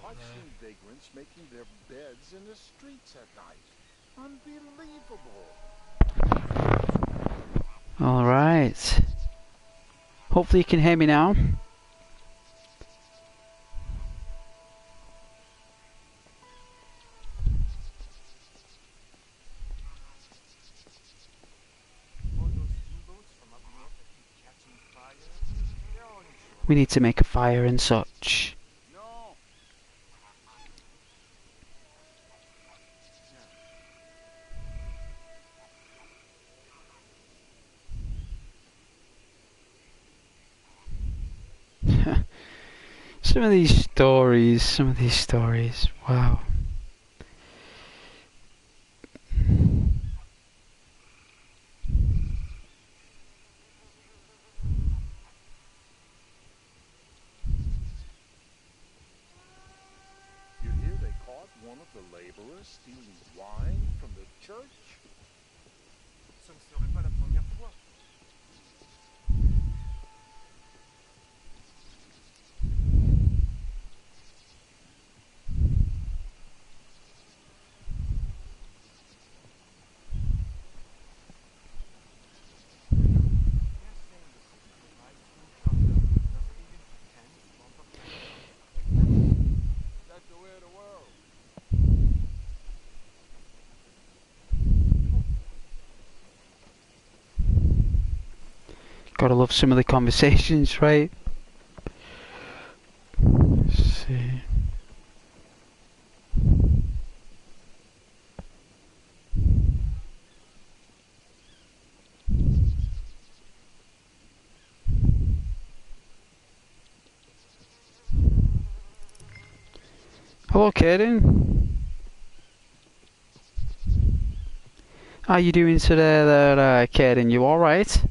I've seen vagrants making their beds in the streets at night. Unbelievable. Alright. Hopefully you can hear me now. We need to make a fire and such. No. Some of these stories, wow. You hear they caught one of the laborers stealing wine from the church? Ce ne serait pas la première fois. That's the way of the world. Gotta love some of the conversations, right? Let's see. Hello, Kaden. How you doing today there, Kaden? You alright?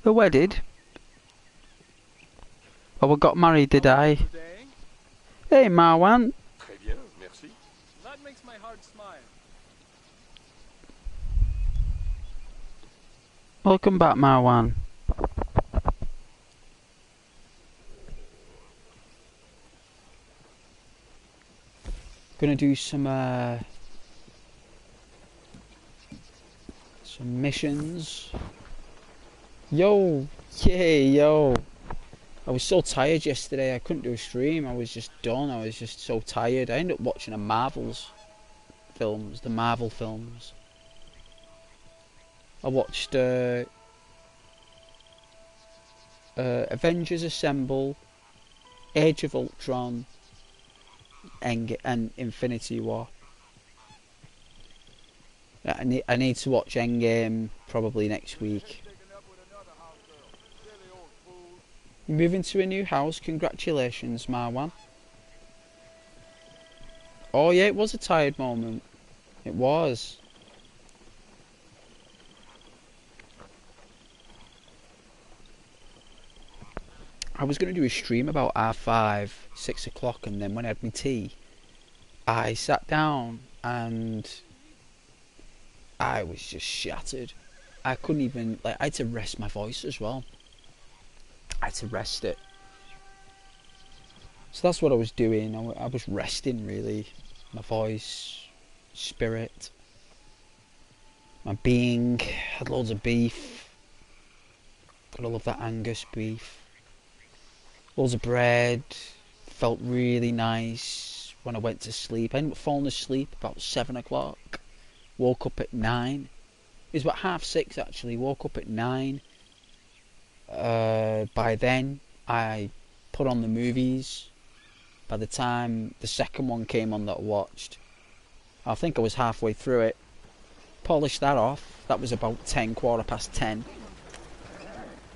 The wedded? Oh, we got married, did I? Today? Hey, Marwan. Très bien, merci. That makes my heart smile. Welcome back, Marwan. Gonna do some missions. Yo, yeah, yo. I was so tired yesterday, I couldn't do a stream. I was just done. I was just so tired. I ended up watching the Marvel films. I watched Avengers Assemble, Age of Ultron, and Infinity War. I need to watch Endgame probably next week. You're moving to a new house. Congratulations, Marwan. Oh yeah, it was a tired moment. It was. I was going to do a stream about R5, 6 o'clock, and then when I had my tea, I sat down and I was just shattered. I couldn't even, I had to rest my voice as well. I had to rest it. So that's what I was doing. I was resting, really. My voice, spirit, my being. Had loads of beef. Gotta love that Angus beef. Loads of bread. Felt really nice when I went to sleep. I ended up falling asleep about 7 o'clock. Woke up at 9. It was about 6:30 actually. Woke up at 9. By then I put on the movies. By the time the second one came on that I watched, I think I was halfway through it. Polished that off. That was about 10, quarter past 10.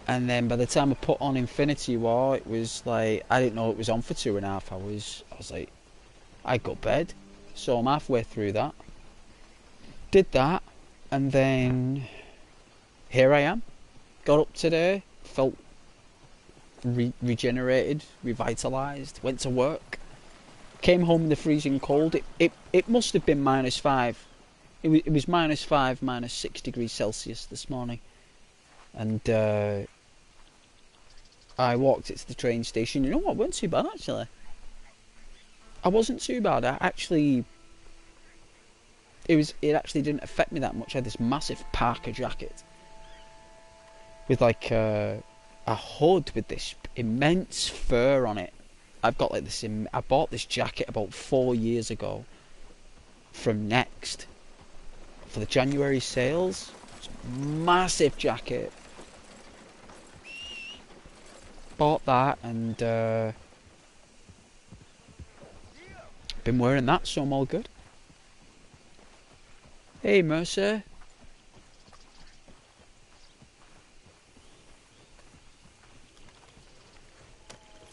And then by the time I put on Infinity War, it was like, I didn't know it was on for 2.5 hours. I was like, I got bed. So I'm halfway through that. Did that, and then here I am. Got up today, felt regenerated, revitalised, went to work. Came home in the freezing cold. It must have been -5. It was -5, -6 degrees Celsius this morning. And I walked it to the train station. You know what? It wasn't too bad, actually. I wasn't too bad. It actually didn't affect me that much. I had this massive parka jacket with like a hood with this immense fur on it. I've got like this. I bought this jacket about 4 years ago from Next for the January sales. It's a massive jacket. Bought that and been wearing that, so I'm all good. Hey, Mercer.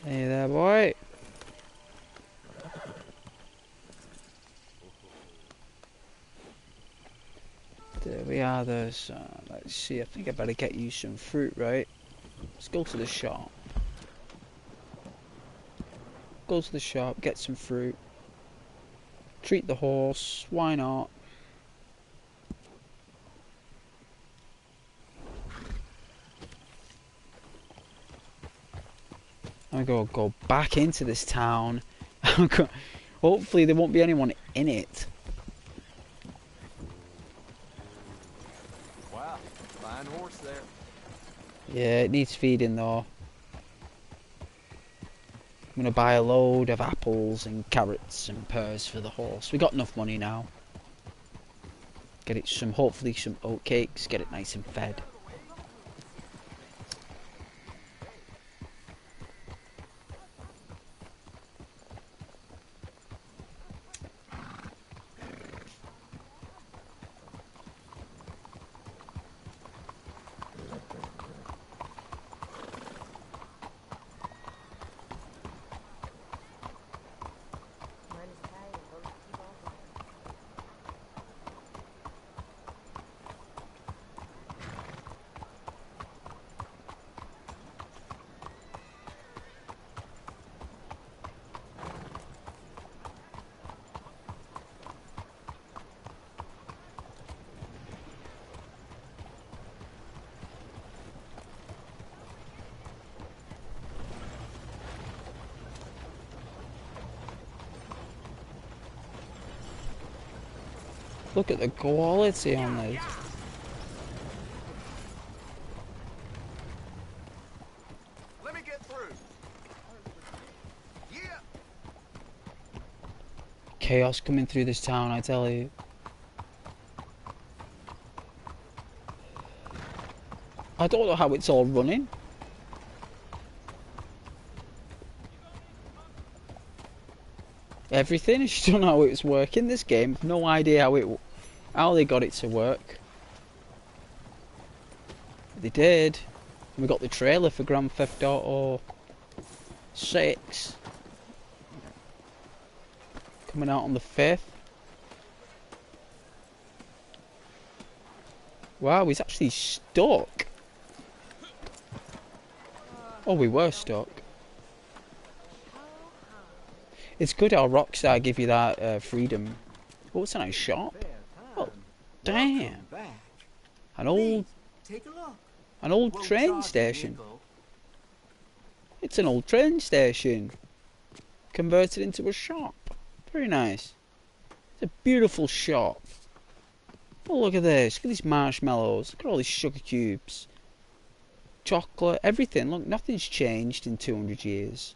Hey there, boy. There we are, there's, let's see, I think I better get you some fruit, right? Let's go to the shop. Go to the shop, get some fruit. Treat the horse, why not? I'm gonna go back into this town. Hopefully there won't be anyone in it. Wow, fine horse there. Yeah, it needs feeding though. I'm gonna buy a load of apples and carrots and pears for the horse. We got enough money now. Get it some, hopefully some oat cakes, get it nice and fed. Look at the quality on this. Let me get through. Yeah. Chaos coming through this town, I tell you. I don't know how it's all running. Everything, I just don't know how it's working this game. No idea how they got it to work. They did. We got the trailer for Grand Theft Auto 6 coming out on the 5th. Wow, he's actually stuck. Oh, we were stuck. It's good how Rockstar give you that freedom. Oh, it's a nice shop. Oh, damn. An old train station. It's an old train station. Converted into a shop. Very nice. It's a beautiful shop. Oh, look at this. Look at these marshmallows. Look at all these sugar cubes. Chocolate, everything. Look, nothing's changed in 200 years.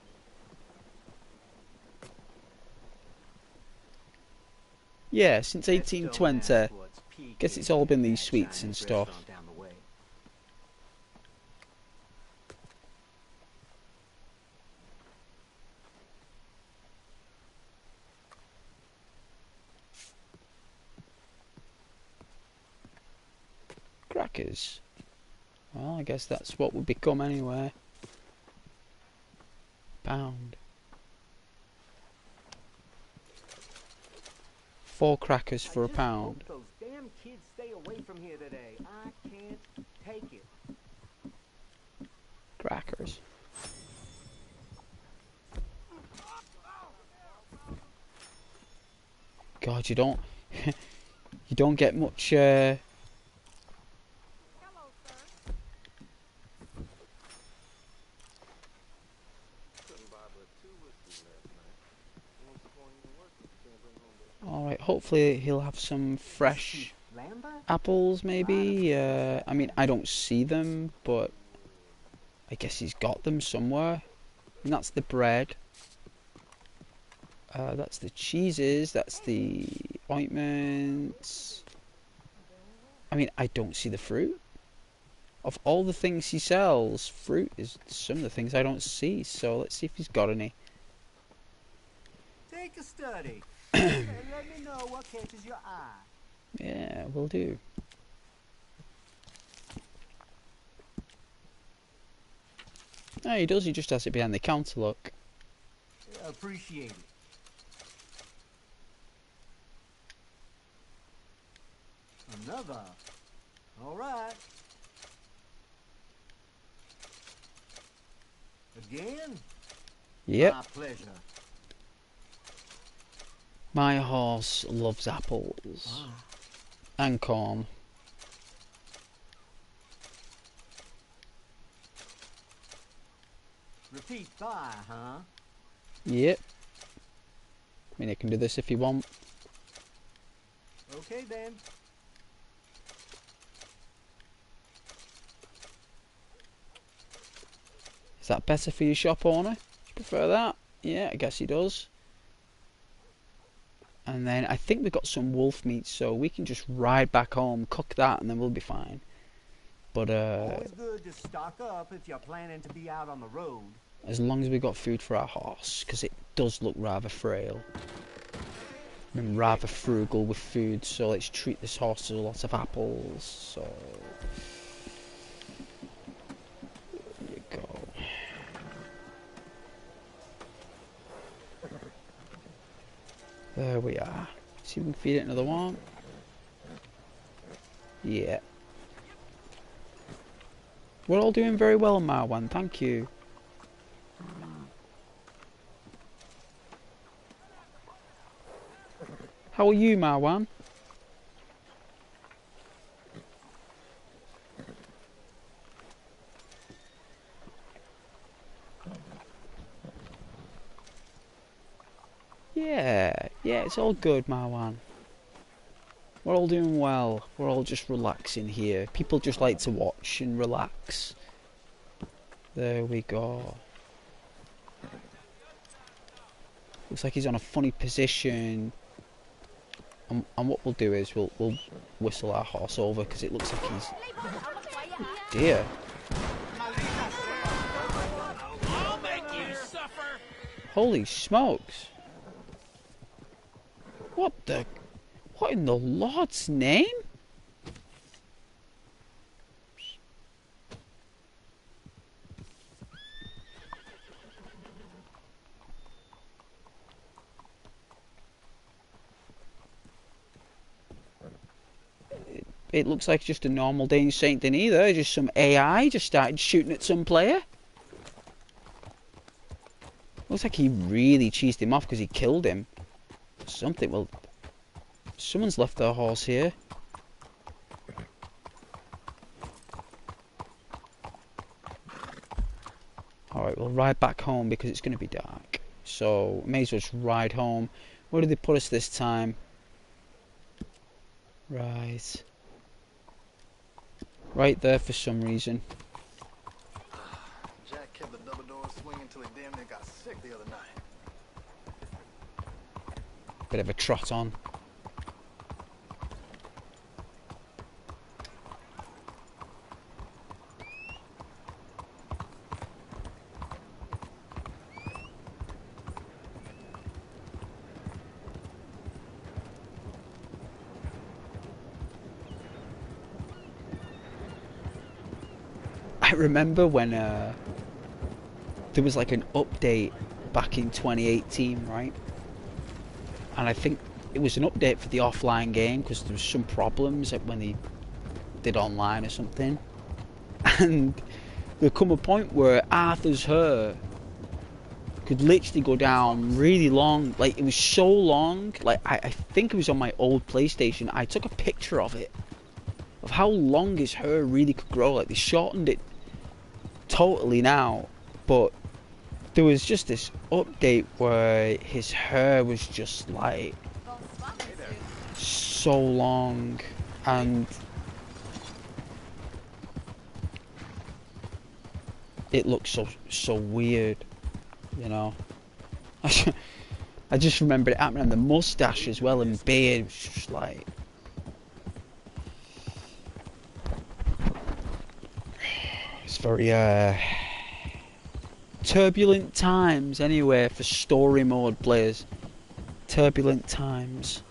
Yeah, since 1820. Guess it's all been these sweets and stuff. Crackers. Well, I guess that's what would become anyway. Pound. 4 crackers for £1. Those damn God, you don't you don't get much Hello, sir. Alright, hopefully he'll have some fresh apples maybe. I mean, I don't see them, but I guess he's got them somewhere. And that's the bread. That's the cheeses, that's the ointments. I mean, I don't see the fruit. Of all the things he sells, fruit is some of the things I don't see. So let's see if he's got any. Take a study and let me know what catches your eye. Yeah, will do. No, he does. He just has it behind the counter, look. Appreciate it. Another. All right. Again? Yep. My pleasure. My horse loves apples. And corn. Repeat thigh, huh? Yep. I mean, you can do this if you want. Okay then. Is that better for your shop owner? Do you prefer that? Yeah, I guess he does. And then I think we've got some wolf meat, so we can just ride back home, cook that, and then we'll be fine. But Always good to stock up if you're planning to be out on the road. as long as we've got food for our horse, because it does look rather frail. I'm rather frugal with food, so let's treat this horse to a lot of apples. So there you go. There we are. See if we can feed it another one. Yeah. We're all doing very well, Marwan, thank you. How are you, Marwan? Yeah, it's all good, Marwan. We're all doing well. We're all just relaxing here. People just like to watch and relax. There we go. Looks like he's on a funny position. And what we'll do is we'll whistle our horse over because it looks like he's... Dear. I'll make you suffer. Holy smokes. What in the Lord's name? It looks like just a normal day in Saint Denis there, just some AI just started shooting at some player. Looks like he really cheesed him off because he killed him. Something, well, someone's left their horse here. Alright, we'll ride back home because it's going to be dark. So, may as well just ride home. Where did they put us this time? Right. Right there for some reason. Jack kept the double door swinging until he damn near got sick the other night. Bit of a trot on. I remember when there was like an update back in 2018, right? And I think it was an update for the offline game because there was some problems when they did online or something. And there come a point where Arthur's hair could literally go down really long. Like, it was so long. Like, I think it was on my old PlayStation. I took a picture of it, of how long his hair really could grow. Like, they shortened it totally now, but there was just this update where his hair was just like so long, and it looks so weird, you know. I just remember it happening, and the mustache as well, and beard was just like, it's very turbulent times anyway for story mode players. Turbulent times.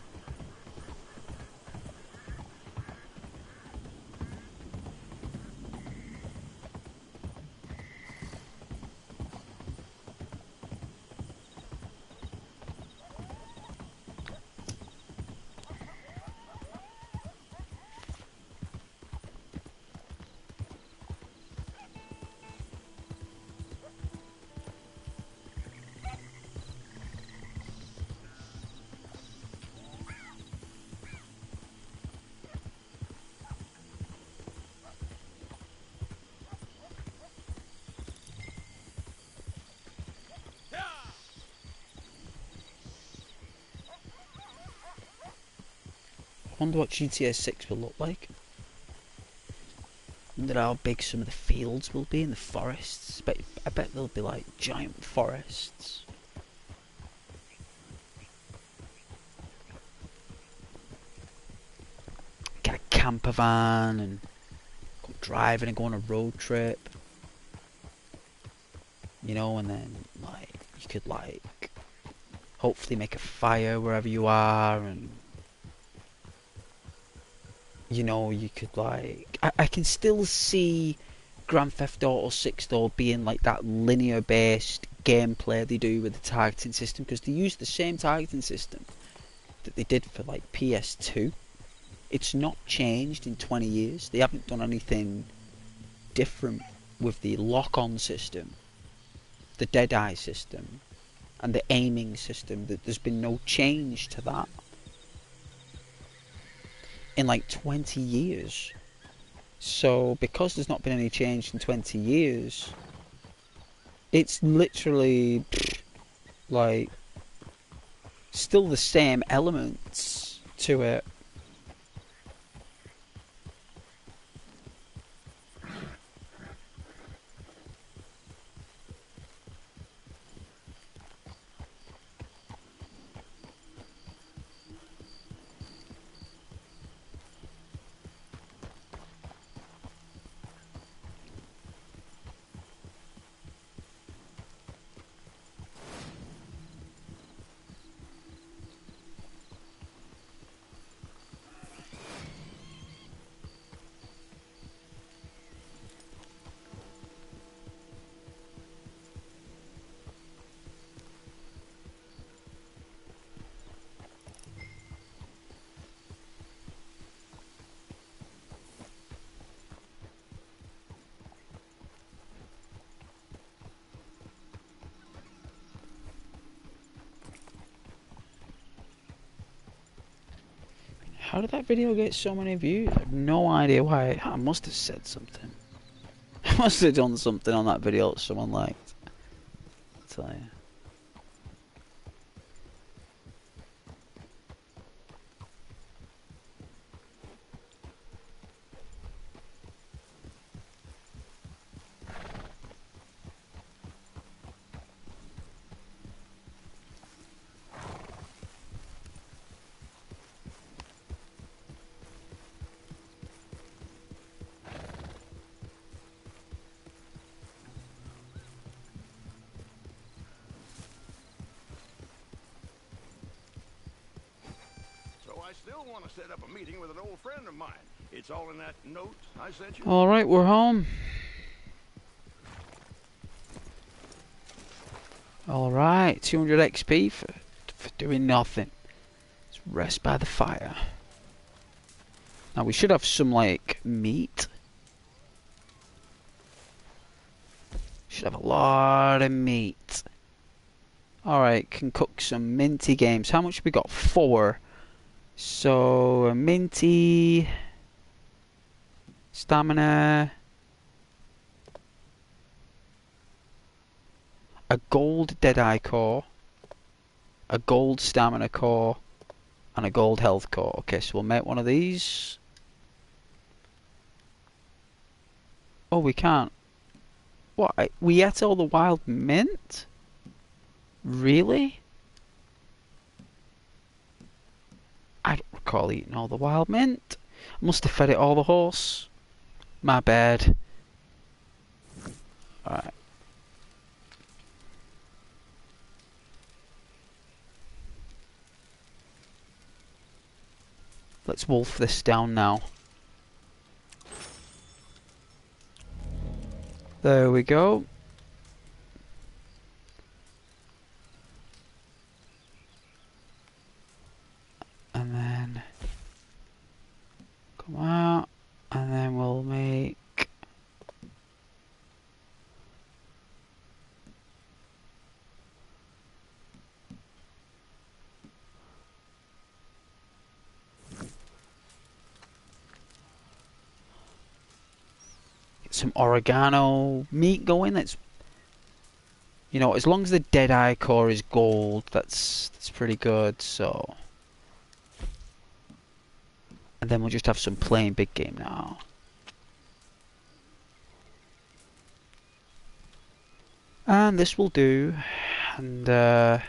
I wonder what GTA 6 will look like. I wonder how big some of the fields will be in the forests. I bet there'll be like giant forests. Get a camper van and go driving and go on a road trip. You know, and then like you could like hopefully make a fire wherever you are, and you know, you could like I can still see Grand Theft Auto 6 though being like that linear based gameplay they do with the targeting system, because they use the same targeting system that they did for like PS2. It's not changed in 20 years. They haven't done anything different with the lock-on system, the Deadeye system, and the aiming system. There's been no change to that in like 20 years. So because there's not been any change in 20 years, it's literally like still the same elements to it. How did that video get so many views? I have no idea why. I must have said something. I must have done something on that video that someone liked. I'll tell you. I still want to set up a meeting with an old friend of mine. It's all in that note I sent you. Alright, we're home. Alright, 200 XP for doing nothing. Let's rest by the fire. Now we should have some like meat. Should have a lot of meat. Alright, can cook some minty games. How much have we got? 4. So, a minty... Stamina... A gold Deadeye core. A gold stamina core. And a gold health core. Okay, so we'll make one of these. Oh, we can't. What? We ate all the wild mint? Really? I don't recall eating all the wild mint. I must have fed it all the horse. My bad. Alright. Let's wolf this down now. There we go. And then come out, and then we'll make get some oregano meat going. That's, you know, as long as the Deadeye core is gold, that's pretty good. So. And then we'll just have some plain big game now. And this will do. And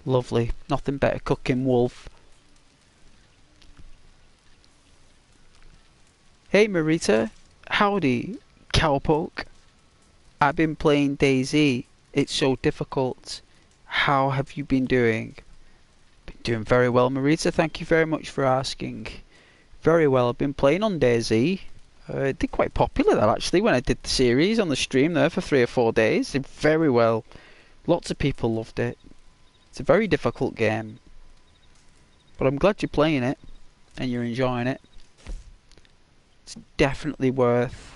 lovely. Nothing better cooking wolf. Hey Marita. Howdy, cowpoke. I've been playing DayZ. It's so difficult. How have you been doing? Been doing very well, Marita. Thank you very much for asking. Very well. I've been playing on DayZ. It did quite popular that actually when I did the series on the stream there for 3 or 4 days. Did very well. Lots of people loved it. It's a very difficult game. But I'm glad you're playing it and you're enjoying it. It's definitely worth,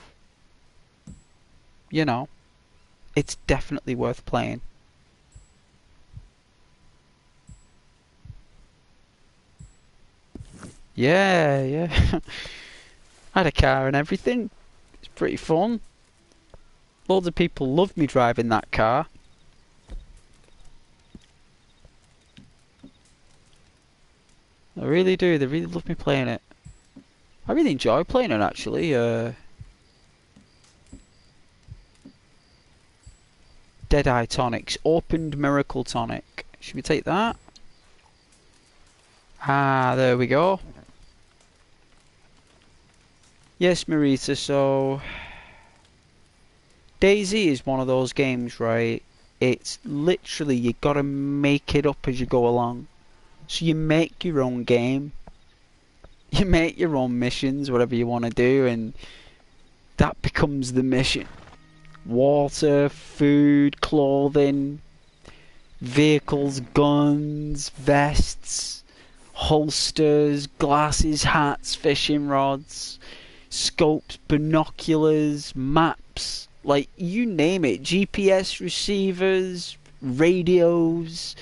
you know, it's definitely worth playing. Yeah. I had a car and everything. It's pretty fun. Loads of people loved me driving that car. They really do. They really love me playing it. I really enjoy playing it actually. Deadeye tonics. Opened miracle tonic. Should we take that? Ah, there we go. Yes, Marita, so DayZ is one of those games, right? It's literally, you gotta make it up as you go along. So you make your own game. You make your own missions, whatever you want to do, and that becomes the mission. Water, food, clothing, vehicles, guns, vests, holsters, glasses, hats, fishing rods, scopes, binoculars, maps, like you name it, GPS receivers, radios,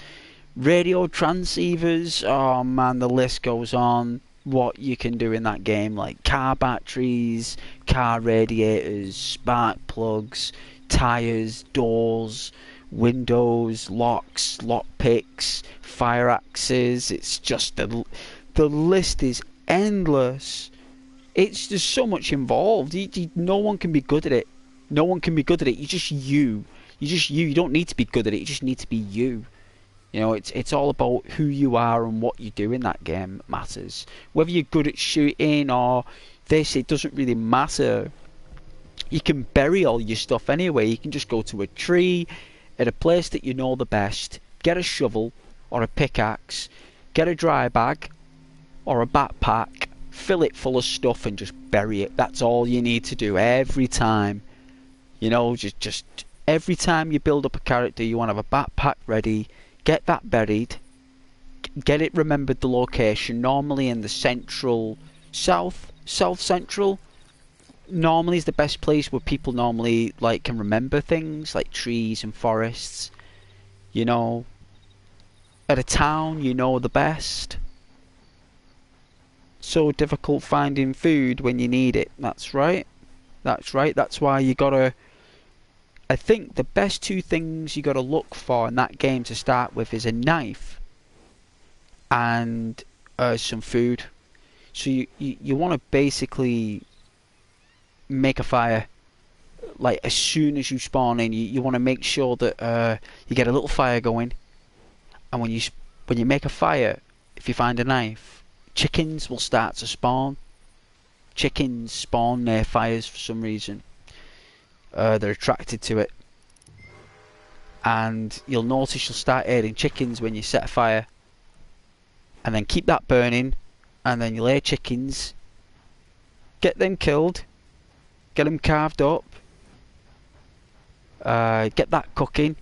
radio transceivers. Oh man, the list goes on. What you can do in that game, like car batteries, car radiators, spark plugs, tyres, doors, windows, locks, lockpicks, fire axes. It's just the list is endless. It's just so much involved. No one can be good at it. No one can be good at it. You're just you. You're just you. You don't need to be good at it. You just need to be you. You know, it's all about who you are and what you do in that game matters. Whether you're good at shooting or this, it doesn't really matter. You can bury all your stuff anyway. You can just go to a tree at a place that you know the best, get a shovel or a pickaxe, get a dry bag or a backpack, fill it full of stuff and just bury it. That's all you need to do every time. You know, just every time you build up a character, you want to have a backpack ready. Get that buried, get it remembered the location, normally in the central south South Central normally is the best place where people normally like can remember things like trees and forests. You know, at a town you know the best. So difficult finding food when you need it. That's right. That's right. That's why you gotta. I think the best two things you gotta look for in that game to start with is a knife and some food. So you want to basically make a fire like as soon as you spawn in. You want to make sure that you get a little fire going, and when you make a fire, if you find a knife, chickens will start to spawn. Chickens spawn near fires for some reason. They're attracted to it, and you'll notice you'll start hearing chickens when you set a fire, and then keep that burning, and then you'll hear chickens. Get them killed, get them carved up, get that cooking,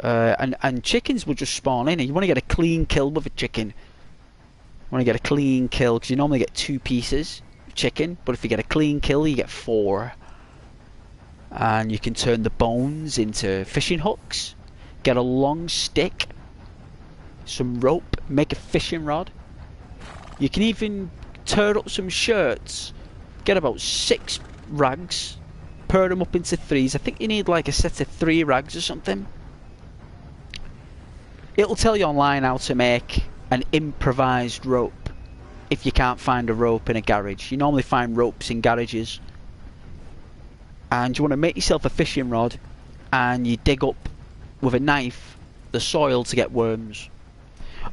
and chickens will just spawn in. And you want to get a clean kill with a chicken. You want to get a clean kill because you normally get 2 pieces of chicken, but if you get a clean kill, you get 4. And you can turn the bones into fishing hooks. Get a long stick, some rope, make a fishing rod. You can even tear up some shirts. Get about 6 rags, purr them up into 3s. I think you need like a set of 3 rags or something. It'll tell you online how to make an improvised rope if you can't find a rope in a garage. You normally find ropes in garages. And you want to make yourself a fishing rod, and you dig up with a knife the soil to get worms.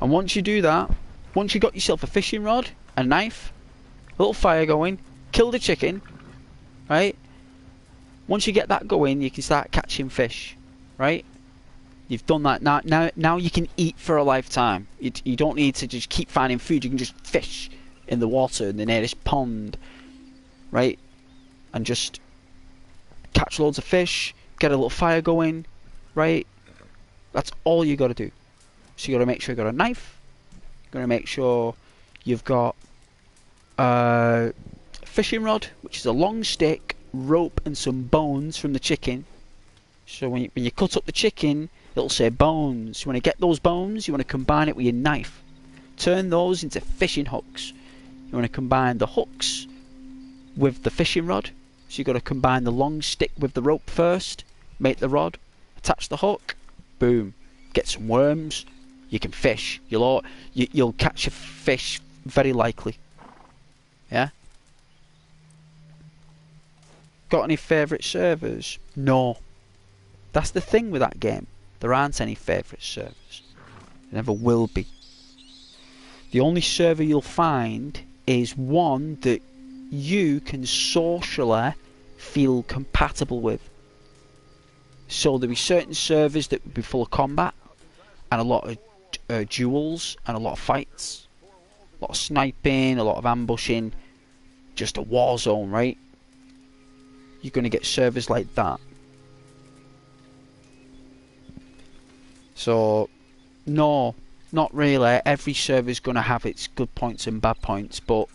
And once you do that, once you got yourself a fishing rod, a knife, a little fire going, kill the chicken, right? Once you get that going, you can start catching fish, right? You've done that. Now you can eat for a lifetime. You don't need to just keep finding food. You can just fish in the water in the nearest pond, right? And just catch loads of fish, get a little fire going, right? That's all you got to do. So you got to make sure you got a knife. You got to make sure you've got a fishing rod, which is a long stick, rope, and some bones from the chicken. So when you cut up the chicken, it'll say bones. You want to get those bones, you want to combine it with your knife. Turn those into fishing hooks. You want to combine the hooks with the fishing rod. So you've got to combine the long stick with the rope first. Make the rod. Attach the hook. Boom. Get some worms. You can fish. You'll catch a fish very likely. Yeah? Got any favourite servers? No. That's the thing with that game. There aren't any favourite servers. There never will be. The only server you'll find is one that you can socially feel compatible with. So there'll be certain servers that will be full of combat and a lot of duels and a lot of fights, a lot of sniping, a lot of ambushing, just a war zone, right? You're going to get servers like that. So, no, not really. Every server's going to have its good points and bad points, but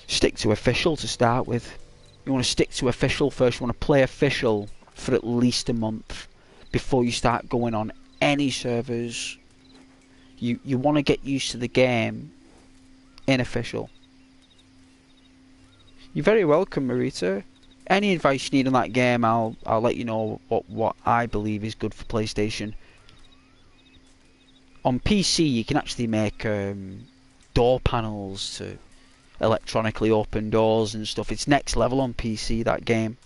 stick to official to start with. You want to stick to official first. You want to play official for at least a month before you start going on any servers. You want to get used to the game in official. You're very welcome, Marita. Any advice you need on that game, I'll let you know what I believe is good for PlayStation. On PC, you can actually make door panels to electronically open doors and stuff. It's next level on PC, that game.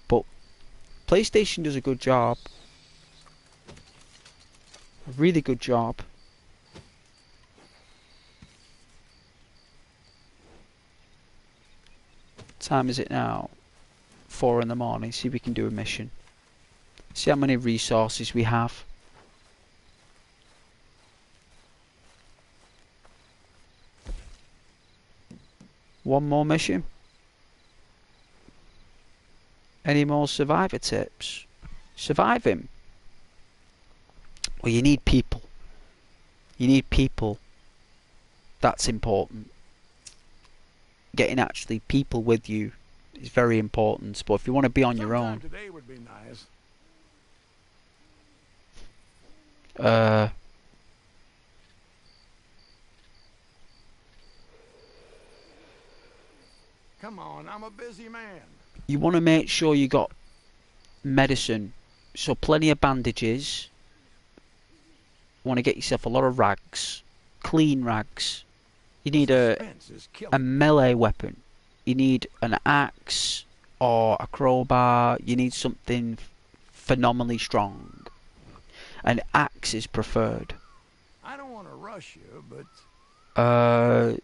But PlayStation does a good job. A really good job. What time is it now? 4 in the morning. See if we can do a mission. See how many resources we have. One more mission. Any more survivor tips? Survive him. Well, you need people. You need people. That's important. getting actually people with you is very important. But if you want to be on your Sometime own, today would be nice. Come on, I'm a busy man. you want to make sure you got medicine, so plenty of bandages. You want to get yourself a lot of rags, clean rags. You need Suspense is a killing. melee weapon. You need an axe or a crowbar. You need something phenomenally strong. An axe is preferred. I don't want to rush you, but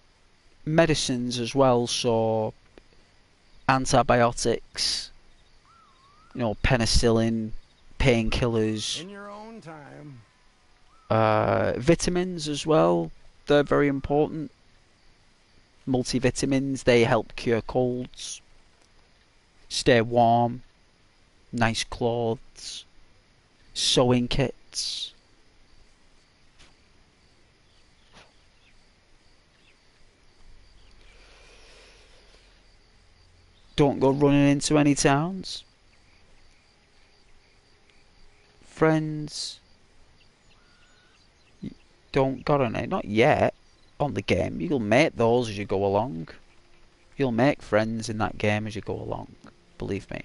Medicines as well, so antibiotics, you know, penicillin, painkillers, in your own time. vitamins as well. They're very important. Multivitamins, they help cure colds, stay warm, nice clothes, sewing kits. Don't go running into any towns. Friends, don't got any, not yet, on the game. You'll make those as you go along. You'll make friends in that game as you go along, believe me.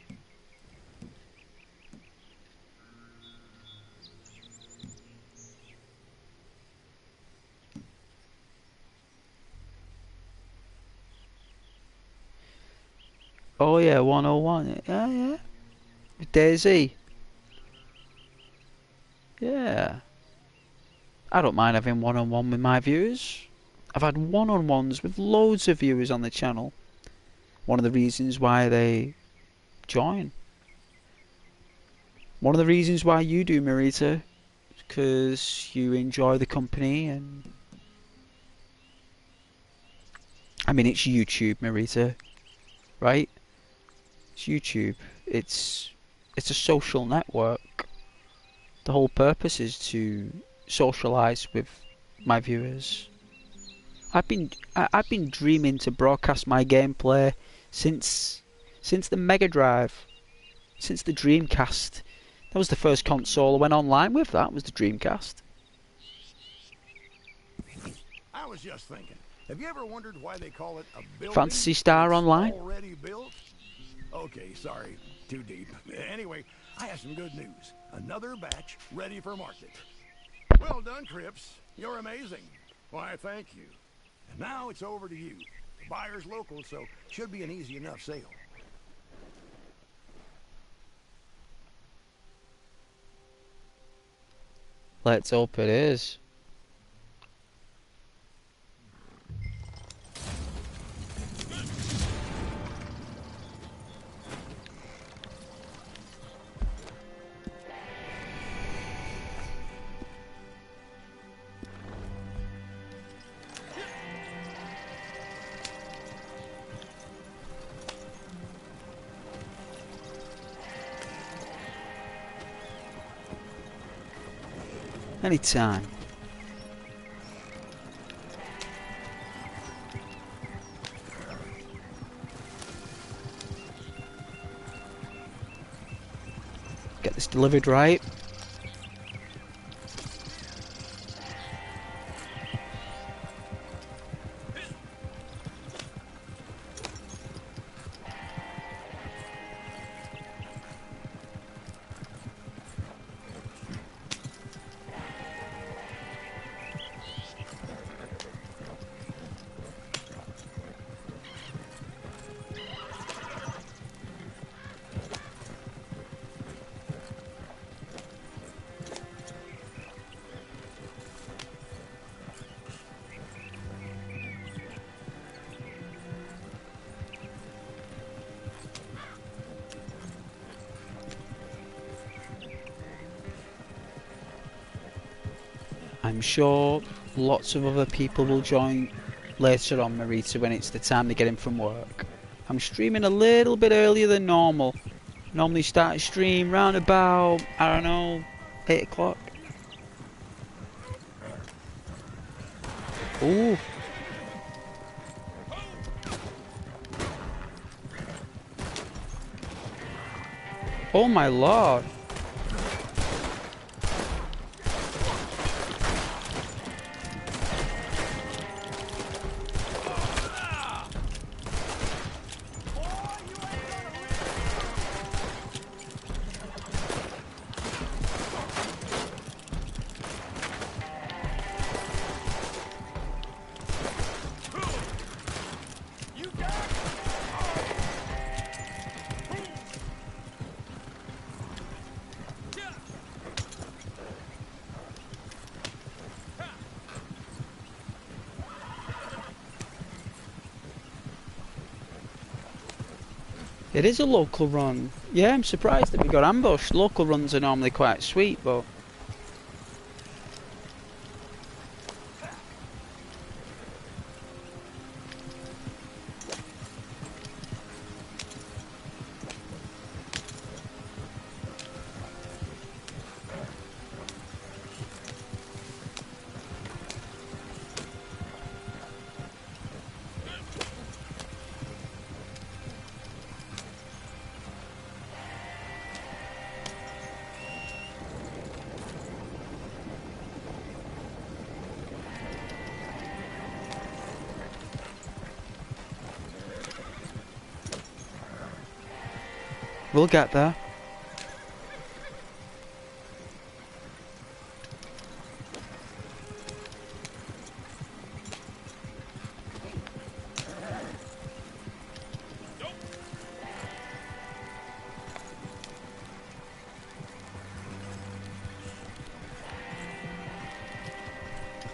Oh yeah, 101. Yeah. Daisy. Yeah. I don't mind having one-on-one with my viewers. I've had one-on-ones with loads of viewers on the channel. One of the reasons why they join. One of the reasons why you do, Marita, is because you enjoy the company and... I mean, it's YouTube, Marita, right? It's YouTube. It's a social network. The whole purpose is to socialise with my viewers. I've been dreaming to broadcast my gameplay since the Mega Drive, since the Dreamcast. That was the first console I went online with. That was the Dreamcast. I was just thinking. Have you ever wondered why they call it a building? Phantasy Star It's Online? already built? Okay, sorry, too deep. Anyway, I have some good news. Another batch ready for market. Well done, Cripps. You're amazing. Why, thank you. And now it's over to you. The buyer's local, so should be an easy enough sale. Let's hope it is. Anytime. Get this delivered right. I'm sure lots of other people will join later on, Marita, when it's the time to get in from work. I'm streaming a little bit earlier than normal. Normally start a stream round about, I don't know, 8 o'clock. Ooh. Oh my lord. It is a local run. Yeah, I'm surprised that we got ambushed. Local runs are normally quite sweet, but... we'll get there.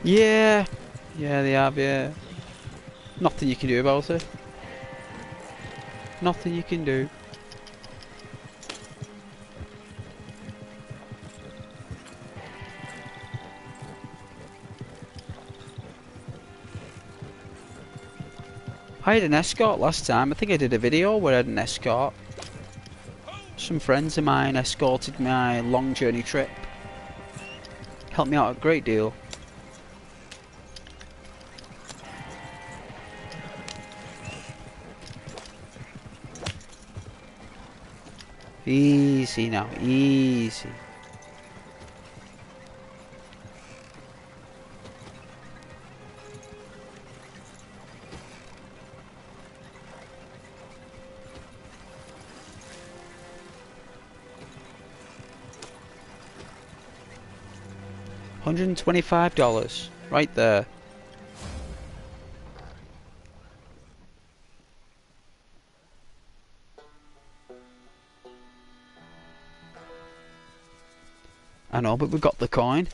Yeah. Yeah, they have, yeah. Nothing you can do about it. Nothing you can do. I had an escort last time. I think I did a video where I had an escort. Some friends of mine escorted my long journey trip. Helped me out a great deal. Easy now, easy. $125, right there. I know, but we got the coin.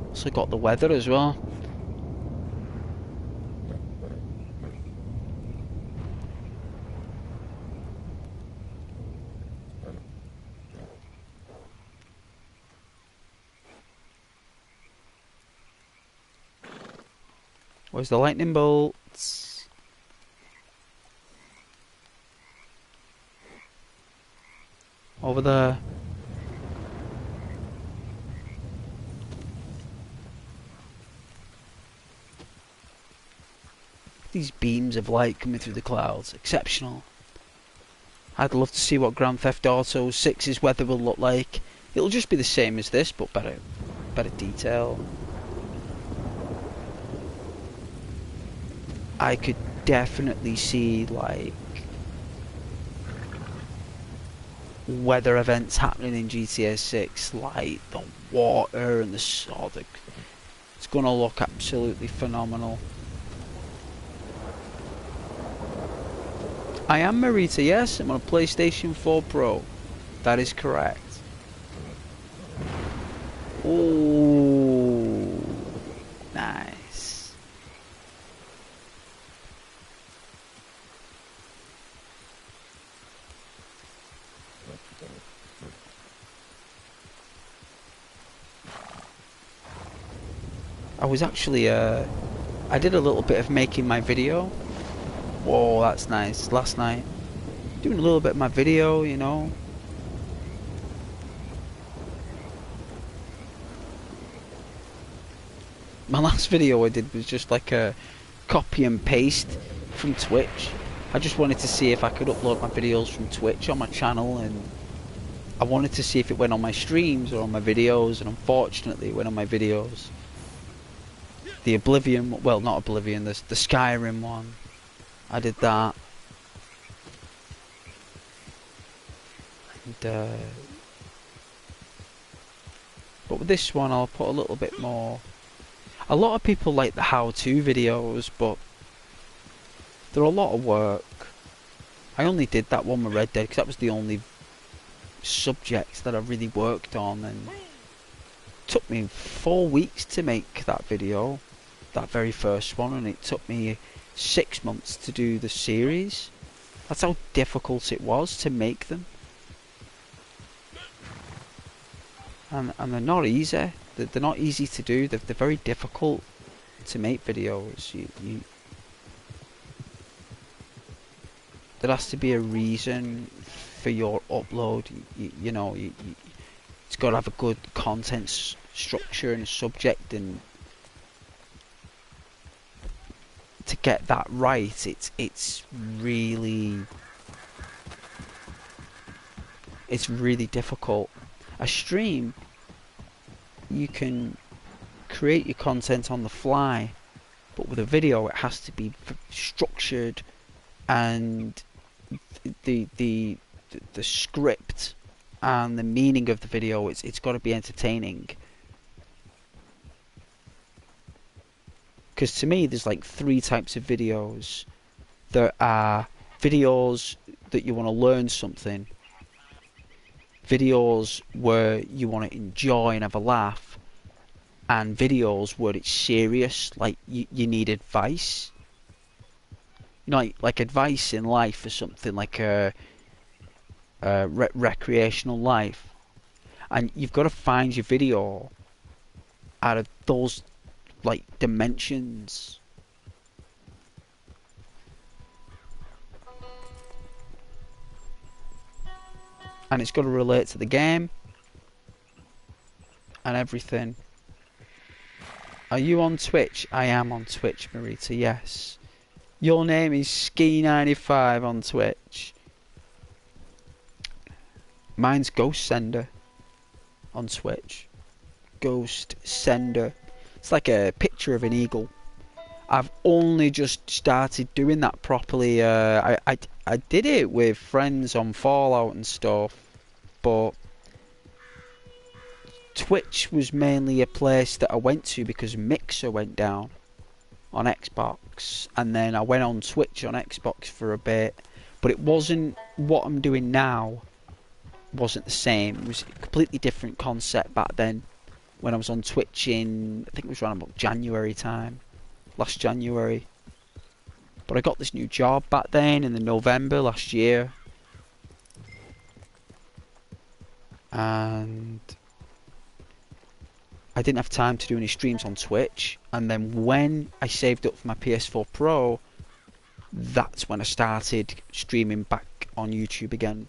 Also got the weather as well. Where's the lightning bolts? Over there. These beams of light coming through the clouds, exceptional. I'd love to see what Grand Theft Auto 6's weather will look like. It'll just be the same as this, but better detail. I could definitely see like weather events happening in GTA 6, like the water and the sod. It's gonna look absolutely phenomenal. I am Marita, yes, I'm on a PlayStation 4 Pro. That is correct. Ooh, nice. I was actually, I did a little bit of making my video. Whoa, that's nice. Last night. Doing a little bit of my video, you know. My last video I did was just like a copy and paste from Twitch. I just wanted to see if I could upload my videos from Twitch on my channel, and I wanted to see if it went on my streams or on my videos, and unfortunately it went on my videos. The Oblivion, well, not Oblivion, the Skyrim one, I did that. And, but with this one I'll put a little bit more. A lot of people like the how-to videos, but they're a lot of work. I only did that one with Red Dead because that was the only subject that I really worked on, and it took me 4 weeks to make that video, that very first one, and it took me 6 months to do the series. That's how difficult it was to make them. And they're not easy. They're not easy to do. They're very difficult to make videos. There has to be a reason for your upload. You know, it's got to have a good content structure and a subject, and to get that right, it's really difficult. A stream, you can create your content on the fly, but with a video it has to be structured, and the script and the meaning of the video, it's got to be entertaining. Because to me there's like 3 types of videos. There are videos that you want to learn something, videos where you want to enjoy and have a laugh, and videos where it's serious, like you need advice. You know, like advice in life or something, like a recreational life. And you've got to find your video out of those like dimensions. And it's got to relate to the game and everything. Are you on Twitch? I am on Twitch, Marita, yes. Your name is Ski95 on Twitch. Mine's Ghost Sender on Twitch. Ghost Sender. It's like a picture of an eagle. I've only just started doing that properly. I did it with friends on Fallout and stuff, but Twitch was mainly a place that I went to because Mixer went down on Xbox, and then I went on Twitch on Xbox for a bit, but it wasn't what I'm doing now. Wasn't the same. It was a completely different concept back then when I was on Twitch in, I think it was around about January time, last January. But I got this new job back then in the November last year, and I didn't have time to do any streams on Twitch. And then when I saved up for my PS4 Pro, that's when I started streaming back on YouTube again.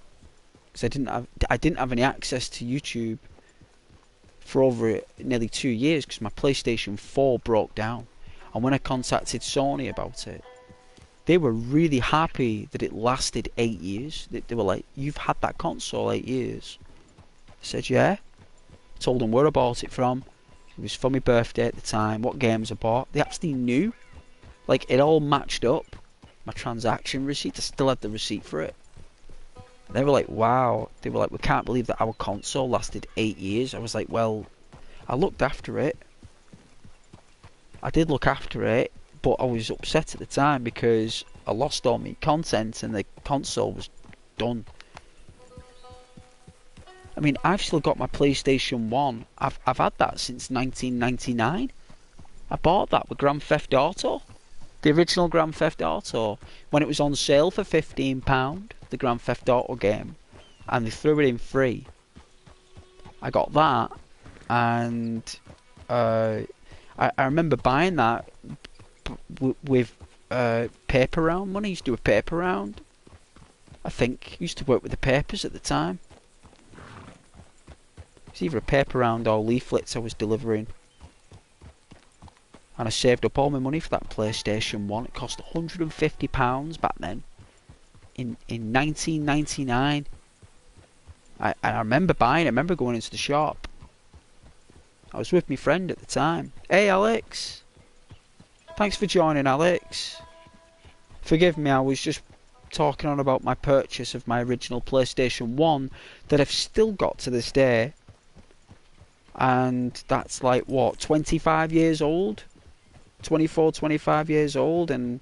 Because I didn't have any access to YouTube for over nearly 2 years because my PlayStation 4 broke down. And when I contacted Sony about it, they were really happy that it lasted 8 years. They were like, "You've had that console 8 years." I said, "Yeah." I told them where I bought it from. It was for my birthday at the time, what games I bought. They actually knew. Like, it all matched up. My transaction receipt, I still had the receipt for it. They were like, wow. They were like, "We can't believe that our console lasted 8 years." I was like, well, I looked after it. I did look after it, but I was upset at the time because I lost all my content and the console was done. I mean, I've still got my PlayStation 1. I've had that since 1999. I bought that with Grand Theft Auto. The original Grand Theft Auto. When it was on sale for £15, the Grand Theft Auto game. And they threw it in free. I got that. And I remember buying that with paper round money. I used to do a paper round. I think I used to work with the papers at the time. It's either a paper round or leaflets I was delivering. And I saved up all my money for that PlayStation 1. It cost £150 back then. in 1999. I remember buying it. I remember going into the shop. I was with my friend at the time. Hey, Alex. Thanks for joining, Alex. Forgive me, I was just talking on about my purchase of my original PlayStation 1 that I've still got to this day. And that's like, what, 25 years old? 24, 25 years old, and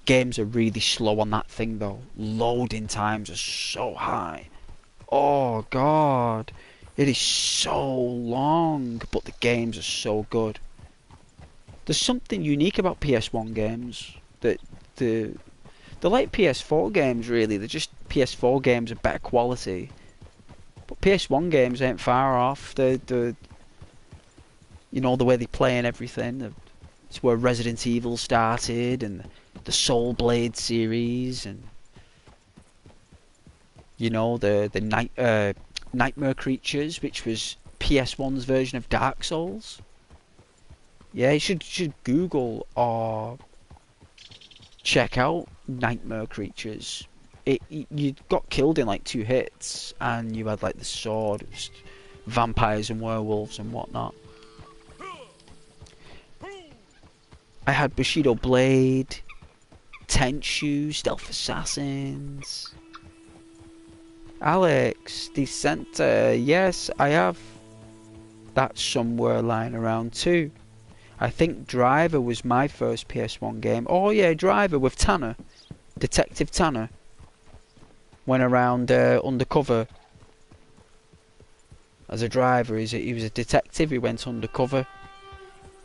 games are really slow on that thing though. Loading times are so high. Oh god, it is so long, but the games are so good. There's something unique about PS1 games that they're like PS4 games really. They're just PS4 games of better quality, but PS1 games ain't far off. The you know, the way they play and everything. It's where Resident Evil started, and the Soul Blade series, and you know, the Nightmare Creatures, which was PS1's version of Dark Souls. Yeah, you should Google or check out Nightmare Creatures. You got killed in like 2 hits, and you had like the sword. It was vampires and werewolves and whatnot. I had Bushido Blade, Tenchu, Stealth Assassins. Alex, Dissenter, yes, I have that somewhere lying around too. I think Driver was my first PS1 game. Oh yeah, Driver with Tanner, Detective Tanner. Went around undercover as a driver. He was a detective, he went undercover.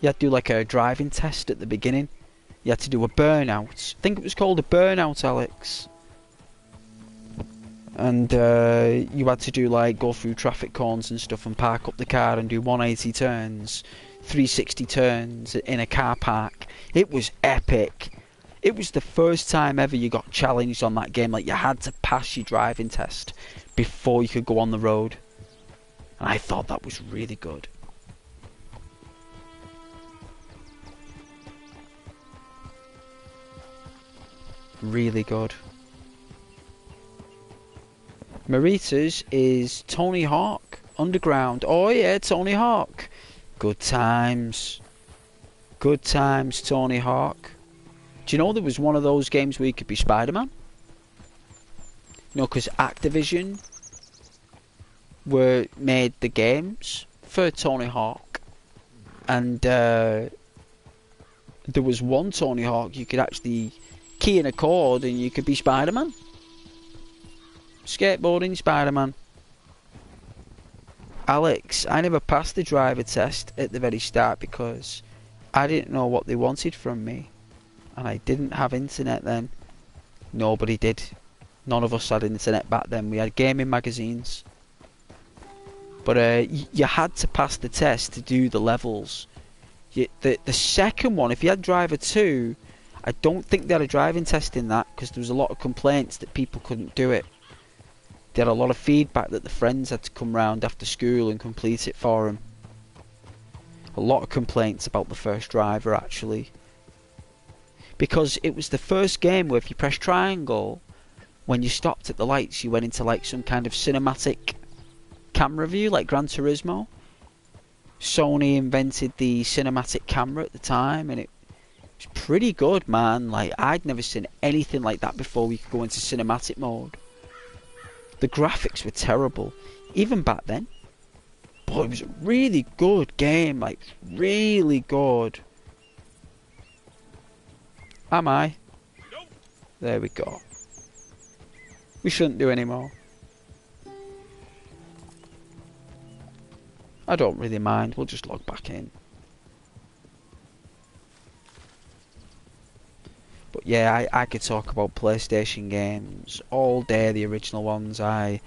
You had to do like a driving test at the beginning. You had to do a burnout. I think it was called a burnout, Alex. And you had to do like go through traffic cones and stuff and park up the car and do 180 turns, 360 turns in a car park. It was epic. It was the first time ever you got challenged on that game. Like, you had to pass your driving test before you could go on the road. And I thought that was really good. Really good. Maritas is Tony Hawk Underground. Oh yeah, Tony Hawk. Good times. Good times, Tony Hawk. Do you know there was one of those games where you could be Spider-Man? You know, because Activision made the games for Tony Hawk. And there was one Tony Hawk you could actually key in a code and you could be Spider-Man. Skateboarding Spider-Man. Alex, I never passed the driver test at the very start because I didn't know what they wanted from me. And I didn't have internet then. Nobody did. None of us had internet back then. We had gaming magazines. But you had to pass the test to do the levels. The second one, if you had Driver 2, I don't think they had a driving test in that because there was a lot of complaints that people couldn't do it. They had a lot of feedback that the friends had to come round after school and complete it for them. A lot of complaints about the first Driver actually. Because it was the first game where if you press triangle, when you stopped at the lights you went into like some kind of cinematic camera view like Gran Turismo. Sony invented the cinematic camera at the time and it was pretty good, man. Like, I'd never seen anything like that before we could go into cinematic mode. The graphics were terrible, even back then. But it was a really good game, like, really good. Am I? There we go. We shouldn't do any more. I don't really mind, we'll just log back in. But yeah, I could talk about PlayStation games all day, the original ones. I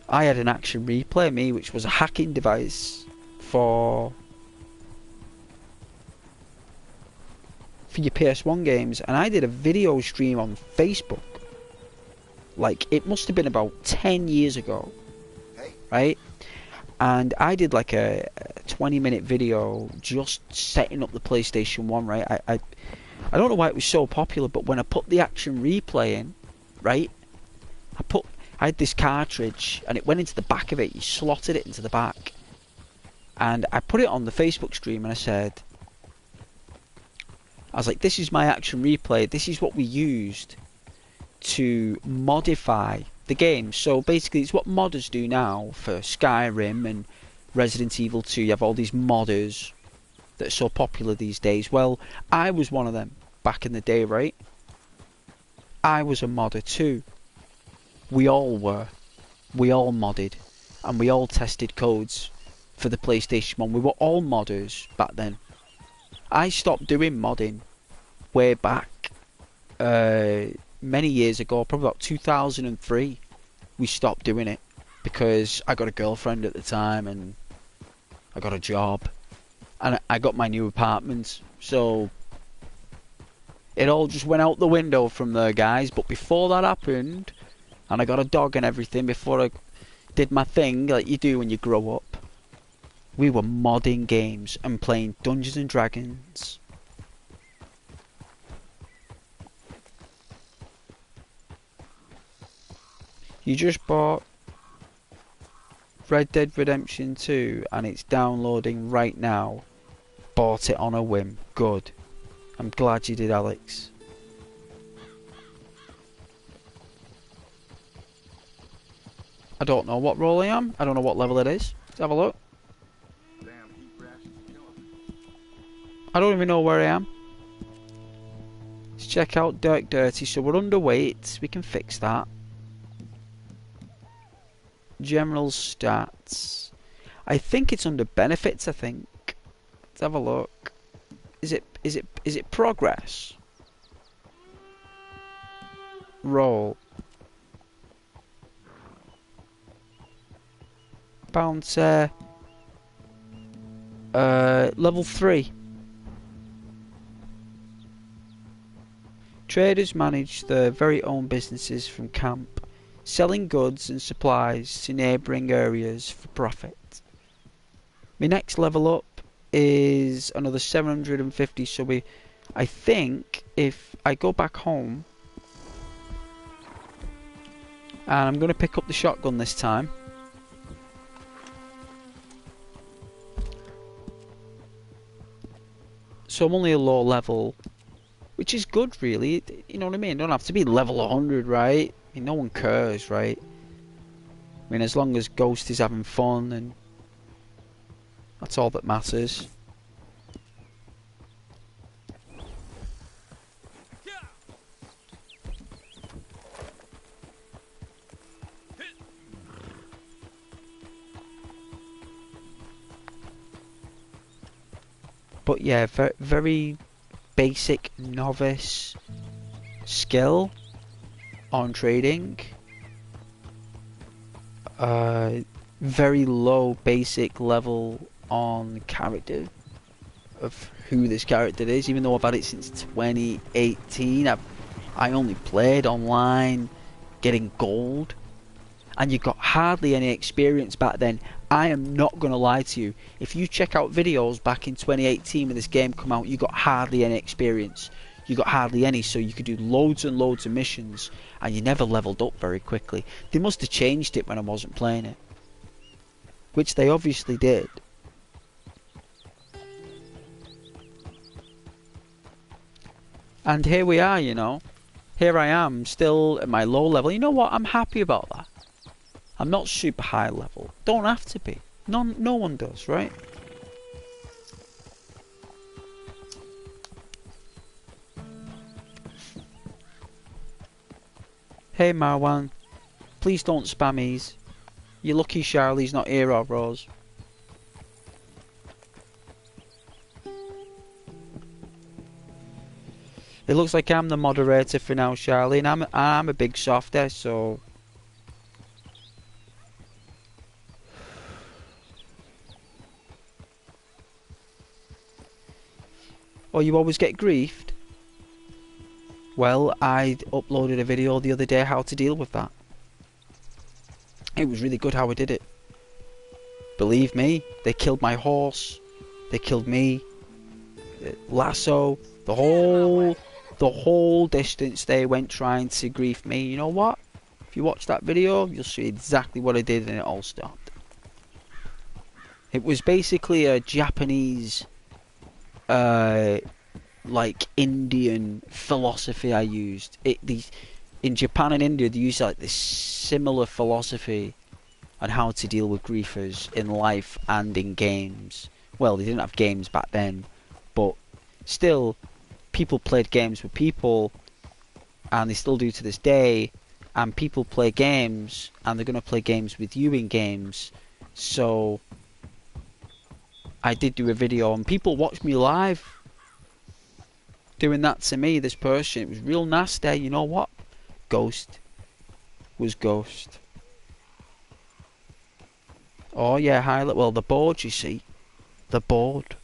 had an Action Replay Me, which was a hacking device for your PS1 games, and I did a video stream on Facebook. Like, it must have been about 10 years ago, right? And I did like a 20-minute video just setting up the PlayStation 1, right? I don't know why it was so popular, but when I put the action replay in, right, I had this cartridge and it went into the back of it. You slotted it into the back, and I put it on the Facebook stream and I was like, this is my action replay. This is what we used to modify the game. So basically it's what modders do now for Skyrim and Resident Evil 2. You have all these modders that are so popular these days. Well, I was one of them back in the day, right? I was a modder too. We all were. We all modded. And we all tested codes for the PlayStation 1. We were all modders back then. I stopped doing modding way back many years ago, probably about 2003. We stopped doing it because I got a girlfriend at the time and I got a job and I got my new apartment, so it all just went out the window from there, guys. But before that happened, and I got a dog and everything, before I did my thing like you do when you grow up, we were modding games and playing Dungeons and Dragons. You just bought Red Dead Redemption 2 and it's downloading right now. Bought it on a whim. Good. I'm glad you did, Alex. I don't know what role I am. I don't know what level it is. Let's have a look. Damn heat rash is killing. I don't even know where I am. Let's check out Dirk Dirty. So we're underweight. We can fix that. General stats. I think it's under benefits, I think. Let's have a look. Is it progress? Roll. Bouncer. Level 3. Traders manage their very own businesses from camp, selling goods and supplies to neighbouring areas for profit. My next level up is another 750, so I think if I go back home, and I'm going to pick up the shotgun this time. So I'm only a low level, which is good really, you know what I mean? Don't have to be level 100, right? I mean, no one cares, right? I mean, as long as Ghost is having fun, and that's all that matters. But yeah, very basic novice skill on trading. Very low basic level on character of who this character is, even though I've had it since 2018. I only played online getting gold, and you got hardly any experience back then. I am not going to lie to you. If you check out videos back in 2018 when this game came out, you got hardly any experience. You got hardly any, so you could do loads and loads of missions, and you never leveled up very quickly. They must have changed it when I wasn't playing it, which they obviously did. And here we are, you know. Here I am, still at my low level. You know what? I'm happy about that. I'm not super high level. Don't have to be. No one does, right? Hey Marwan, please don't spam these. You're lucky Charlie's not here or Rose. It looks like I'm the moderator for now, Charlie, and I'm a big softer, so oh, you always get griefed? Well, I uploaded a video the other day how to deal with that. It was really good how I did it. Believe me, they killed my horse, they killed me, Lasso, The whole distance they went trying to grief me. You know what? If you watch that video, you'll see exactly what I did, and it all stopped. It was basically a Japanese, like Indian philosophy I used. In Japan and India, they use like this similar philosophy on how to deal with griefers in life and in games. Well, they didn't have games back then, but still, people played games with people, and they still do to this day. And people play games, and they're going to play games with you in games. So I did do a video, and people watched me live doing that to me, this person. It was real nasty. You know what? Ghost was Ghost. Oh yeah, highlight. Well, the board, you see. The board.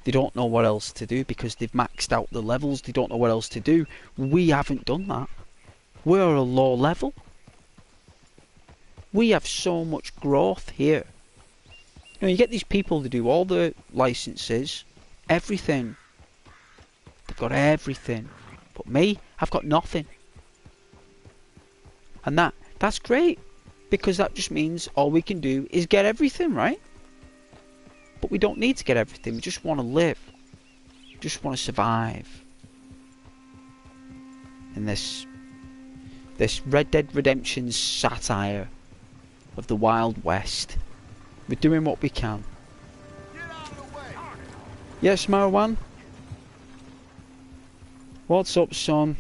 They don't know what else to do because they've maxed out the levels. They don't know what else to do. We haven't done that. We're a low level. We have so much growth here. You know, you get these people to do all the licenses, everything. They've got everything. But me, I've got nothing. And that's great. Because that just means all we can do is get everything, right? But we don't need to get everything. We just want to live. We just want to survive. In this Red Dead Redemption satire of the Wild West. We're doing what we can. Get out of the way! Yes, Marwan? What's up, son?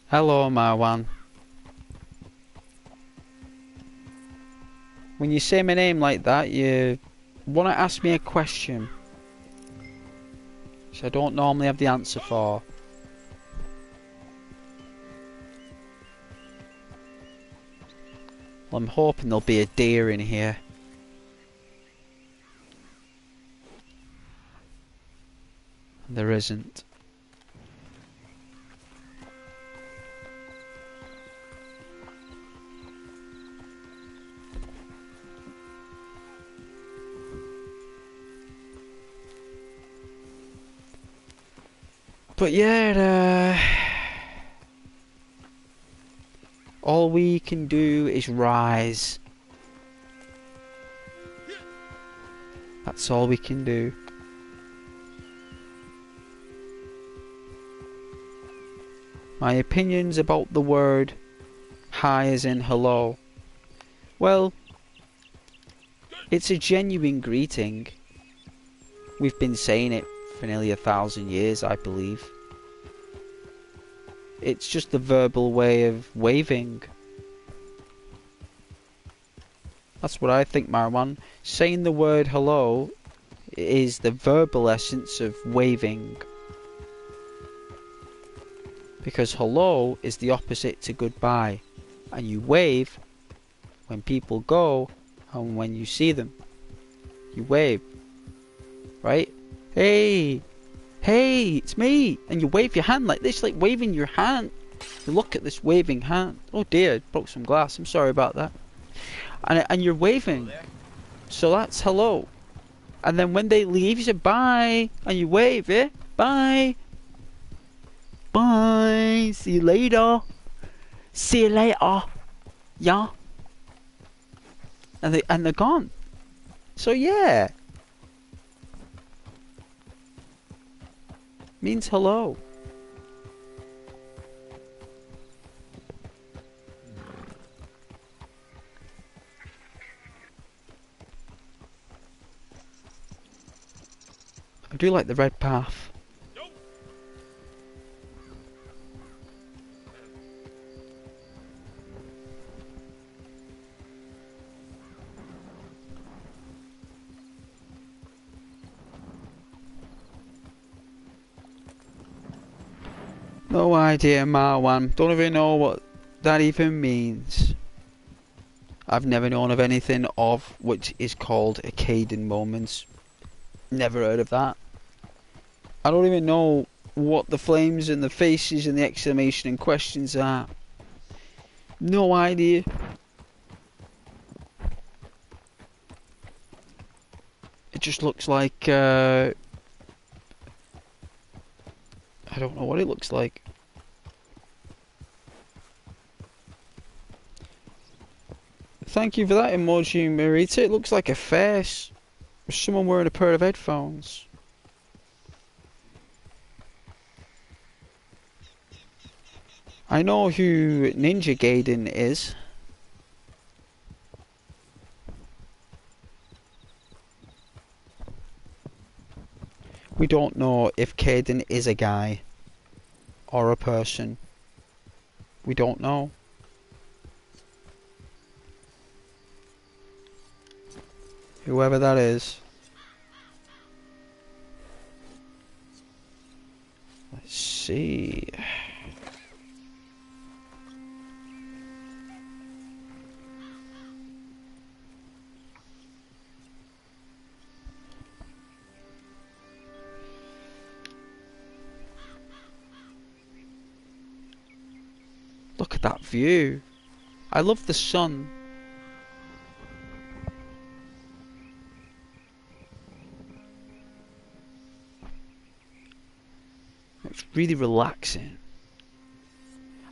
Hello, Marwan. When you say my name like that, you want to ask me a question, which I don't normally have the answer for. Well, I'm hoping there'll be a deer in here. There isn't. But yeah, all we can do is rise. That's all we can do. My opinions about the word hi as in hello. Well, it's a genuine greeting. We've been saying it for nearly 1,000 years, I believe. It's just the verbal way of waving. That's what I think, Marwan. Saying the word hello is the verbal essence of waving. Because hello is the opposite to goodbye. And you wave when people go and when you see them. You wave. Right? Hey! Hey! It's me! And you wave your hand like this, like waving your hand. You look at this waving hand. Oh dear, I broke some glass. I'm sorry about that. And you're waving. So that's hello. And then when they leave, you say bye. And you wave, yeah? Bye. Bye. See you later. See you later. Yeah. And they're gone. So yeah. Means hello. I do like the red path. No idea, Marwan. Don't even know what that even means. I've never known of anything of which is called Arcadian moments. Never heard of that. I don't even know what the flames and the faces and the exclamation and questions are. No idea. It just looks like, I don't know what it looks like. Thank you for that emoji, Marita. It looks like a face. Someone wearing a pair of headphones. I know who Ninja Gaiden is. We don't know if Caden is a guy or a person. We don't know. Whoever that is. Let's see. Look at that view. I love the sun. It's really relaxing.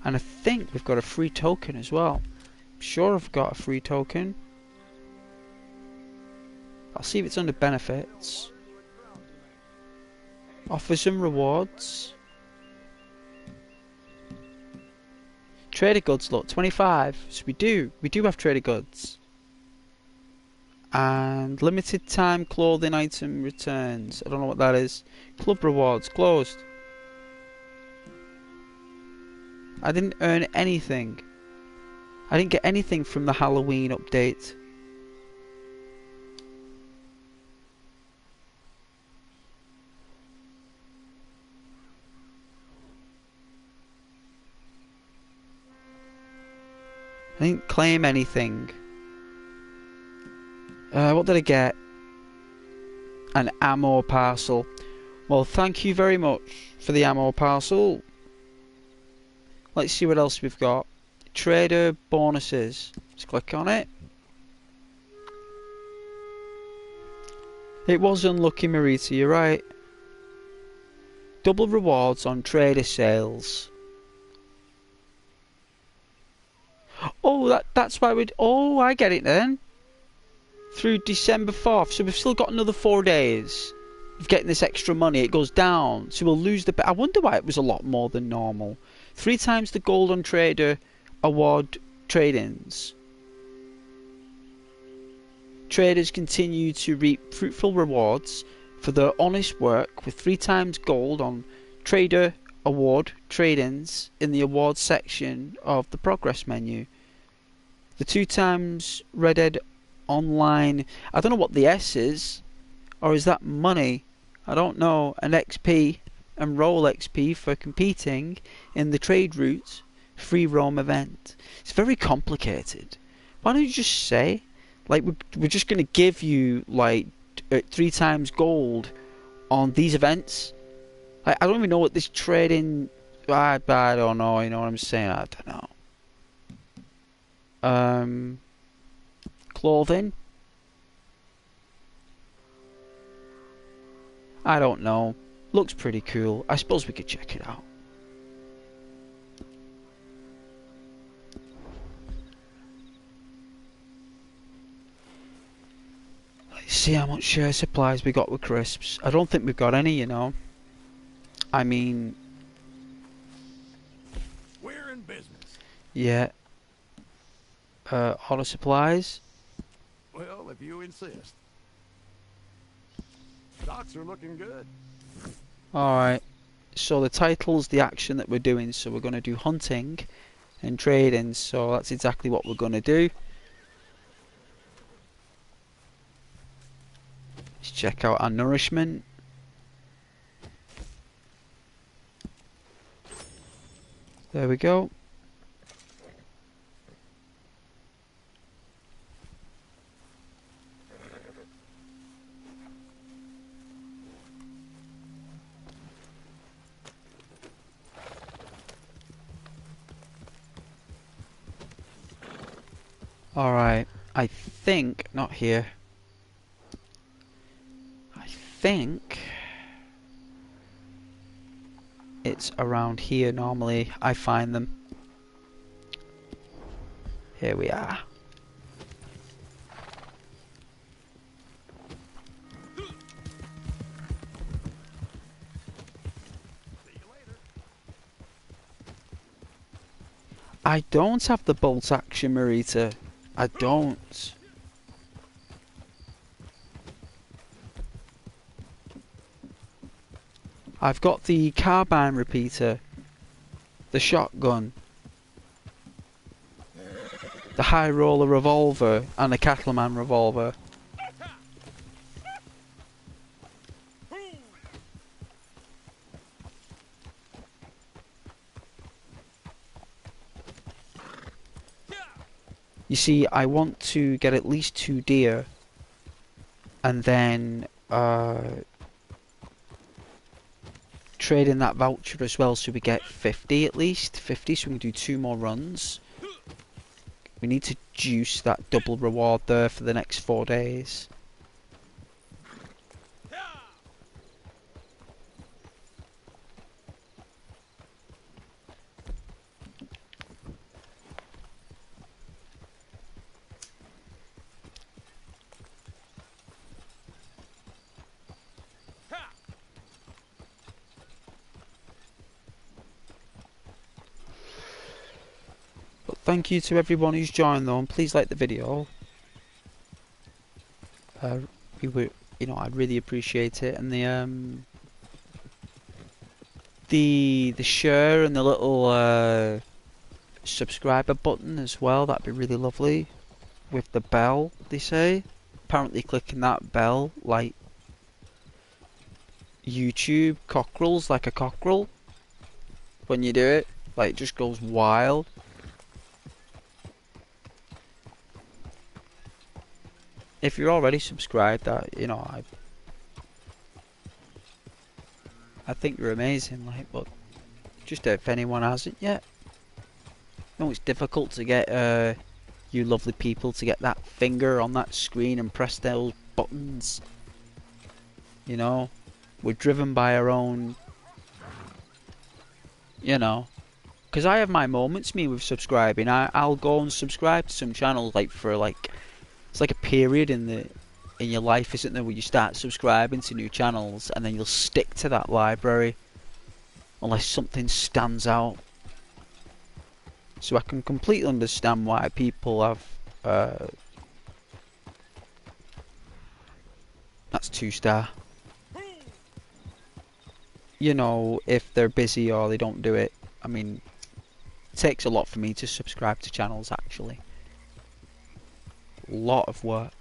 And I think we've got a free token as well. I'm sure I've got a free token. I'll see if it's under benefits. Offers and rewards. Trader goods, look, 25. So we do have trader goods. And limited time clothing item returns. I don't know what that is. Club rewards, closed. I didn't earn anything. I didn't get anything from the Halloween update. I didn't claim anything. What did I get? An ammo parcel. Well, thank you very much for the ammo parcel. Let's see what else we've got. Trader bonuses. Let's click on it. It was unlucky, Marita, you're right. Double rewards on trader sales. Oh, that's why we'd... Oh, I get it then. Through December 4th. So we've still got another 4 days of getting this extra money. It goes down. So we'll lose the... I wonder why it was a lot more than normal. 3 times the gold on trader award trade-ins. Traders continue to reap fruitful rewards for their honest work with 3 times gold on trader award trade-ins in the awards section of the progress menu. The 2 times Red Dead Online, I don't know what the S is, or is that money? I don't know. An XP and roll XP for competing in the trade route free roam event. It's very complicated. Why don't you just say, like, we're just going to give you like 3 times gold on these events? I don't even know what this trading... I don't know, you know what I'm saying? I don't know. Clothing? I don't know. Looks pretty cool. I suppose we could check it out. Let's see how much supplies we got with crisps. I don't think we've got any, you know. I mean... We're in business. Yeah. Auto supplies. Well, if you insist. Stocks are looking good. Alright. So the title's the action that we're doing. So we're going to do hunting and trading. So that's exactly what we're going to do. Let's check out our nourishment. There we go. Alright, I think, not here. I think it's around here normally I find them. Here we are. I don't have the bolt action, Marita. I don't. I've got the carbine repeater, the shotgun, the high roller revolver, and the cattleman revolver. You see, I want to get at least 2 deer, and then trade in that voucher as well, so we get 50 at least. 50, so we can do 2 more runs. We need to juice that double reward there for the next 4 days. Thank you to everyone who's joined though, and please like the video. We were, you know, I'd really appreciate it, and the share and the little subscriber button as well. That'd be really lovely. With the bell, they say. Apparently, clicking that bell, like YouTube cockerels, like a cockerel. When you do it, like, it just goes wild. If you're already subscribed, you know, I think you're amazing, like, but just if anyone hasn't yet. You know, it's difficult to get you lovely people to get that finger on that screen and press those buttons. You know, we're driven by our own, you know, because I have my moments, me, with subscribing. I'll go and subscribe to some channels, like, for, like, it's like a period in your life, isn't there, where you start subscribing to new channels and then you'll stick to that library unless something stands out. So I can completely understand why people have that's 2-star. You know, if they're busy or they don't do it. I mean, it takes a lot for me to subscribe to channels, actually. Lot of work.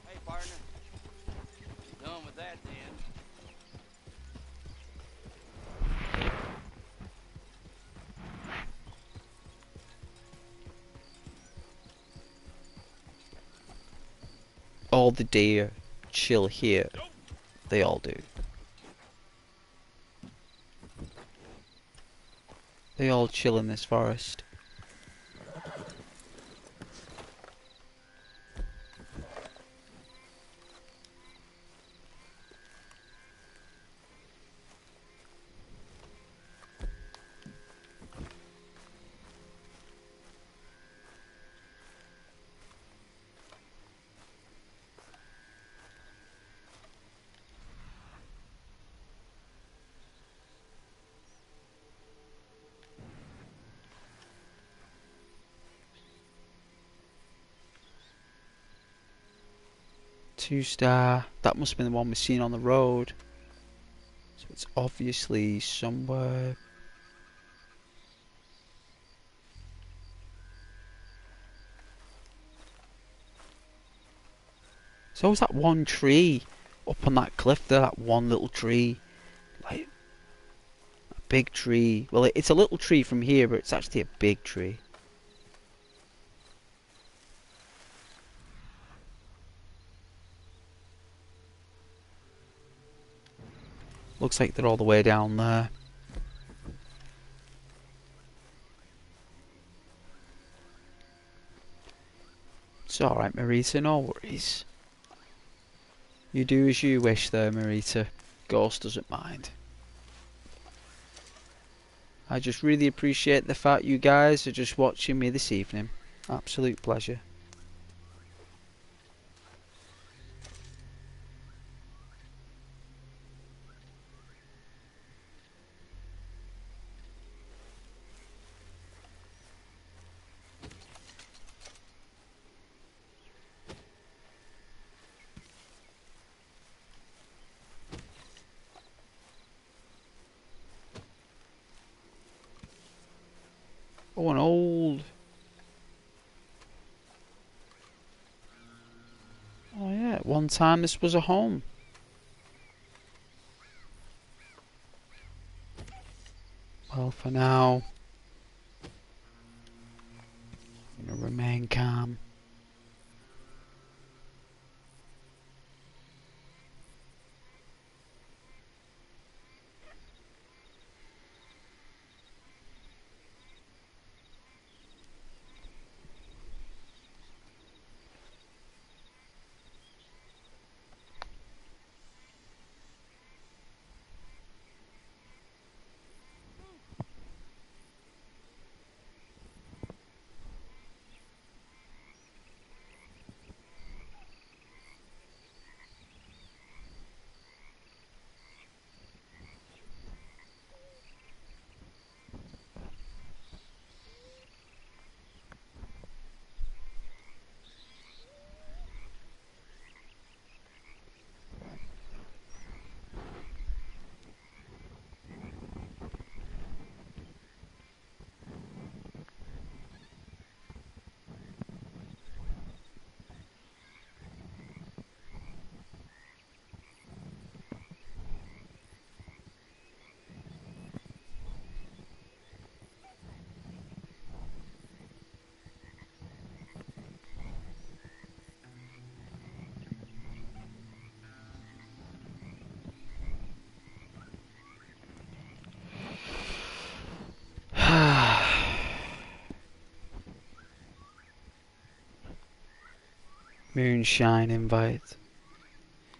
Hey partner, done with that then. All the deer chill here. They all do. They all chill in this forest. Two-star. That must have been the one we've seen on the road. So it's obviously somewhere. So is that one tree up on that cliff there? That one little tree, like a big tree. Well, it's a little tree from here, but it's actually a big tree. Looks like they're all the way down there. It's alright, Marita, no worries. You do as you wish there, Marita. Ghost doesn't mind. I just really appreciate the fact you guys are just watching me this evening. Absolute pleasure. Oh, an old... Oh yeah, at one time this was a home. Well, for now, I'm gonna remain calm. Moonshine invite.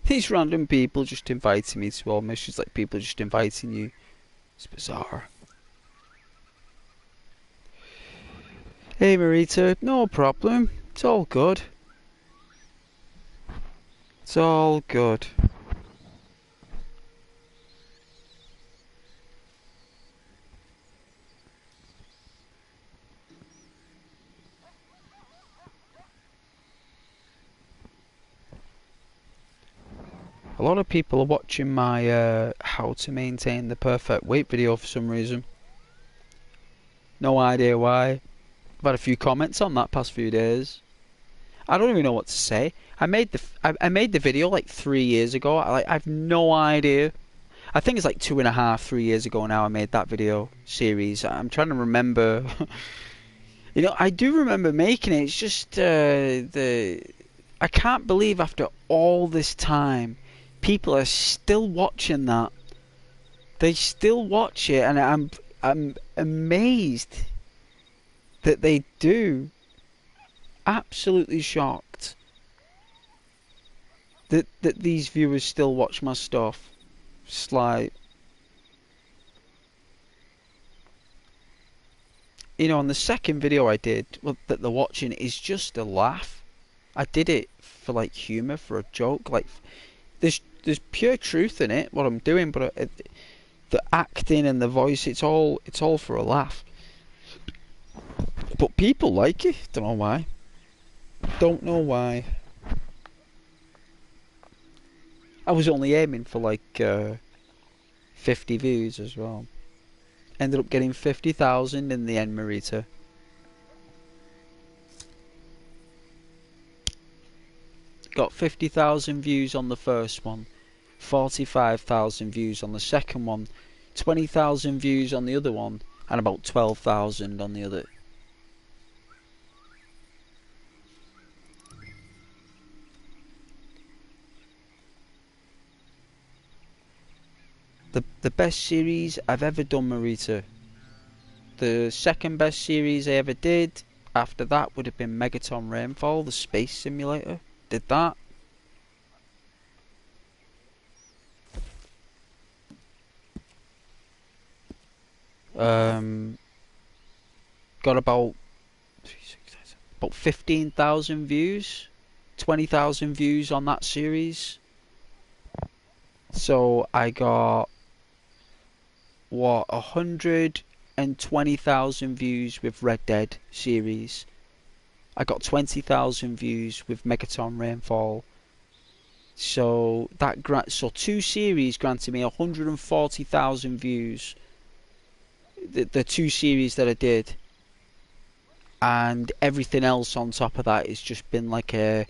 These random people just inviting me to all missions, like people just inviting you. It's bizarre. Hey Marita, no problem. It's all good. It's all good. A lot of people are watching my how to maintain the perfect weight video for some reason. No idea why. I've had a few comments on that past few days. I don't even know what to say. I made the video like 3 years ago. I've no idea. I think it's like 2.5, 3 years ago now I made that video series. I'm trying to remember. You know, I do remember making it. It's just I can't believe after all this time people are still watching that. They still watch it, and I'm amazed that they do. Absolutely shocked that these viewers still watch my stuff. It's like, you know, on the second video I did, well, that they're watching is just a laugh. I did it for like humour, for a joke. Like, there's pure truth in it, what I'm doing, but the acting and the voice, it's all for a laugh. But people like it. Don't know why. Don't know why. I was only aiming for like 50 views as well. Ended up getting 50,000 in the end, Marita. Got 50,000 views on the first one, 45,000 views on the second one, 20,000 views on the other one, and about 12,000 on the other. The best series I've ever done, Marita. The second best series I ever did, after that would have been Megaton Rainfall, the space simulator. Did that. Got about 15,000 views, 20,000 views on that series. So I got what, 120,000 views with Red Dead series. I got 20,000 views with Megaton Rainfall. So that so two series granted me 140,000 views. The two series that I did, and everything else on top of that has just been like a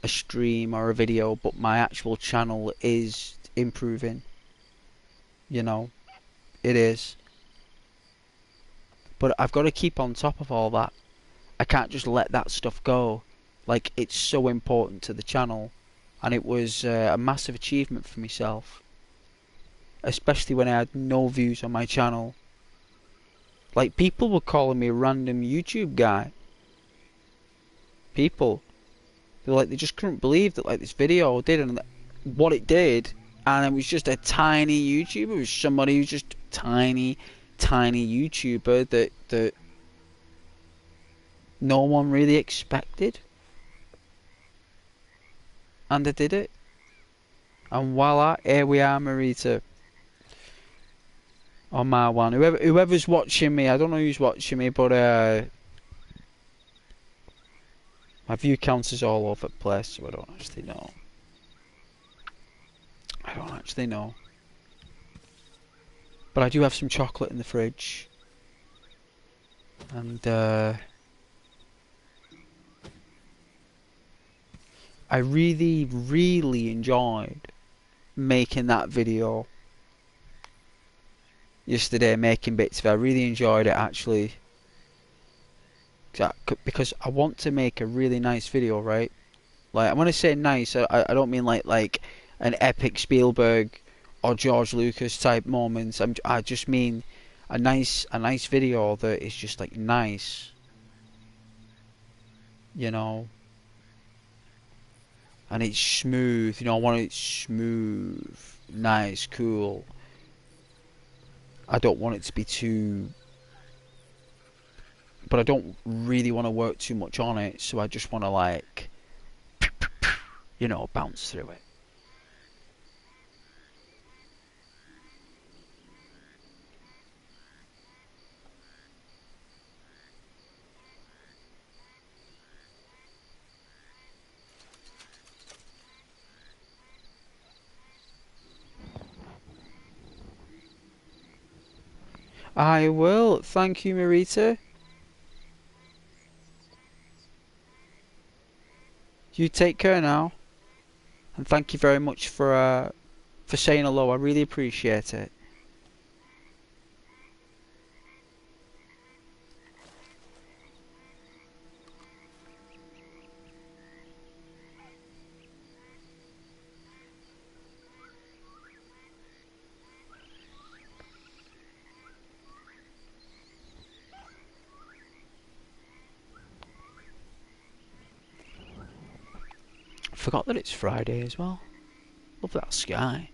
stream or a video. But my actual channel is improving. You know, it is. But I've got to keep on top of all that. I can't just let that stuff go. Like, it's so important to the channel, and it was a massive achievement for myself, especially when I had no views on my channel. Like, people were calling me a random YouTube guy. People, they just couldn't believe that, like, this video did and what it did, and it was just a tiny YouTuber. It was somebody who's just tiny YouTuber that no one really expected, and I did it, and voila, here we are, Marita, on my one. Whoever's watching me, I don't know who's watching me, but my view count is all over the place, so I don't actually know. But I do have some chocolate in the fridge, and I really enjoyed making that video yesterday, making bits of it. I really enjoyed it, actually, because I want to make a really nice video, right? Like, when I say nice, I don't mean like an epic Spielberg or George Lucas type moments. I just mean a nice video that is just like nice, you know, and it's smooth. You know, I want it smooth, nice, cool. I don't want it to be too, but I don't really want to work too much on it, so I just want to, like, you know, bounce through it. I will. Thank you, Marita. You take care now, and thank you very much for saying hello. I really appreciate it. Forgot that it's Friday as well. Love that sky.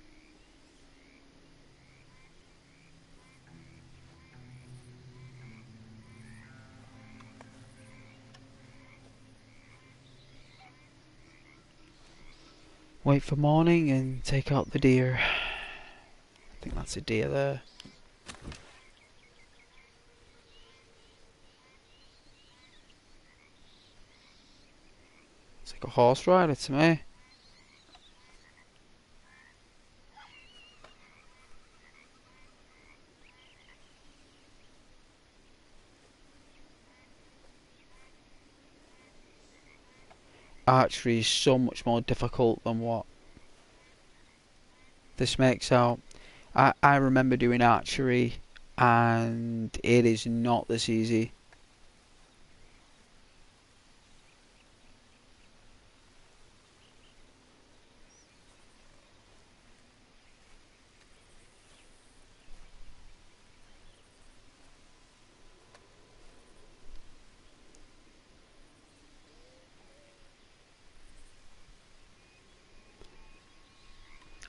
Wait for morning and take out the deer. I think that's a deer there. It's like a horse rider to me. Archery is so much more difficult than what this makes out. I remember doing archery, and it is not this easy.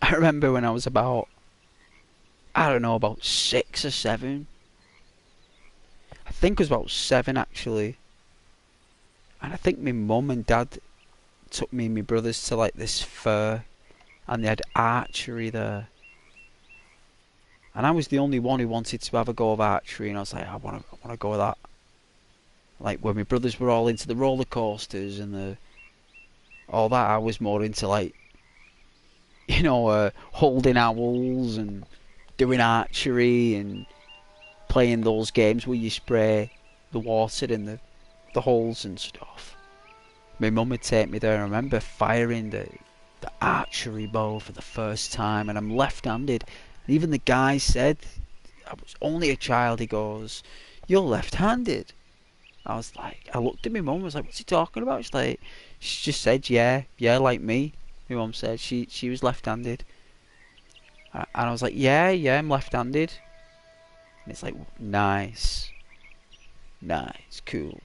I remember when I was about, I don't know, about 6 or 7. I think it was about 7 actually. And I think my mum and dad took me and my brothers to like this fair, and they had archery there. And I was the only one who wanted to have a go of archery, and I was like, I want to go with that. Like when my brothers were all into the roller coasters and all that, I was more into like, you know, holding owls and doing archery and playing those games where you spray the water in the holes and stuff. My mum would take me there. I remember firing the archery bow for the first time, and I'm left-handed. And even the guy said, I was only a child, he goes, "You're left-handed." I was like, I looked at my mum, I was like, what's he talking about? She's like, she just said, yeah, like me. My mum said she was left-handed. And I was like, yeah, I'm left-handed. And it's like, nice, cool.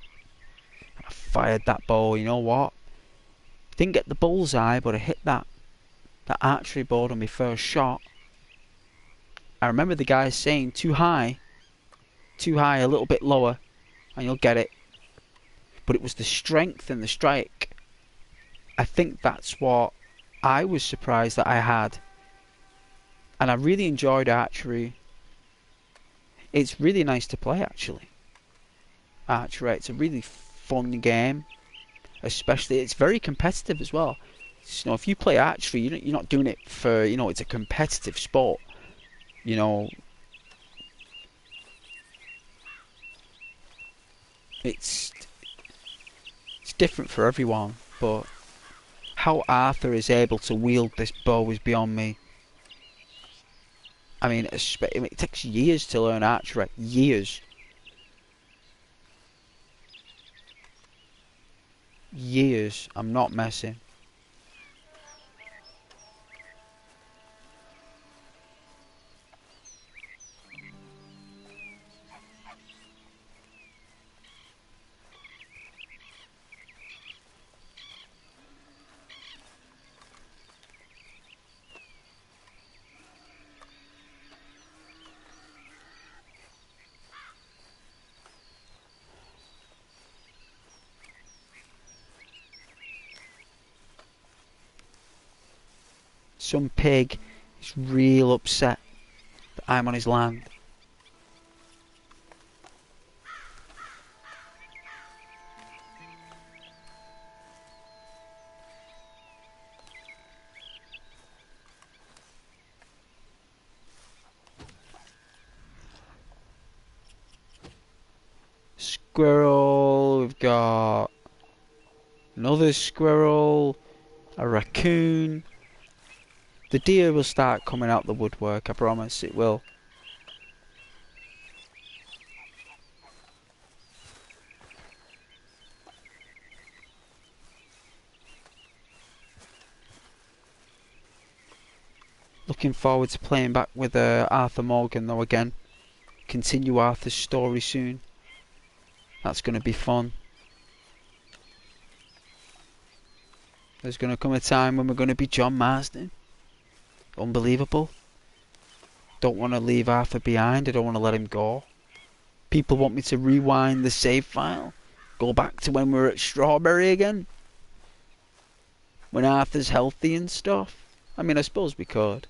And I fired that bow, you know what? Didn't get the bullseye, but I hit that archery board on my first shot. I remember the guy saying, too high, a little bit lower, and you'll get it. But it was the strength and the strike. I think that's what I was surprised that I had. And I really enjoyed archery. It's really nice to play, actually. Archery, it's a really fun game. Especially, it's very competitive as well. You know, if you play archery, you're not doing it for, you know, it's a competitive sport. You know, it's different for everyone, but how Arthur is able to wield this bow is beyond me. I mean, it takes years to learn archery. Years. I'm not messing. Some pig is real upset that I'm on his land. Squirrel, we've got another squirrel, a raccoon. The deer will start coming out the woodwork, I promise it will. Looking forward to playing back with Arthur Morgan though again. Continue Arthur's story soon. That's going to be fun. There's going to come a time when we're going to be John Marsden. Unbelievable. Don't want to leave Arthur behind. I don't want to let him go. People want me to rewind the save file. Go back to when we were at Strawberry again. When Arthur's healthy and stuff. I mean, I suppose we could.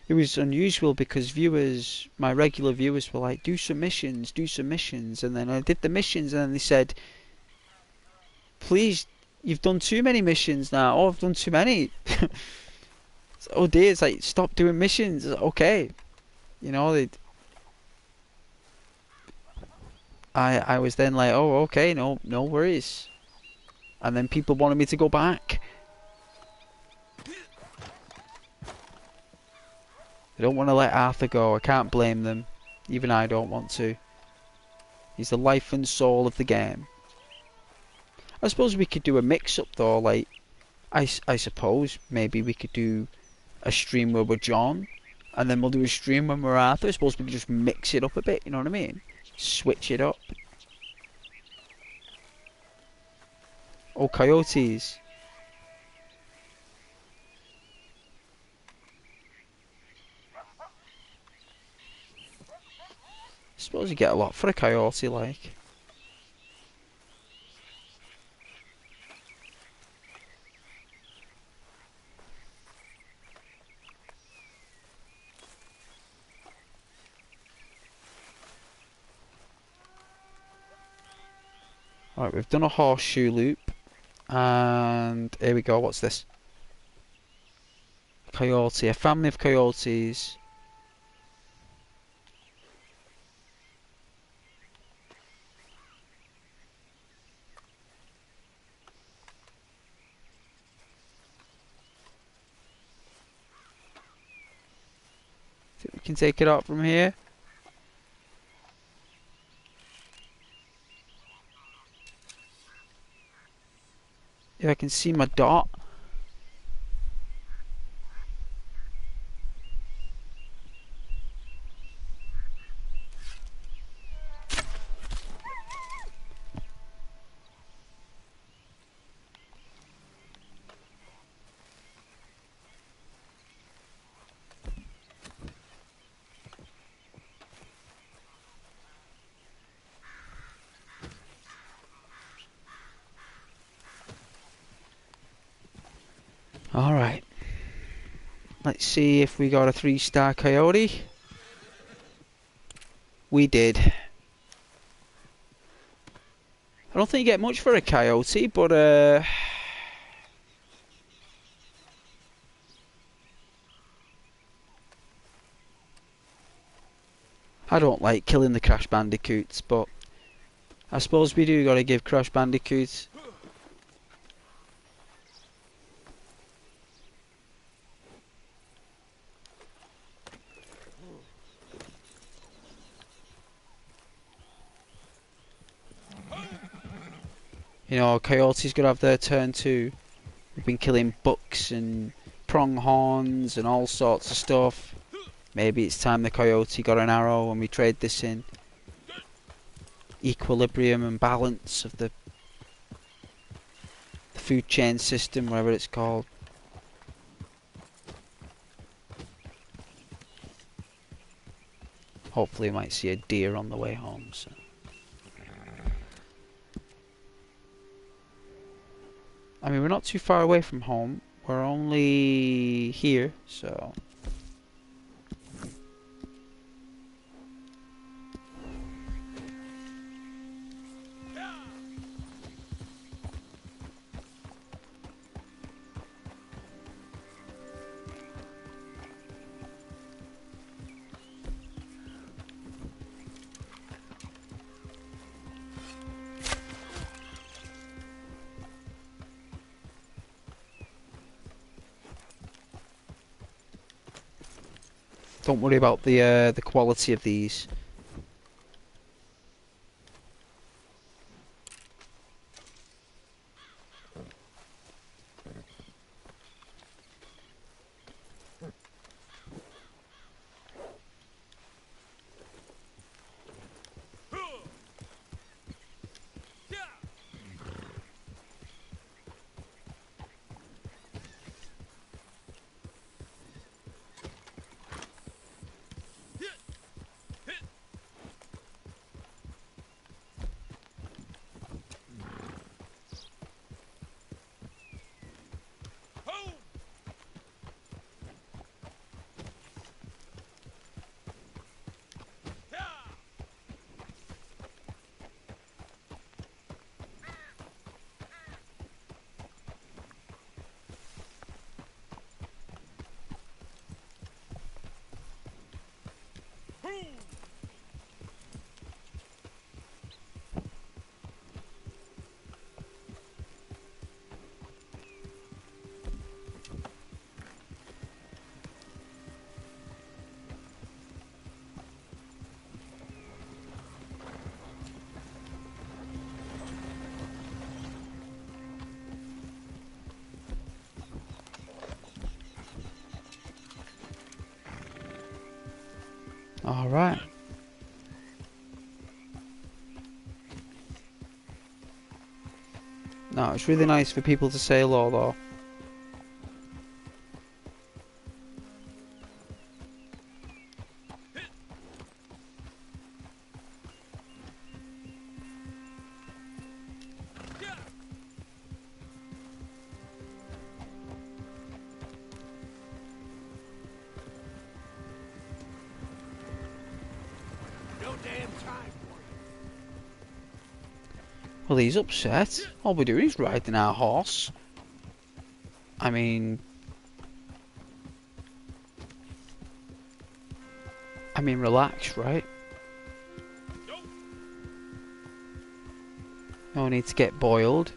It was unusual because viewers, my regular viewers were like, do some missions, and then I did the missions and then they said, please, you've done too many missions now. Oh, I've done too many. Oh dear, it's like, stop doing missions. Okay. You know, I was then like, oh, okay, no worries. And then people wanted me to go back. They don't want to let Arthur go. I can't blame them. Even I don't want to. He's the life and soul of the game. I suppose we could do a mix-up though. Like, I suppose maybe we could do a stream where we're John, and then we'll do a stream when we're Arthur. I suppose we can just mix it up a bit, you know what I mean? Switch it up. Oh, coyotes. I suppose you get a lot for a coyote, like. Alright, we've done a horseshoe loop. And here we go, what's this? Coyote, a family of coyotes. Think we can take it out from here. Yeah, I can see my dot. Alright. Let's see if we got a 3-star coyote. We did. I don't think you get much for a coyote, but I don't like killing the Crash Bandicoots, but I suppose we do gotta give Crash Bandicoots. You know, coyotes gotta have their turn too. We've been killing bucks and pronghorns and all sorts of stuff. Maybe it's time the coyote got an arrow and we trade this in. Equilibrium and balance of the food chain system, whatever it's called. Hopefully we might see a deer on the way home. So. I mean, we're not too far away from home. We're only here, so... Don't worry about the quality of these. Alright. No, it's really nice for people to say hello though. No damn time for you. Well, he's upset. All we're doing is riding our horse. I mean, relax, right? No need to get boiled.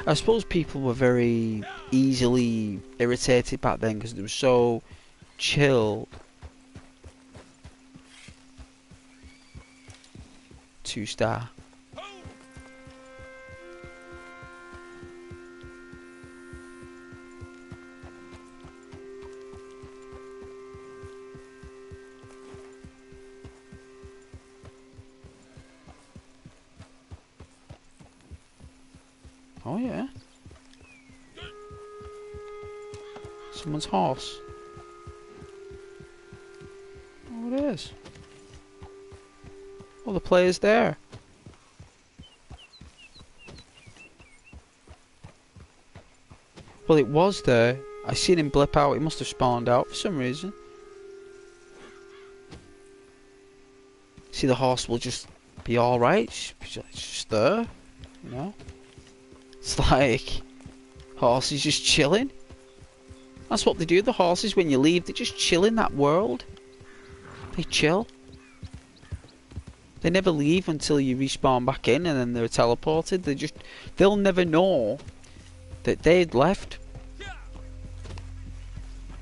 I suppose people were very easily irritated back then because they were so chill. 2-star. Oh yeah. Someone's horse. Oh, it is. Oh, the player's there. Well, it was there. I seen him blip out. He must have spawned out for some reason. See, the horse will just be alright. It's just there. You know? It's like horses just chilling. That's what they do, the horses, when you leave. They just chill in that world. They chill. They never leave until you respawn back in and then they're teleported. They'll never know that they'd left.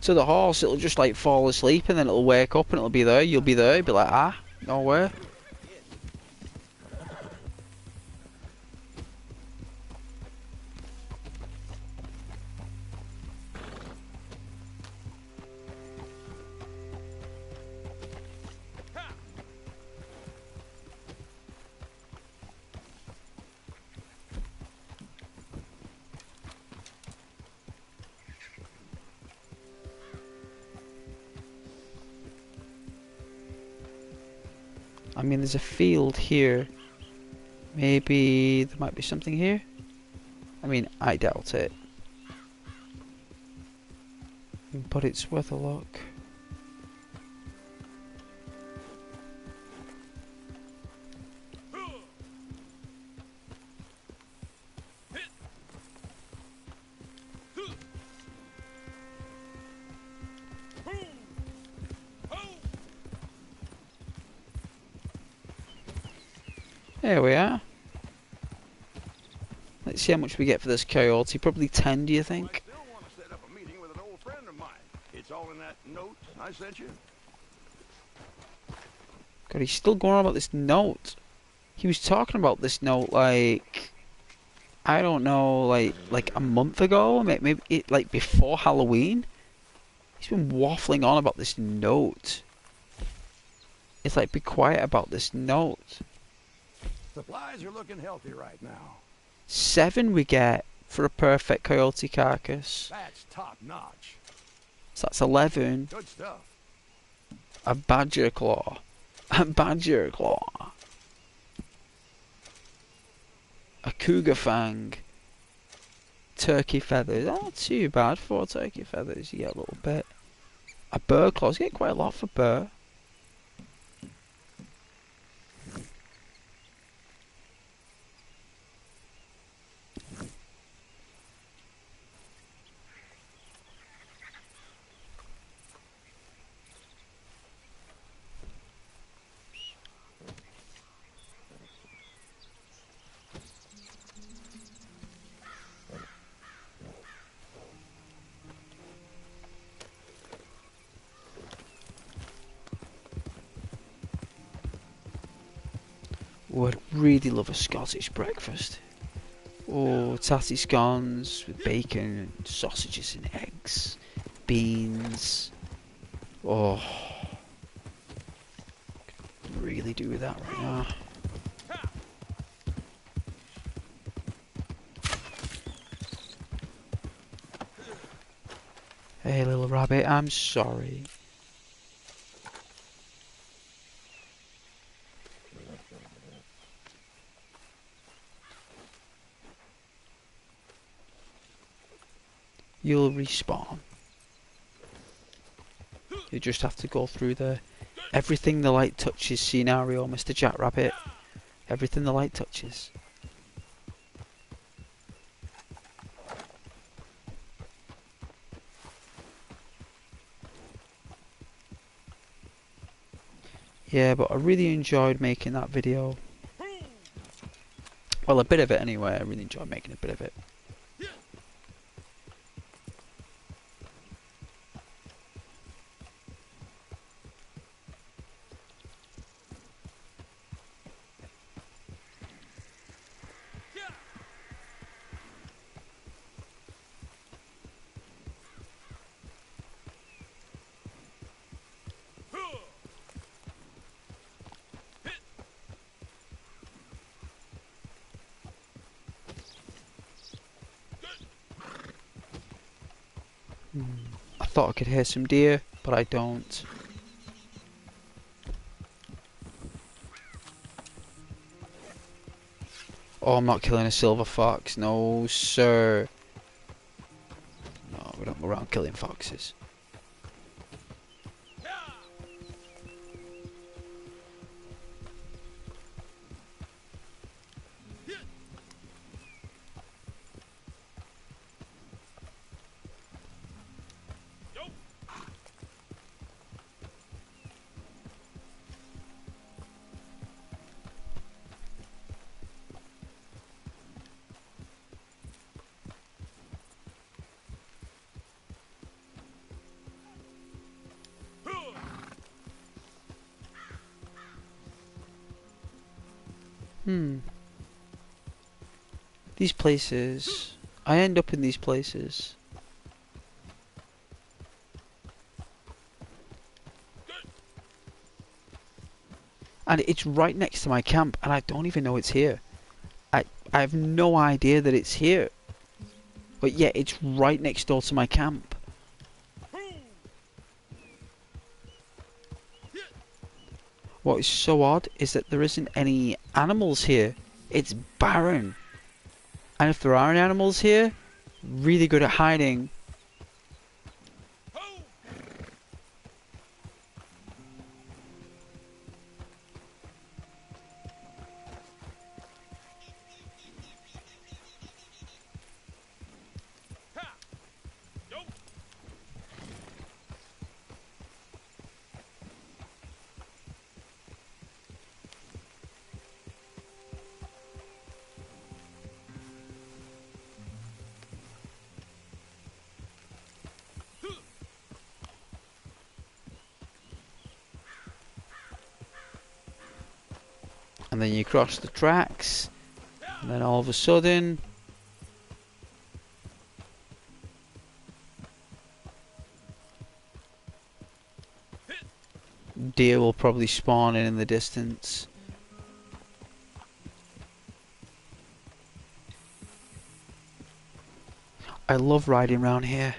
So the horse, it'll just like fall asleep and then it'll wake up and it'll be there. You'll be there. You'll be like, ah, nowhere. I mean, there's a field here. Maybe there might be something here. I mean, I doubt it. But it's worth a look. There we are. Let's see how much we get for this coyote. Probably 10, do you think? I still want to set up a meeting with an old friend of mine. It's all in that note I sent you. God, he's still going on about this note. He was talking about this note like, I don't know, like a month ago, maybe like before Halloween. He's been waffling on about this note. It's like, be quiet about this note. Supplies are looking healthy right now. 7 we get for a perfect coyote carcass. That's top notch. So that's 11. Good stuff. A badger claw. A badger claw. A cougar fang. Turkey feathers. Not too bad for turkey feathers. You get a little bit. A burr claws. You get quite a lot for burr. Would really love a Scottish breakfast. Oh, tatty scones with bacon and sausages and eggs, beans. Oh, really do with that right now. Hey, little rabbit, I'm sorry. You'll respawn. You just have to go through the everything the light touches scenario, Mr. Jackrabbit. Everything the light touches. Yeah, but I really enjoyed making that video. Well, a bit of it anyway. I really enjoyed making a bit of it. I thought I could hear some deer, but I don't. Oh, I'm not killing a silver fox. No, sir. No, we don't go around killing foxes. These places... I end up in these places. And it's right next to my camp, and I don't even know it's here. I have no idea that it's here. But yeah, it's right next door to my camp. What is so odd is that there isn't any animals here. It's barren. And if there are any animals here, really good at hiding. And then you cross the tracks, and then all of a sudden deer will probably spawn in the distance. I love riding around here.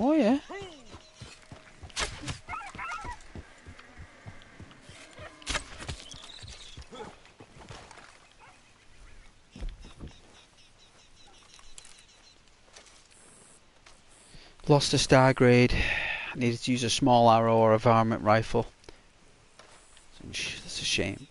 Oh yeah. Lost a star grade. I needed to use a small arrow or a varmint rifle. That's a shame.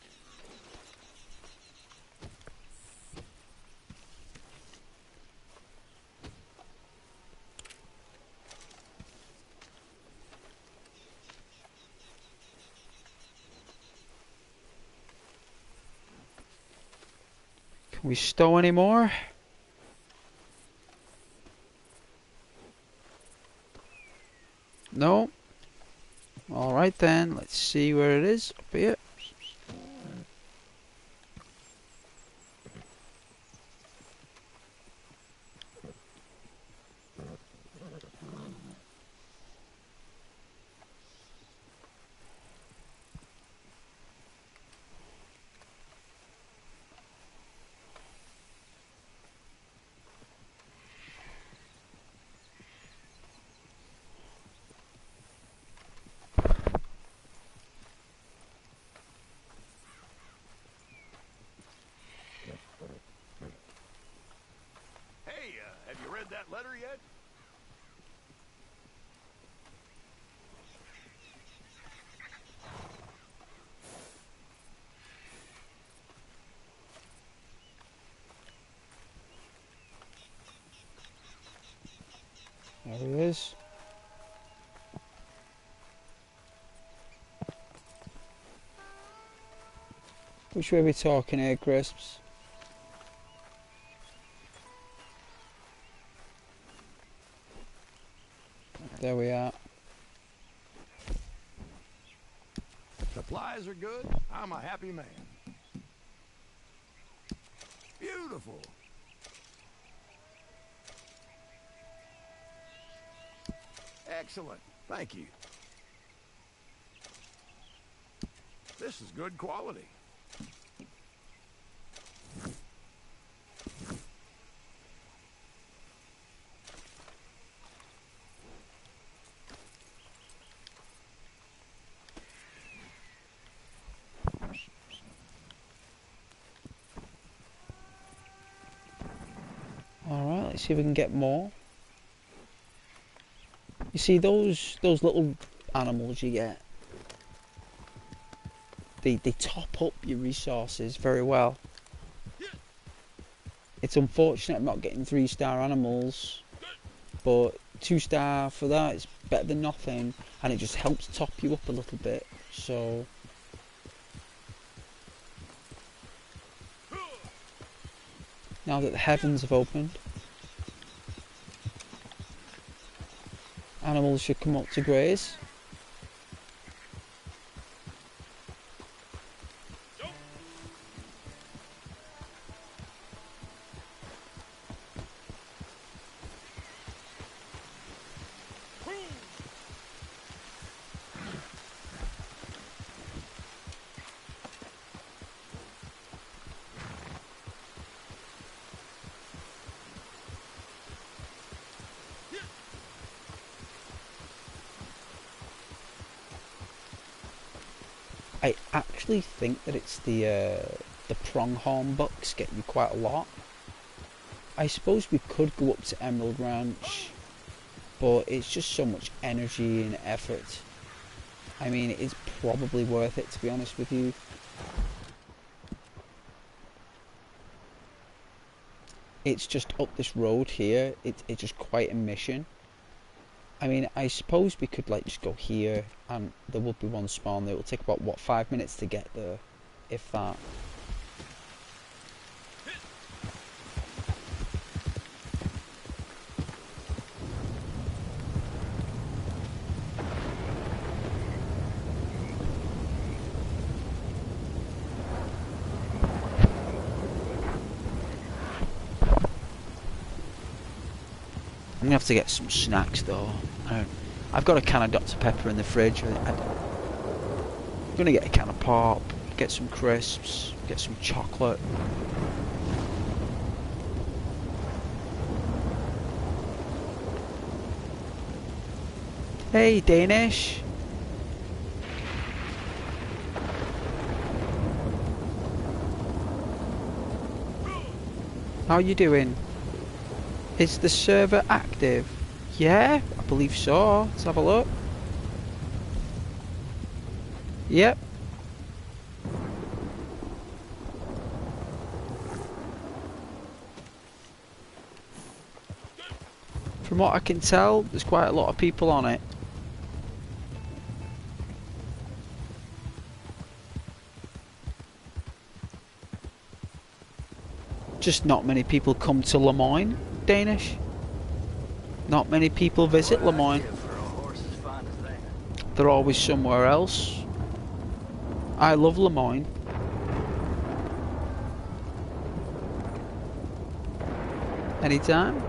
Can we stow any more? No. Alright then, let's see where it is. Up here. Hey, have you read that letter yet? There he is. Which way are we talking here, Crisps? There we are. Supplies are good. I'm a happy man. Beautiful. Excellent. Thank you. This is good quality. Alright, let's see if we can get more. You see those little animals you get? They top up your resources very well. It's unfortunate I'm not getting 3-star animals, but 2-star for that is better than nothing, and it just helps top you up a little bit. So now that the heavens have opened, animals should come up to graze. I actually think that it's the pronghorn bucks get you quite a lot. I suppose we could go up to Emerald Ranch, but it's just so much energy and effort. I mean, it's probably worth it, to be honest with you. It's just up this road here. It's just quite a mission. I mean, I suppose we could like just go here, and there would be one spawn there. It will take about, what, 5 minutes to get there, if that. I'm gonna have to get some snacks though. I've got a can of Dr. Pepper in the fridge. I'm gonna get a can of pop, get some crisps, get some chocolate. Hey, Danish. How you doing? Is the server active? Yeah, I believe so. Let's have a look. Yep. From what I can tell, there's quite a lot of people on it. just not many people come to Lemoyne, Danish. Not many people visit Lemoyne. They're always somewhere else. I love Lemoyne. Anytime.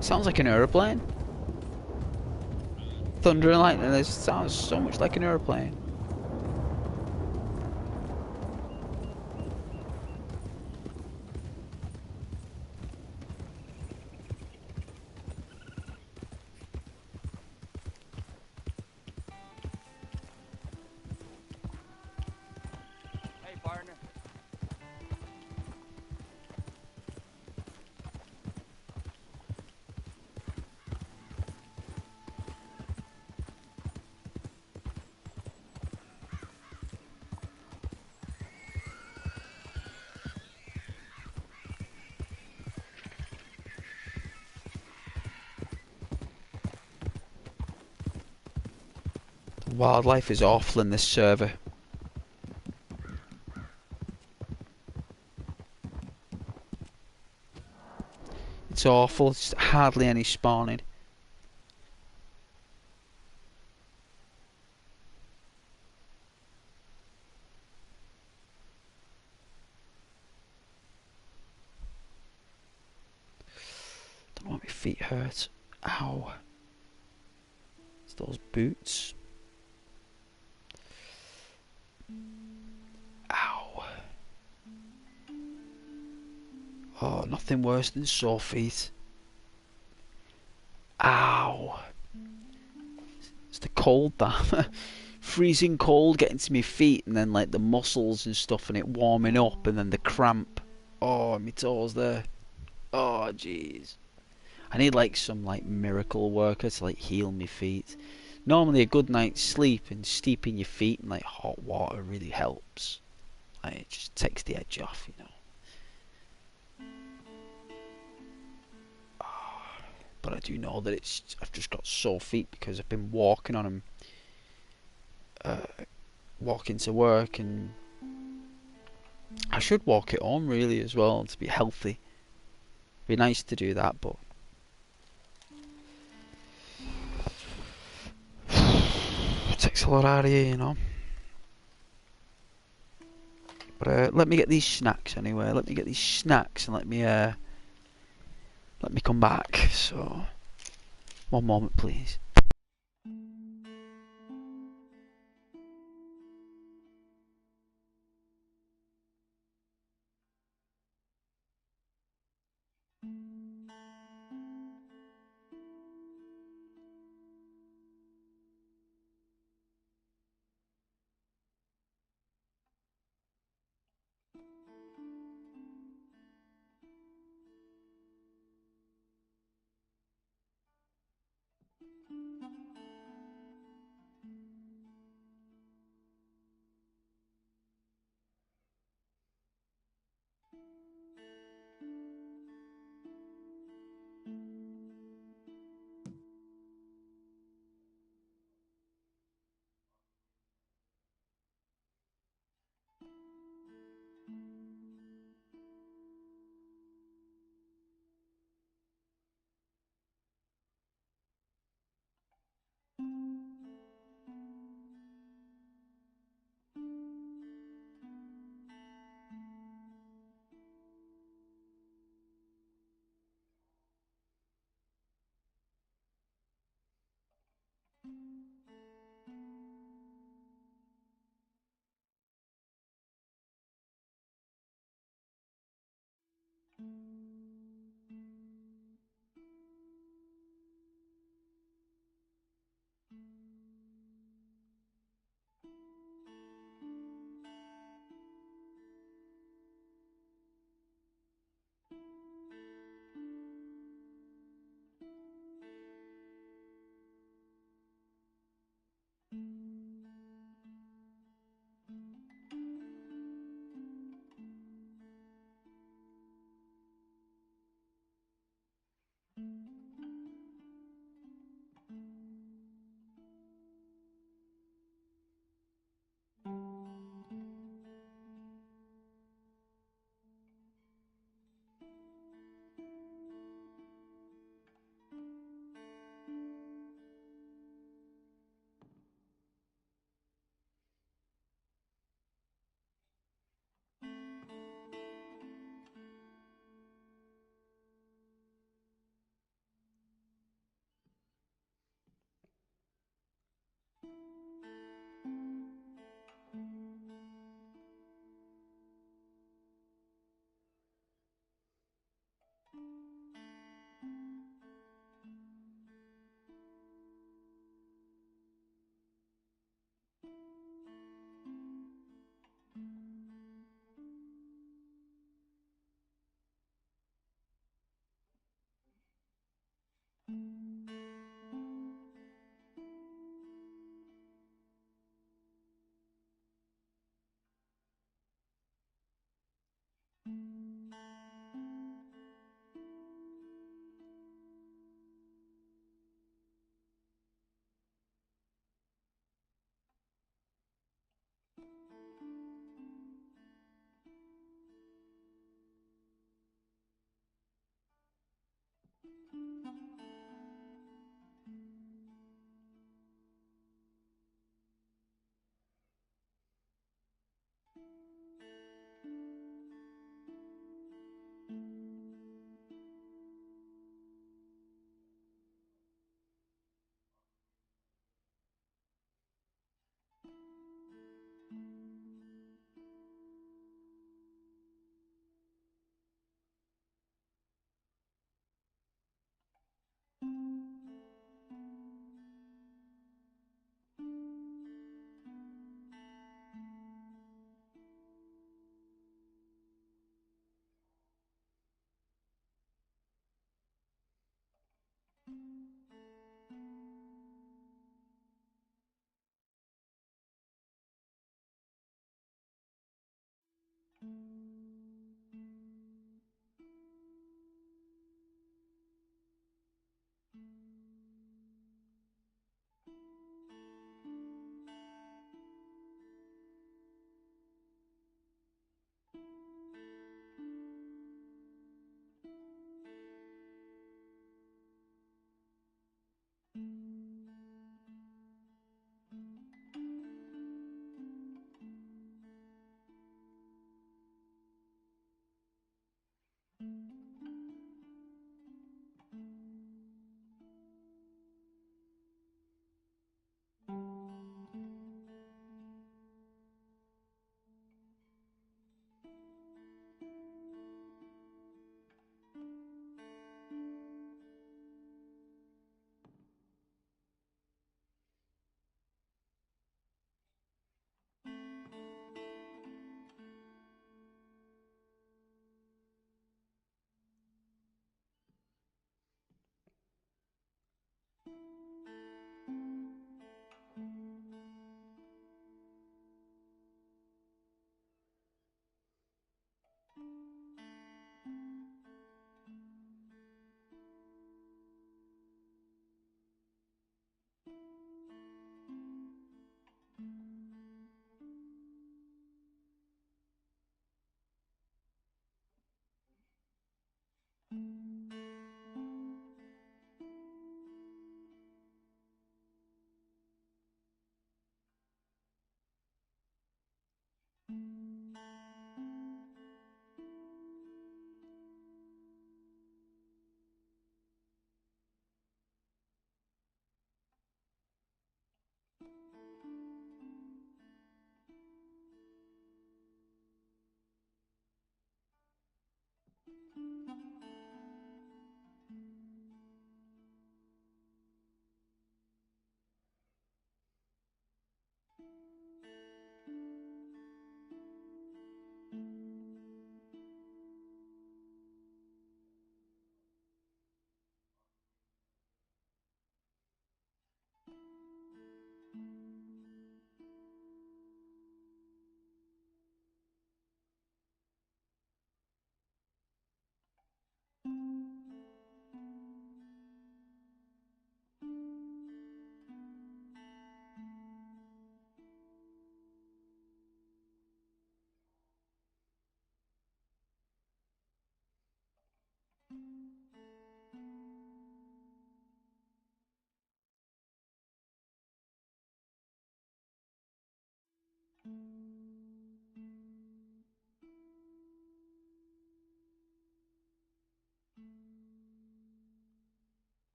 Sounds like an aeroplane. Thunder and lightning, it sounds so much like an aeroplane. Hey, partner. The wildlife is awful in this server. It's awful, it's hardly any spawning. Don't want my feet hurt. Ow. It's those boots. Ow. Oh, nothing worse than sore feet. Ow. It's the cold that. Freezing cold getting to my feet and then like the muscles and stuff and it warming up and then the cramp. Oh, my toes there. Oh, jeez. I need like some like miracle worker to like heal my feet. Normally a good night's sleep and steeping your feet in like hot water really helps. Like, it just takes the edge off, you know. But I do know that I've just got sore feet because I've been walking on them, walking to work, and I should walk it home really as well to be healthy. Be nice to do that, but it takes a lot out of you, you know. But let me get these snacks anyway. Let me get these snacks and let me come back. So, one moment, please.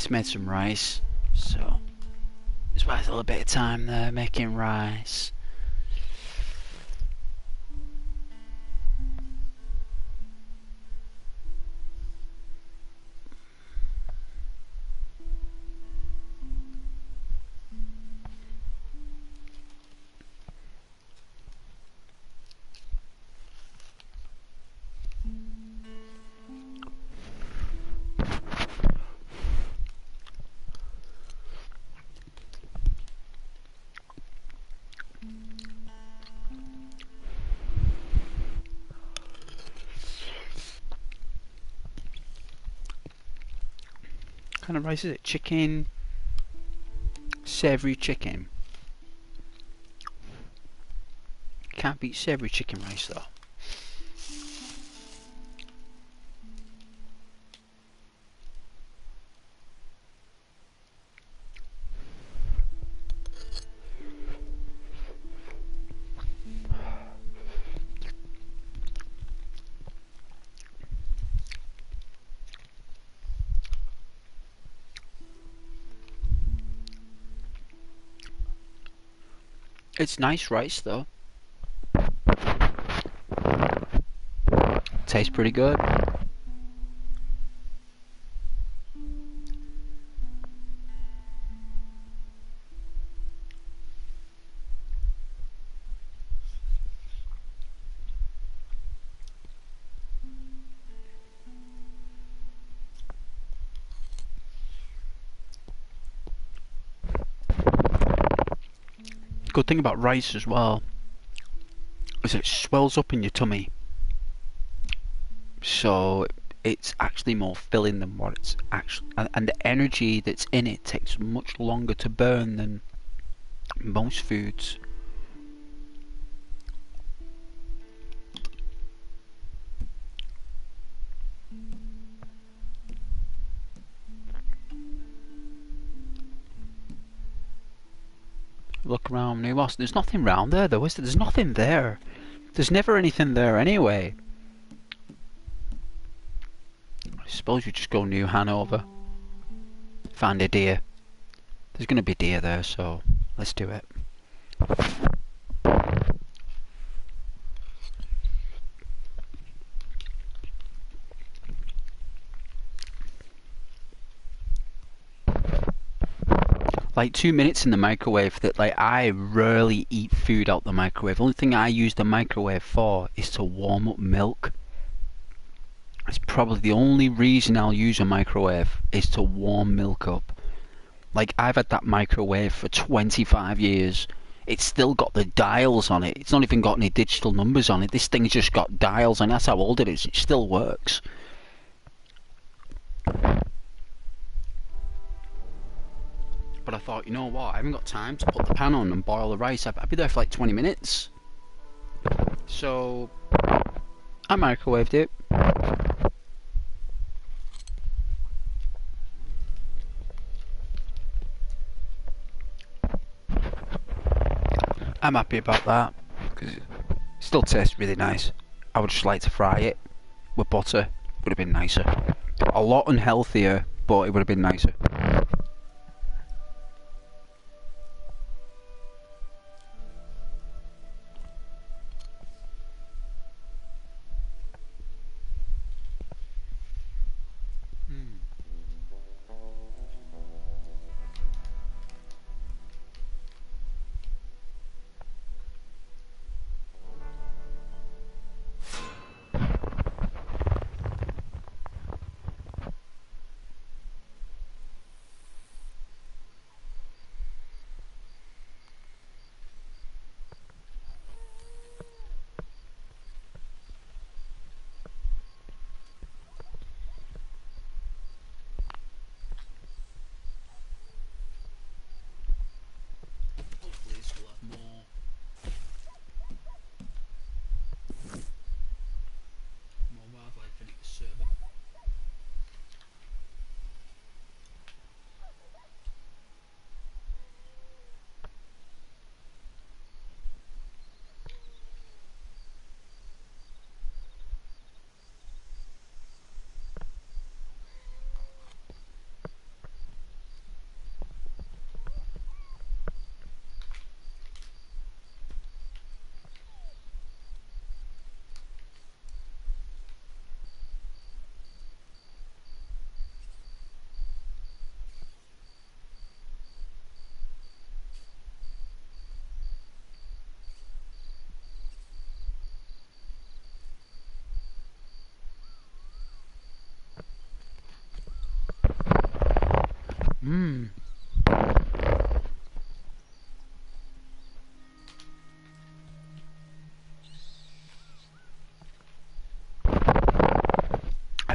just made some rice, so it's worth a little bit of time there making rice. What kind of rice is it? Chicken? Savoury chicken. Can't beat savoury chicken rice though. It's nice rice though. Tastes pretty good. Good thing about rice as well is it swells up in your tummy, so it's actually more filling than what it's actually, and the energy that's in it takes much longer to burn than most foods. Look around New Austin. There's nothing round there though, is there? There's nothing there. There's never anything there anyway. I suppose you just go New Hanover. Find a deer. There's gonna be deer there, so let's do it. Like 2 minutes in the microwave. That, like, I rarely eat food out the microwave. The only thing I use the microwave for is to warm up milk. It's probably the only reason I'll use a microwave is to warm milk up. Like, I've had that microwave for 25 years. It's still got the dials on it. It's not even got any digital numbers on it. This thing's just got dials, and that's how old it is. It still works. But I thought, you know what, I haven't got time to put the pan on and boil the rice. I'd be there for like 20 minutes. So I microwaved it. I'm happy about that, because it still tastes really nice. I would just like to fry it with butter. Would have been nicer. A lot unhealthier, but it would have been nicer.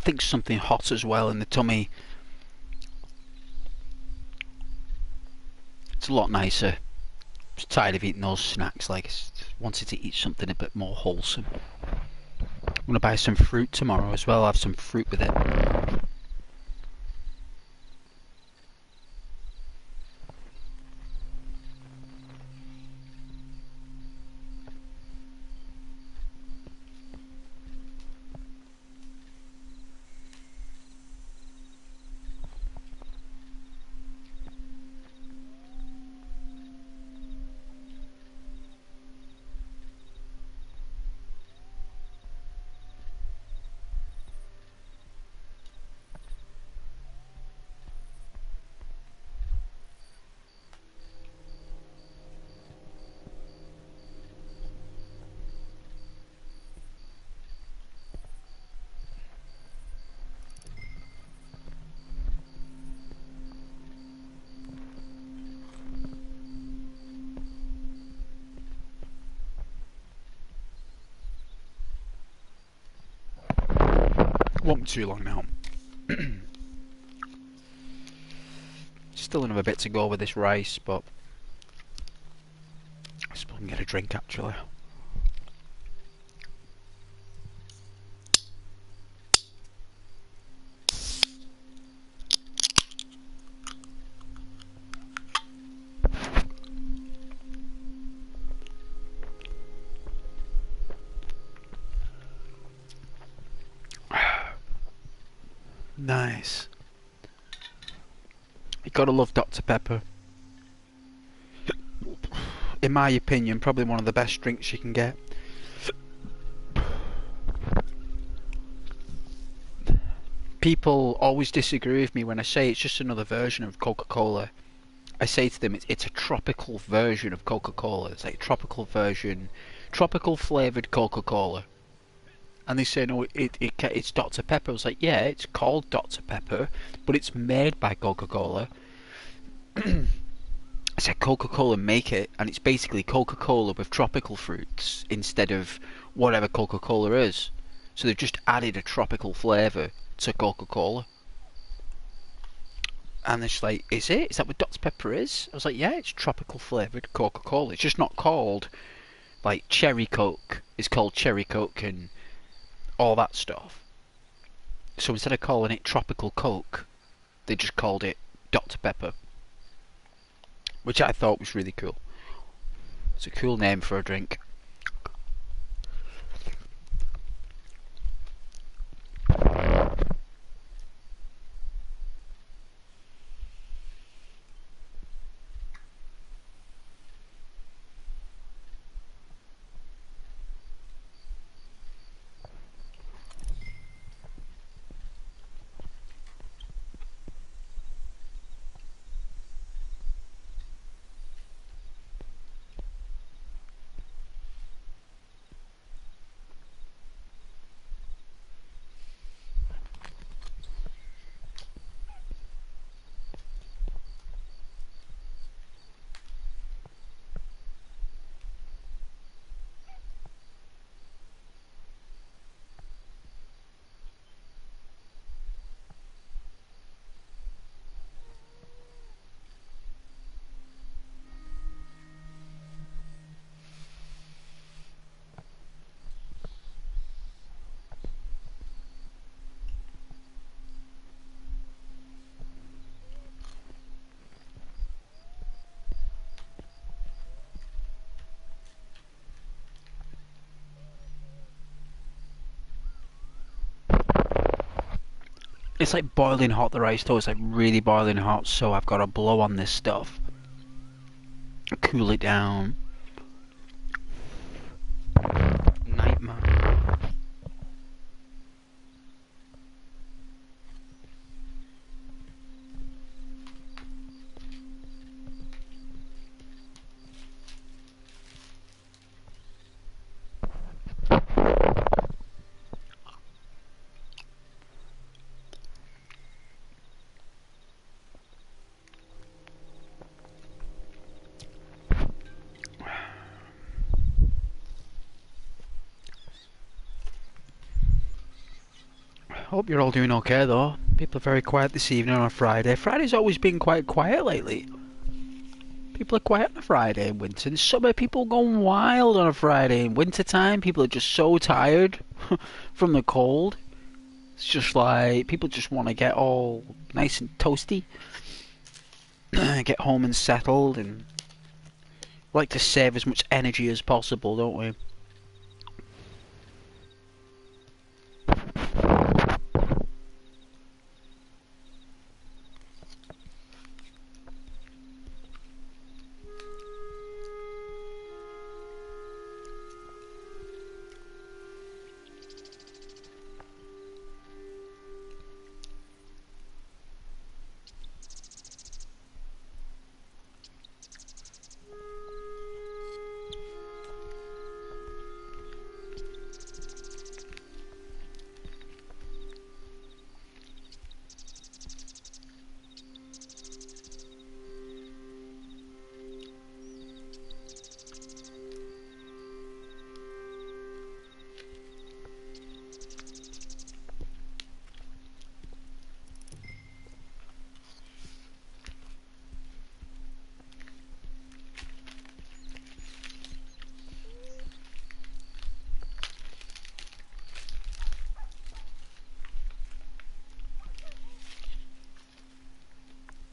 think something hot as well in the tummy. It's a lot nicer. I was tired of eating those snacks. Like, I wanted to eat something a bit more wholesome. I'm gonna buy some fruit tomorrow as well. I'll have some fruit with it. Won't be too long now. Still another bit to go with this rice, but I suppose I can get a drink actually. Nice. You gotta love Dr. Pepper. In my opinion, probably one of the best drinks you can get. People always disagree with me when I say it's just another version of Coca-Cola. I say to them it's a tropical version of Coca-Cola. It's like a tropical version, tropical flavoured Coca-Cola. And they say, no, it's Dr. Pepper. I was like, yeah, it's called Dr. Pepper, but it's made by Coca-Cola. I said Coca-Cola make it, and it's basically Coca-Cola with tropical fruits instead of whatever Coca-Cola is. So they've just added a tropical flavour to Coca-Cola. And they're just like, is it? Is that what Dr. Pepper is? I was like, yeah, it's tropical flavoured Coca-Cola. It's just not called, like, Cherry Coke. It's called Cherry Coke and all that stuff. So instead of calling it Tropical Coke, they just called it Dr. Pepper, which I thought was really cool. It's a cool name for a drink. It's like boiling hot, the rice though. It's like really boiling hot, so I've got to blow on this stuff, cool it down. Nightmare. Hope you're all doing okay though. People are very quiet this evening on a Friday. Friday's always been quite quiet lately. People are quiet on a Friday in winter. In summer, people going wild on a Friday. In winter time, people are just so tired from the cold. It's just like people just want to get all nice and toasty, get home and settled, and like to save as much energy as possible, don't we?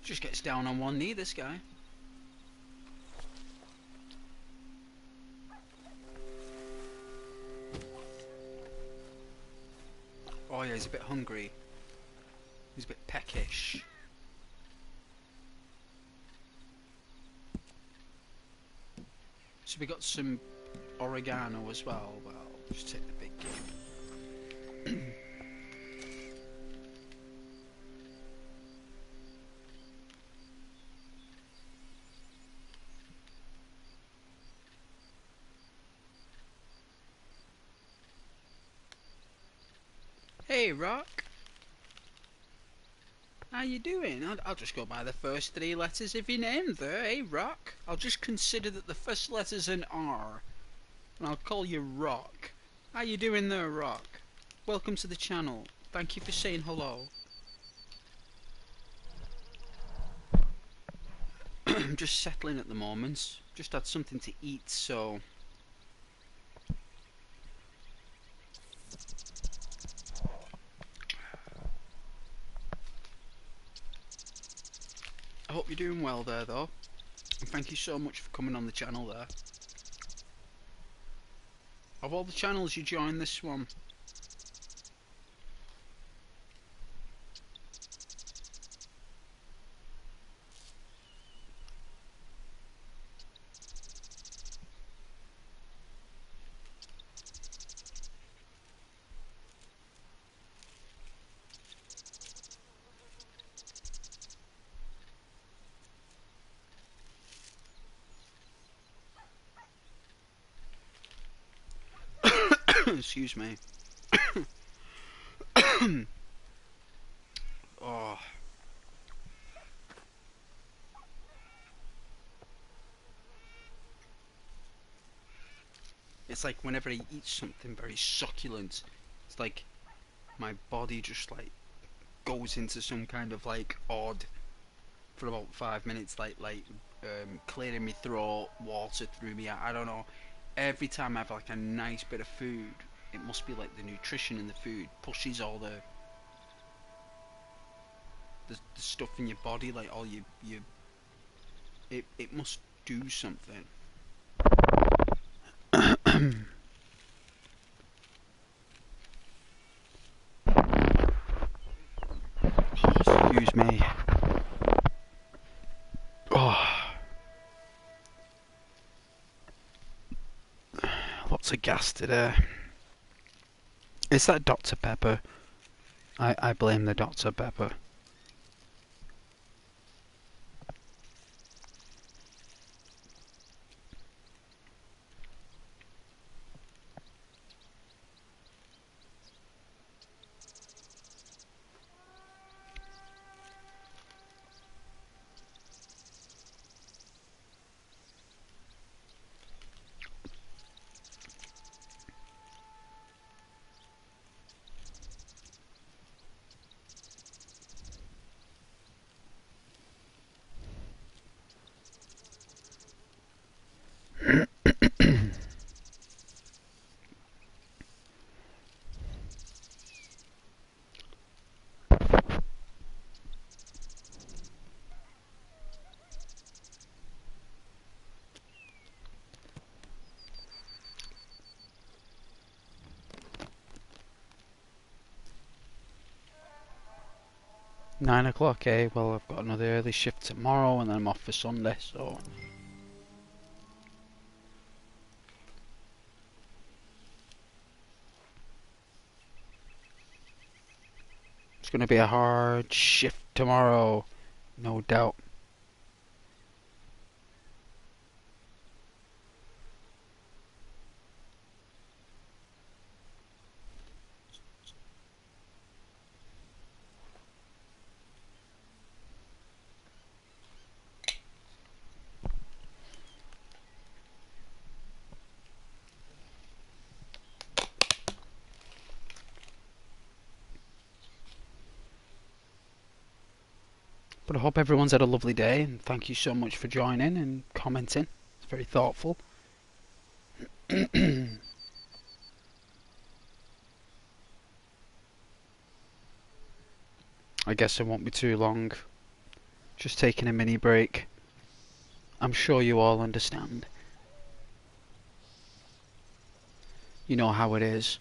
Just gets down on one knee, this guy. Oh yeah, he's a bit hungry. He's a bit peckish. So we got some oregano as well. Well, just take the big game. Hey, Rock. How you doing? I'll just go by the first three letters of your name there. Hey, Rock. I'll just consider that the first letter's an R, and I'll call you Rock. How you doing there, Rock? Welcome to the channel. Thank you for saying hello. I'm just settling at the moment. Just had something to eat, so... I hope you're doing well there, though. And thank you so much for coming on the channel there. Of all the channels, you joined this one. Excuse me. Oh. It's like whenever I eat something very succulent, it's like my body just like goes into some kind of like odd for about 5 minutes, like clearing my throat, water through me. I don't know. Every time I have like a nice bit of food, it must be like the nutrition in the food pushes all the stuff in your body, like all it must do something. Excuse me. Oh. Lots of gas today. Is that Dr. Pepper? I blame the Dr. Pepper. 9 o'clock, eh? Well, I've got another early shift tomorrow and then I'm off for Sunday, so... It's going to be a hard shift tomorrow, no doubt. But I hope everyone's had a lovely day, and thank you so much for joining and commenting. It's very thoughtful. I guess it won't be too long. Just taking a mini break. I'm sure you all understand. You know how it is.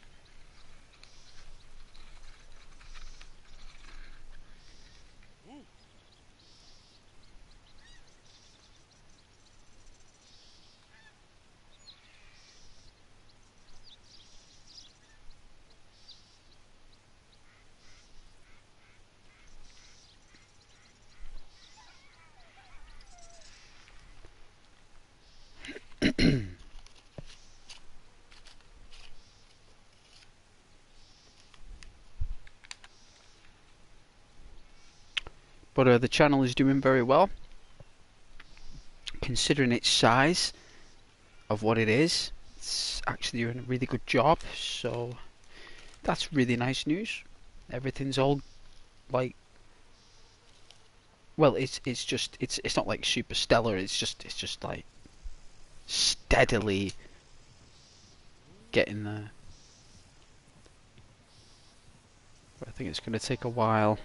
But the channel is doing very well, considering its size of what it is. It's actually doing a really good job, so that's really nice news. Everything's all like, well, it's not like super stellar. It's just like steadily getting there. But I think it's going to take a while.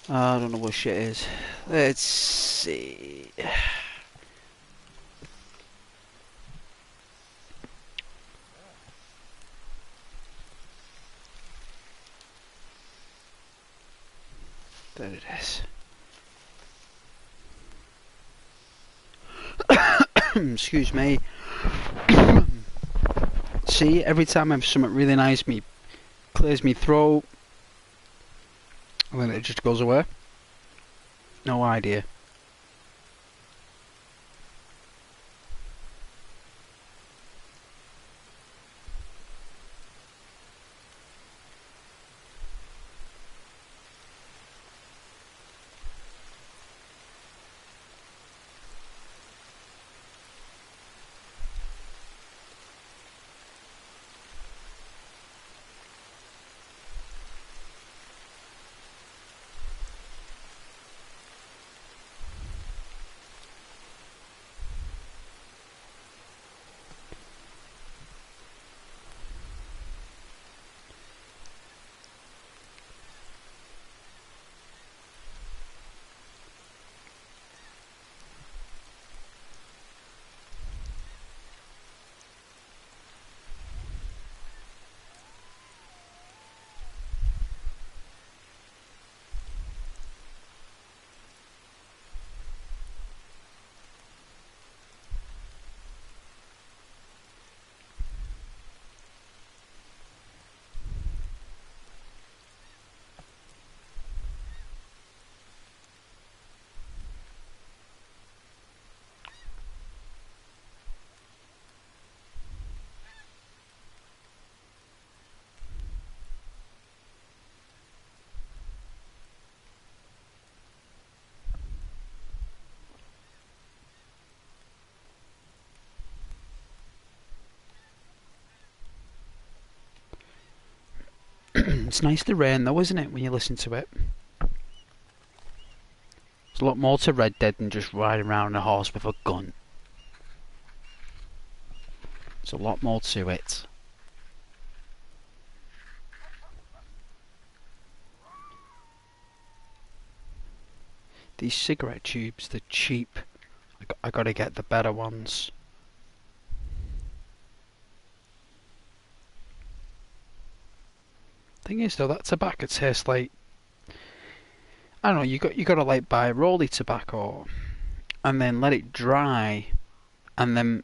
I don't know what shit is. Let's see. There it is. Excuse me. See, every time I have something really nice, me clears me throat, and then it just goes away. No idea. It's nice the rain though, isn't it, when you listen to it? There's a lot more to Red Dead than just riding around on a horse with a gun. There's a lot more to it. These cigarette tubes, they're cheap. I gotta get the better ones. Thing is though, that tobacco tastes like, I don't know, you gotta like buy rolly tobacco and then let it dry and then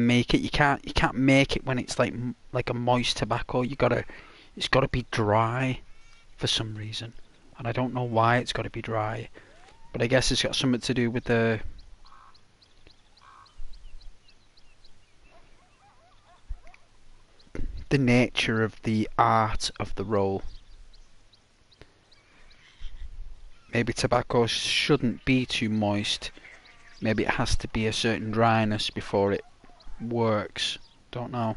make it. You can't make it when it's like a moist tobacco. It's gotta be dry for some reason. And I don't know why it's gotta be dry. But I guess it's got something to do with the nature of the art of the roll. Maybe tobacco shouldn't be too moist. Maybe it has to be a certain dryness before it works. Don't know.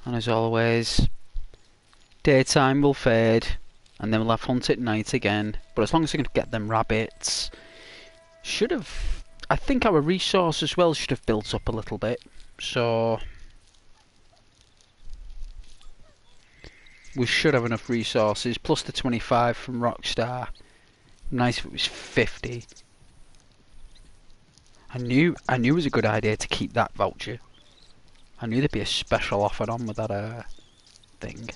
And as always, daytime will fade, and then we'll have hunt at night again. But as long as I can get them rabbits, I think our resource as well should have built up a little bit. So we should have enough resources, plus the 25 from Rockstar. Nice if it was 50. I knew it was a good idea to keep that voucher. I knew there'd be a special offer on with that thing.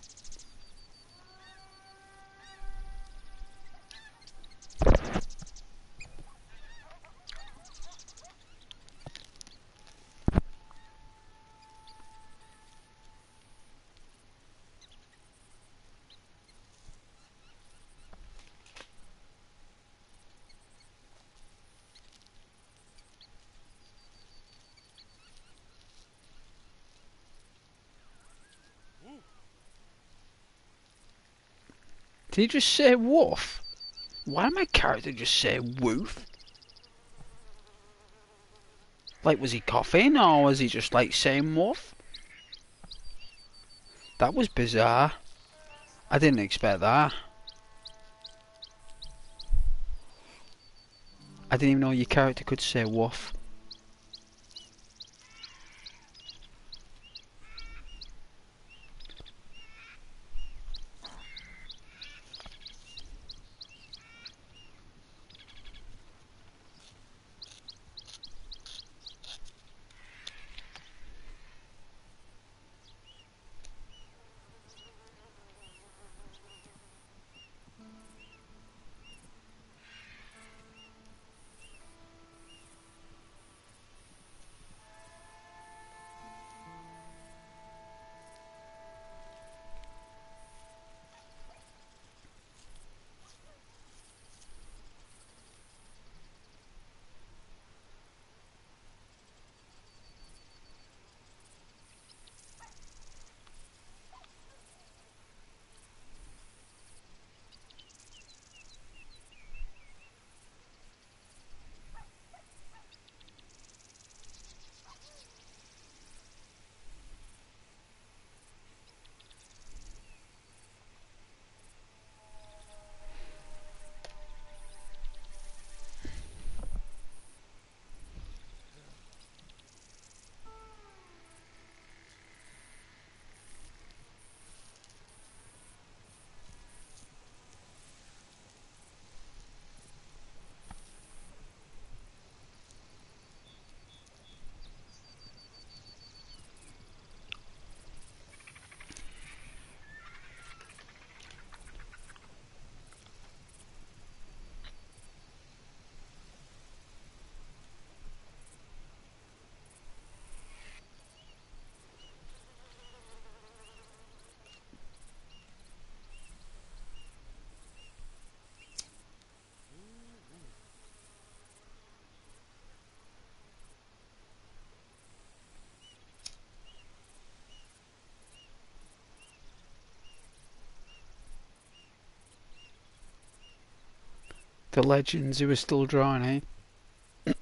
Did he just say woof? Why did my character just say woof? Like, was he coughing or was he just like saying woof? That was bizarre. I didn't expect that. I didn't even know your character could say woof. The legends who are still drawing,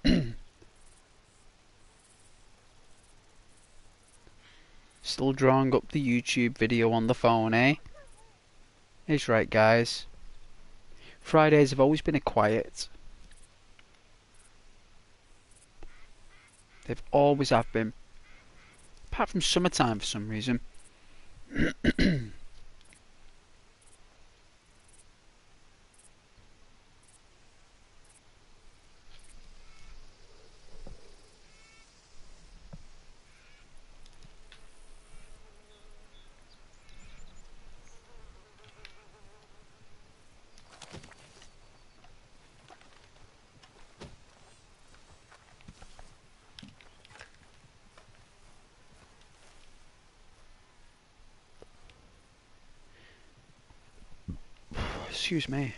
eh? Still drawing up the YouTube video on the phone, eh? He's right, guys. Fridays have always been a quiet. They've always have been. Apart from summertime for some reason. Excuse me.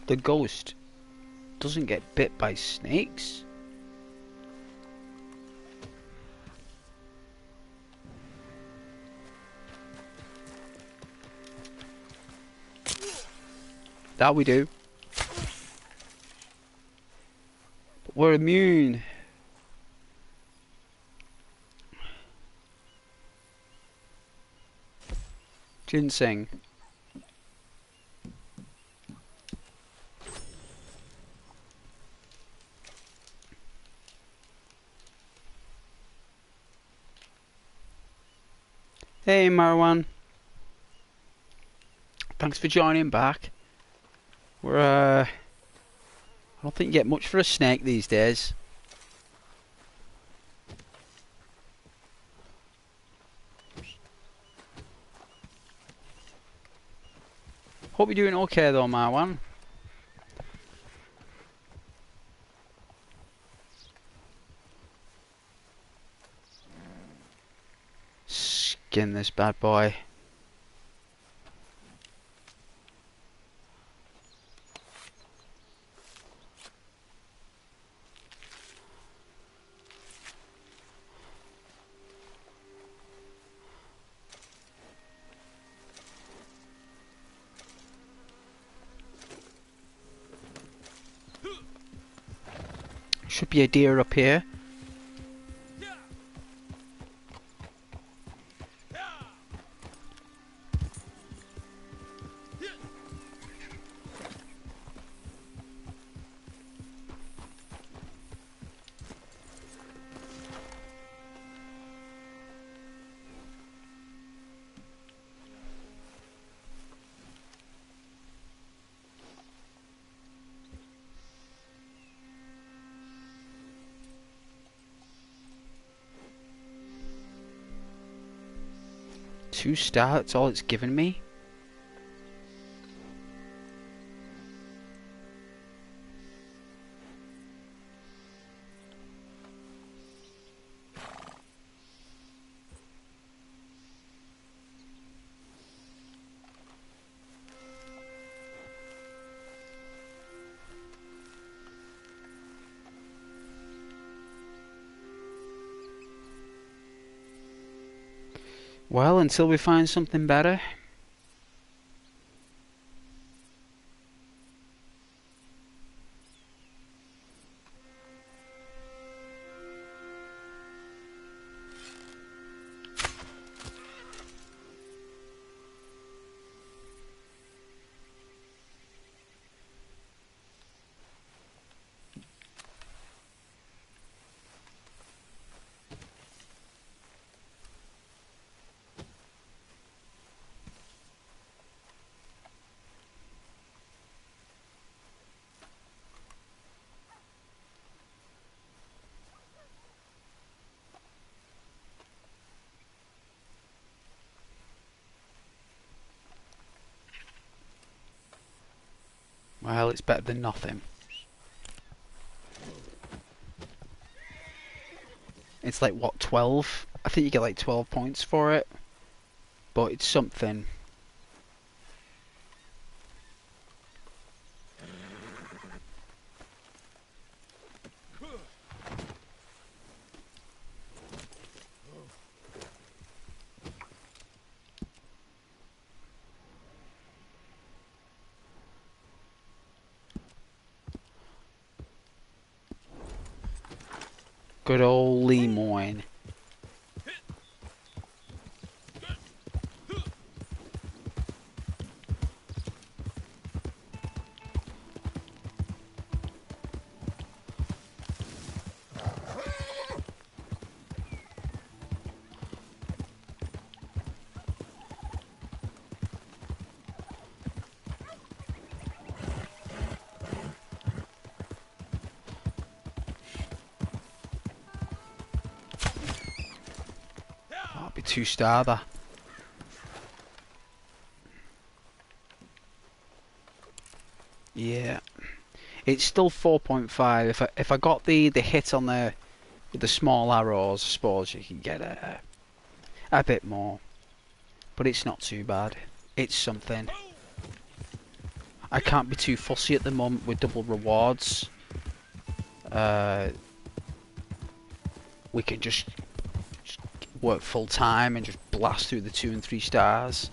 The ghost doesn't get bit by snakes? That we do. But we're immune. Ginseng. Hey Marwan. Thanks for joining back. We're I don't think you get much for a snake these days. Hope you're doing okay though, Marwan. Skin this bad boy. Should be a deer up here. $2 that's all it's given me. Well, until we find something better. Well, it's better than nothing. It's like, what, 12? I think you get like 12 points for it. But it's something. Good old Lemoyne. That'll be 2-star that. Yeah. It's still 4.5. If I got the hit on the with the small arrows, I suppose you can get a bit more. But it's not too bad. It's something. I can't be too fussy at the moment with double rewards. We can just work full time and just blast through the 2 and 3 stars.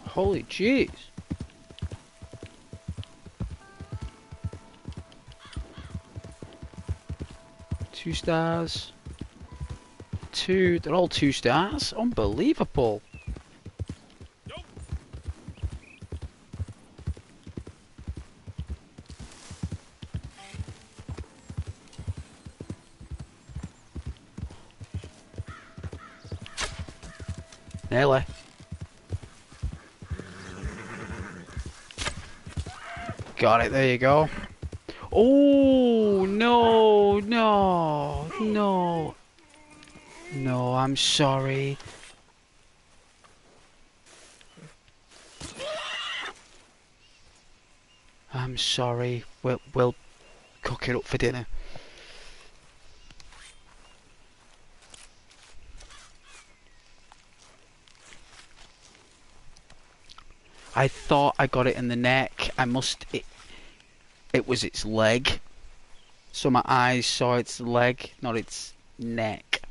Holy jeez. Two stars. They're all 2 stars? Unbelievable. Nearly. Got it, there you go. Oh, no, no, no. No, I'm sorry. I'm sorry. We'll cook it up for dinner. I thought I got it in the neck. It was its leg. So my eyes saw its leg, not its neck.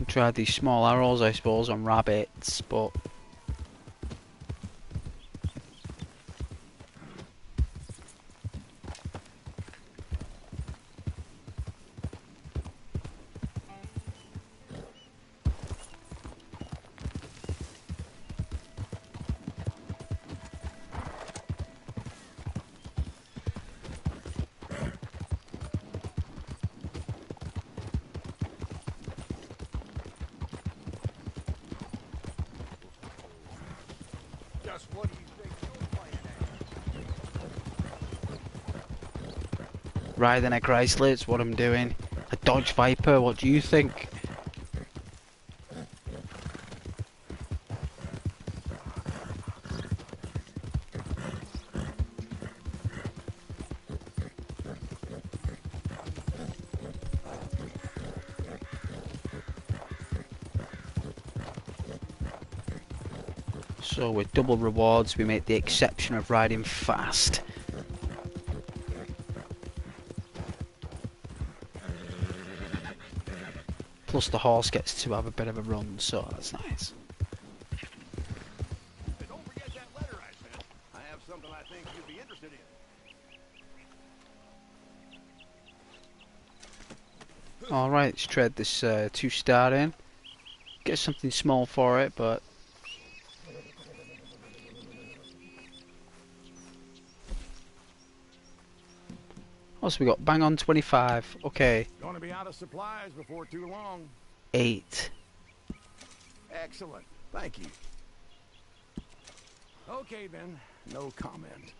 Tried these small arrows, I suppose, on rabbits, but Just what do you think you're playing at? riding a Chrysler, it's what I'm doing. A Dodge Viper, what do you think? So with double rewards we make the exception of riding fast. Plus the horse gets to have a bit of a run, so that's nice. Hey, don't forget that letter I sent. I have something I think you'd be interested in. Alright, let's trade this 2-star in. Get something small for it, but... What's we got? Bang on 25. Okay. Gonna be out of supplies before too long. 8. Excellent. Thank you. Okay then. No comment.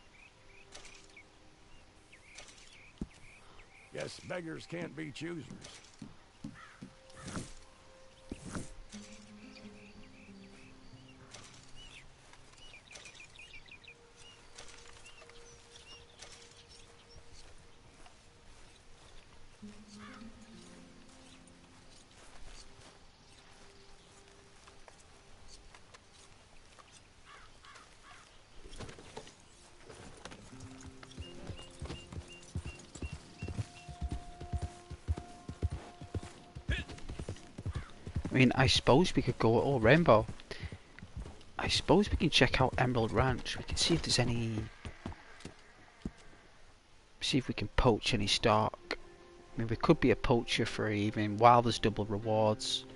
Guess beggars can't be choosers. I mean, I suppose we could go at all Rainbow. I suppose we can check out Emerald Ranch. We can see if there's any... See if we can poach any stock. I mean, we could be a poacher for even while there's double rewards.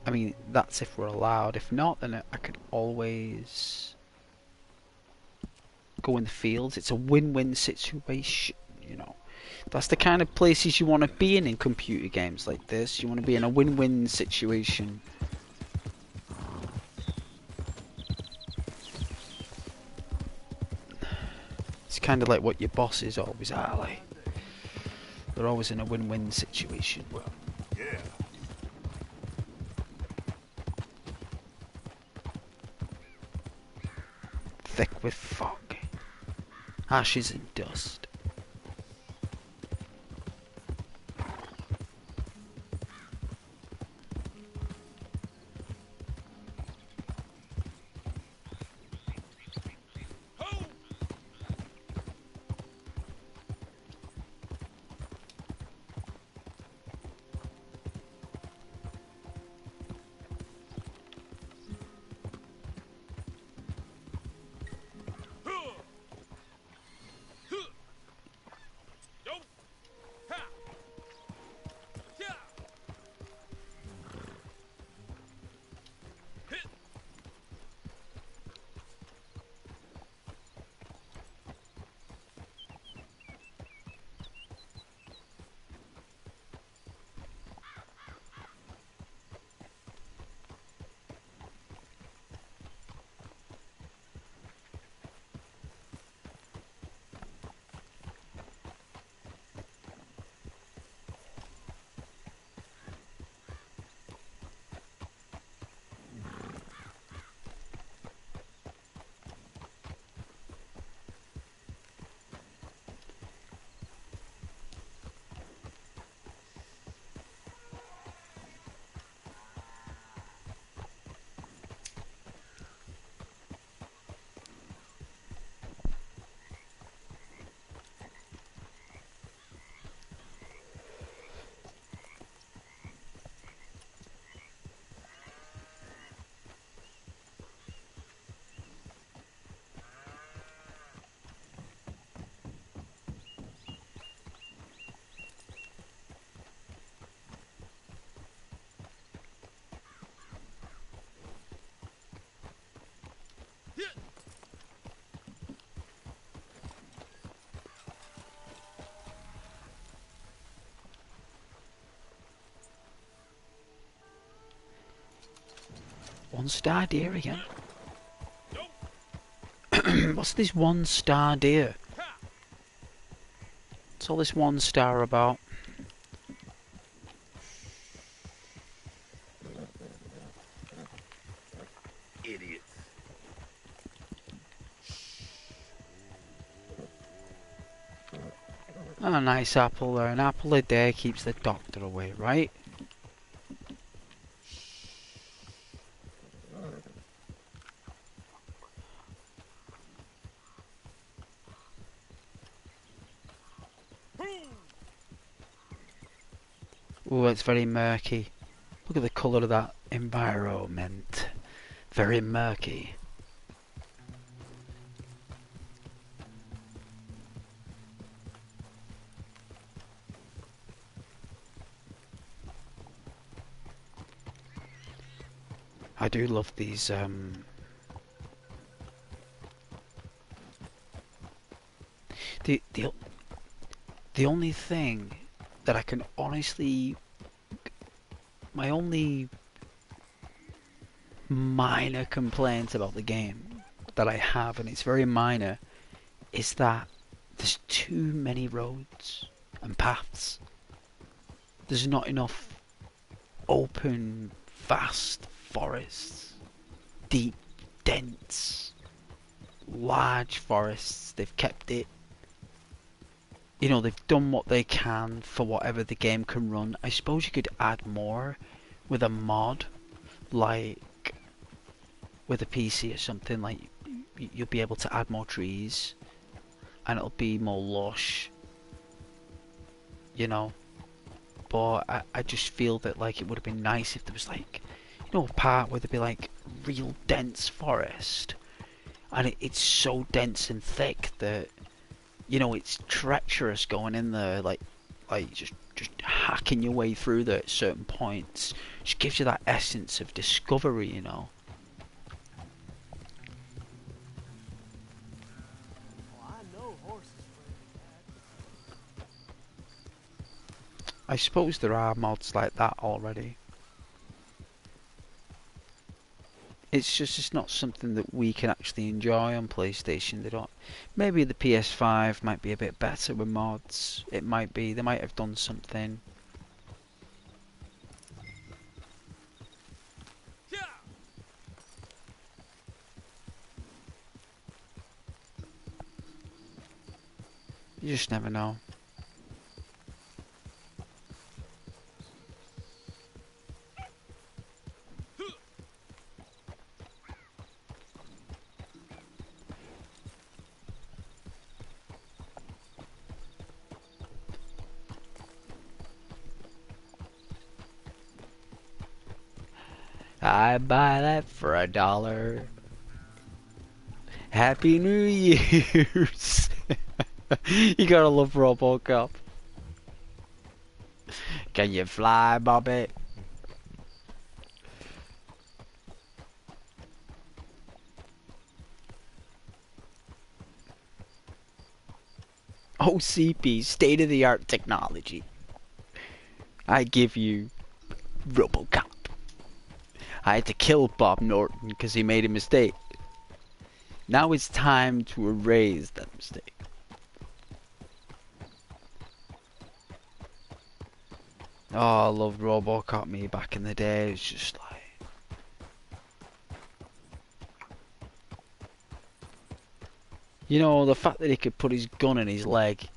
I mean, that's if we're allowed. If not, then I could always go in the fields. It's a win-win situation, you know. That's the kind of places you want to be in computer games like this. You want to be in a win-win situation. It's kind of like what your bosses always are like. They're always in a win-win situation. Well, yeah. Thick with fog. Ashes and dust. One-star deer again. What's this one-star deer? What's all this one-star about? Idiots. Oh, a nice apple there. An apple a day keeps the doctor away, right? Ooh, it's very murky. Look at the colour of that environment. Very murky. I do love these the only thing that I can honestly, my only minor complaint about the game that I have, and it's very minor, is that there's too many roads and paths. There's not enough open, vast forests, deep, dense, large forests. They've kept it, you know, they've done what they can for whatever the game can run. I suppose you could add more with a mod, like with a PC or something. Like you'll be able to add more trees and it'll be more lush, you know. But I just feel that like it would have been nice if there was like, you know, a part where there'd be like real dense forest, and it's so dense and thick that, you know, it's treacherous going in there, like just hacking your way through there at certain points. Just gives you that essence of discovery, you know. Well, I know horses play I suppose there are mods like that already. It's just, it's not something that we can actually enjoy on PlayStation. They don't. Maybe the PS5 might be a bit better with mods. It might be. They might have done something. You just never know. I buy that for $1. Happy New Year's. You gotta love RoboCop. Can you fly, Bobby? OCP, state-of-the-art technology. I give you RoboCop. I had to kill Bob Norton because he made a mistake. Now it's time to erase that mistake. Oh, I loved RoboCop me back in the day. It's just like... You know, the fact that he could put his gun in his leg.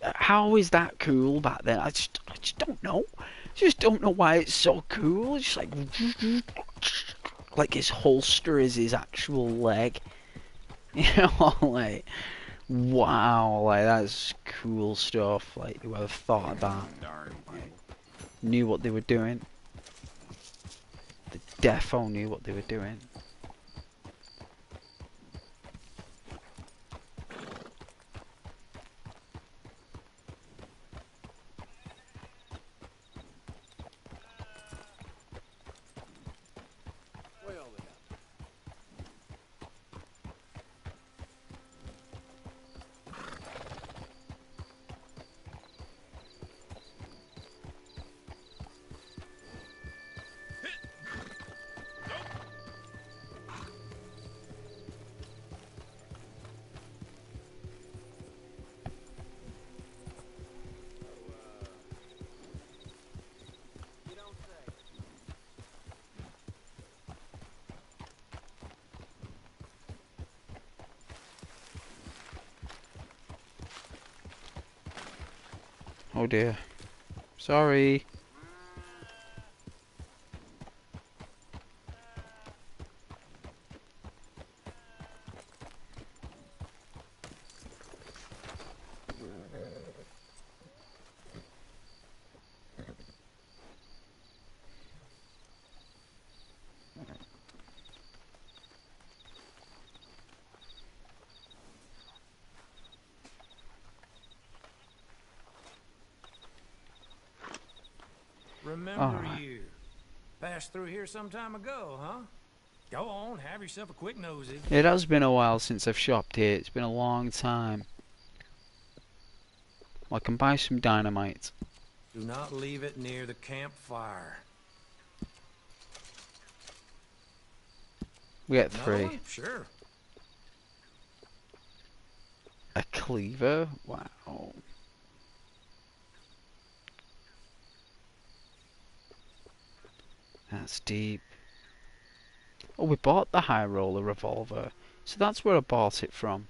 How is that cool back then? I just don't know. I just don't know why it's so cool. It's like his holster is his actual leg. You know, like, wow, like that's cool stuff. Like, whoever thought of that knew what they were doing. The defo knew what they were doing. Oh dear. Sorry. Remember Alright. you. Passed through here some time ago, huh? Go on, have yourself a quick nosy. It has been a while since I've shopped here. It's been a long time. Well, I can buy some dynamite. Do not leave it near the campfire. We get Another 3. one? Sure. A cleaver? Wow. That's deep. Oh, we bought the high roller revolver. So that's where I bought it from.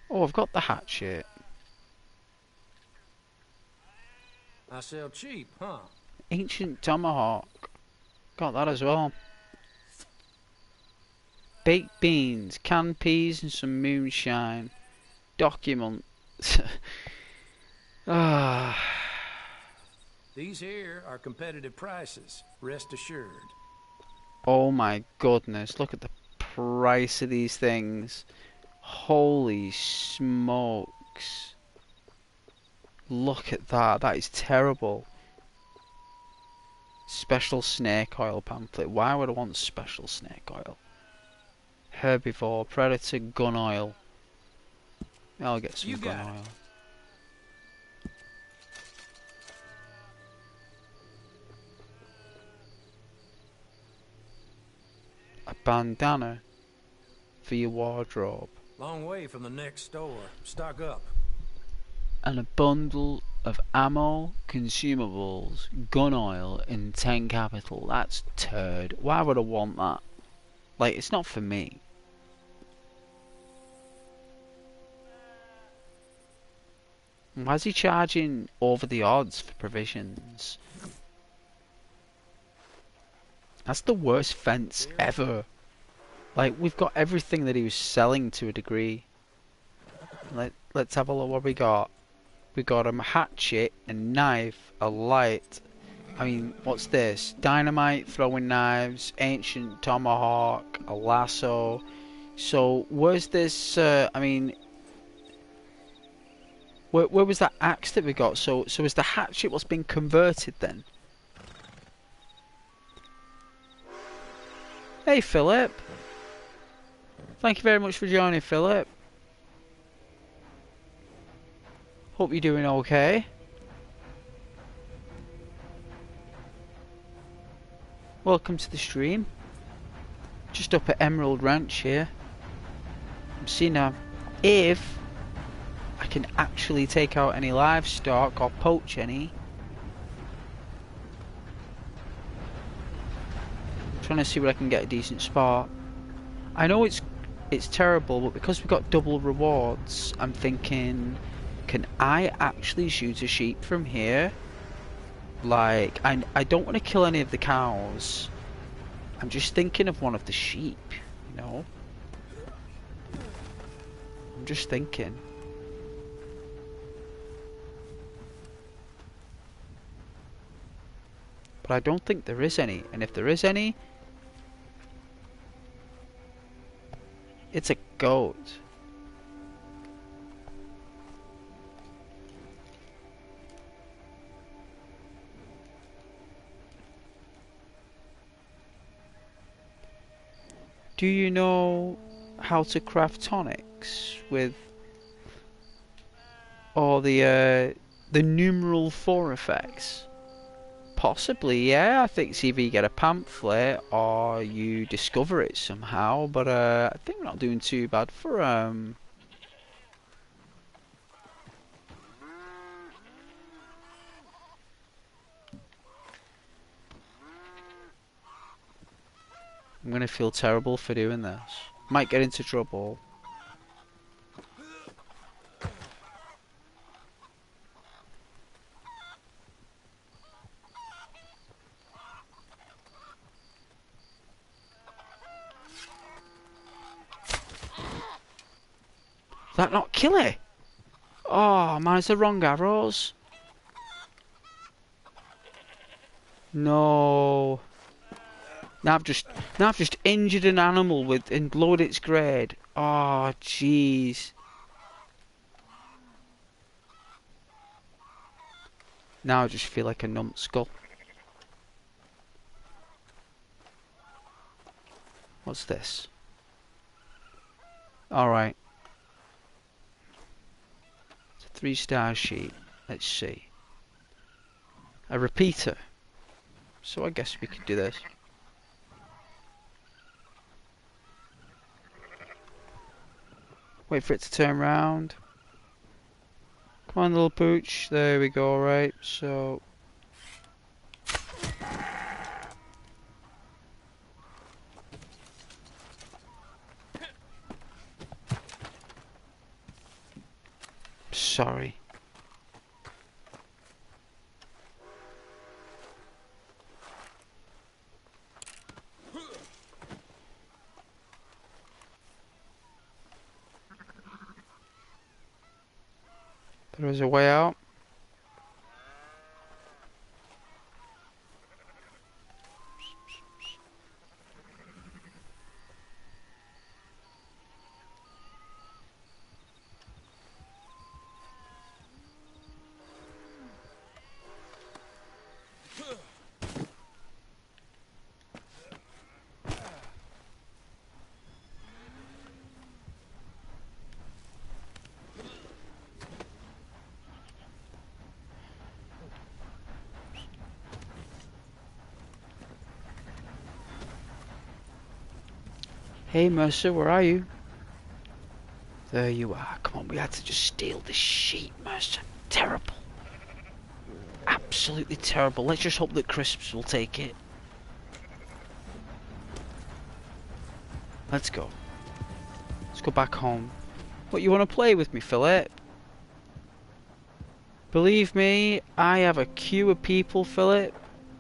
Oh, I've got the hatchet. I sell cheap, huh? Ancient tomahawk. Got that as well. Baked beans, canned peas and some moonshine. Document. Ah. These here are competitive prices, rest assured. Oh my goodness, look at the price of these things. Holy smokes. Look at that, that is terrible. Special snake oil pamphlet. Why would I want special snake oil? Herbivore, predator, gun oil. I'll get some gun oil. A bandana for your wardrobe. Long way from the next store. Stock up. And a bundle of ammo, consumables, gun oil, and 10 capital. That's turd. Why would I want that? Like, it's not for me. Why is he charging over the odds for provisions? That's the worst fence ever. Like, we've got everything that he was selling to a degree. Let's have a look what we got. We got a hatchet, a knife, a light. I mean, what's this? Dynamite, throwing knives, ancient tomahawk, a lasso. So, where's this, I mean... Where was that axe that we got? So is the hatchet what's been converted then? Hey, Philip. Thank you very much for joining, Philip. Hope you're doing okay. Welcome to the stream. Just up at Emerald Ranch here. I'm seeing now if I can actually take out any livestock or poach any. Trying to see where I can get a decent spot. I know it's terrible, but because we've got double rewards, I'm thinking, can I actually shoot a sheep from here? Like, I don't want to kill any of the cows. I'm just thinking of one of the sheep, you know? I'm just thinking. But I don't think there is any, and if there is any, it's a goat. Do you know how to craft tonics with or the numeral 4 effects? Possibly, yeah. I think it's either you get a pamphlet or you discover it somehow. But I think we're not doing too bad for I'm gonna feel terrible for doing this. Might get into trouble. That not kill it? Oh man, it's the wrong arrows. No. Now I've just injured an animal with and lowered its grade. Oh jeez. Now I just feel like a numbskull. What's this? Alright. It's a 3-star sheet. Let's see. A repeater. So I guess we could do this. Wait for it to turn round. Come on, little pooch. There we go, right. So... Sorry. There is a way out. Hey Mercer, where are you? There you are. Come on, we had to just steal this sheet, Mercer. Terrible. Absolutely terrible. Let's just hope that Crisps will take it. Let's go. Let's go back home. What, you want to play with me, Philip? Believe me, I have a queue of people, Philip,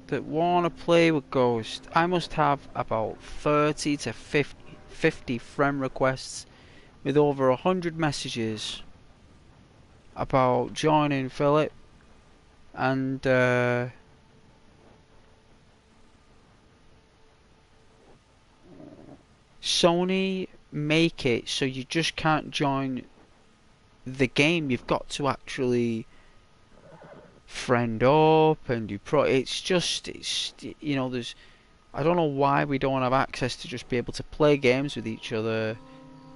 that want to play with Ghost. I must have about 30 to 50 friend requests with over 100 messages about joining Philip. And Sony make it so you just can't join the game. You've got to actually friend up and do it's you know, there's, I don't know why we don't have access to just be able to play games with each other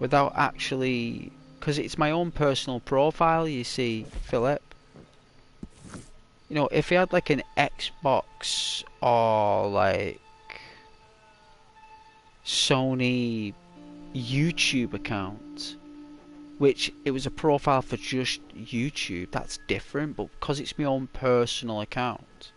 without actually, because it's my own personal profile, you see, Philip. You know, if he had like an Xbox or like Sony YouTube account, which it was a profile for just YouTube, that's different, but because it's my own personal account,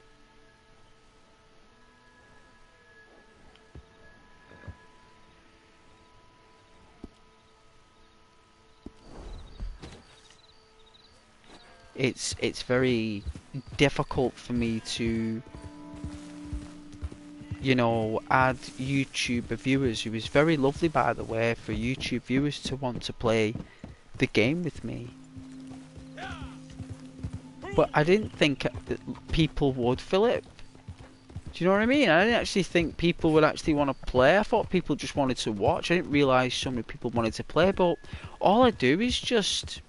it's very difficult for me to, you know, add YouTube viewers. It was very lovely, by the way, for YouTube viewers to want to play the game with me, but I didn't think that people would, Philip. Do you know what I mean? I didn't actually think people would actually want to play. I thought people just wanted to watch. I didn't realise so many people wanted to play, but all I do is just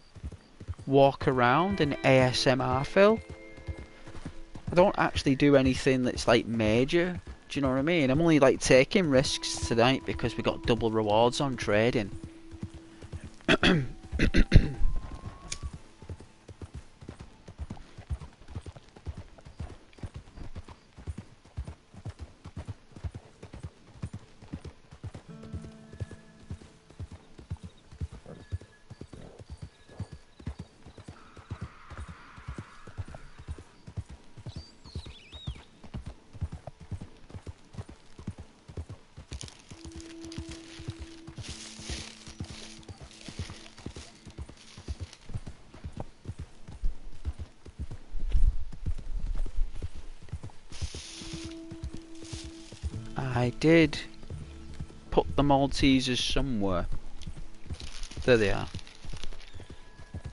walk around and ASMR, Phil. I don't actually do anything that's like major. Do you know what I mean? I'm only like taking risks tonight because we got double rewards on trading. I did put the Maltesers somewhere. There they are.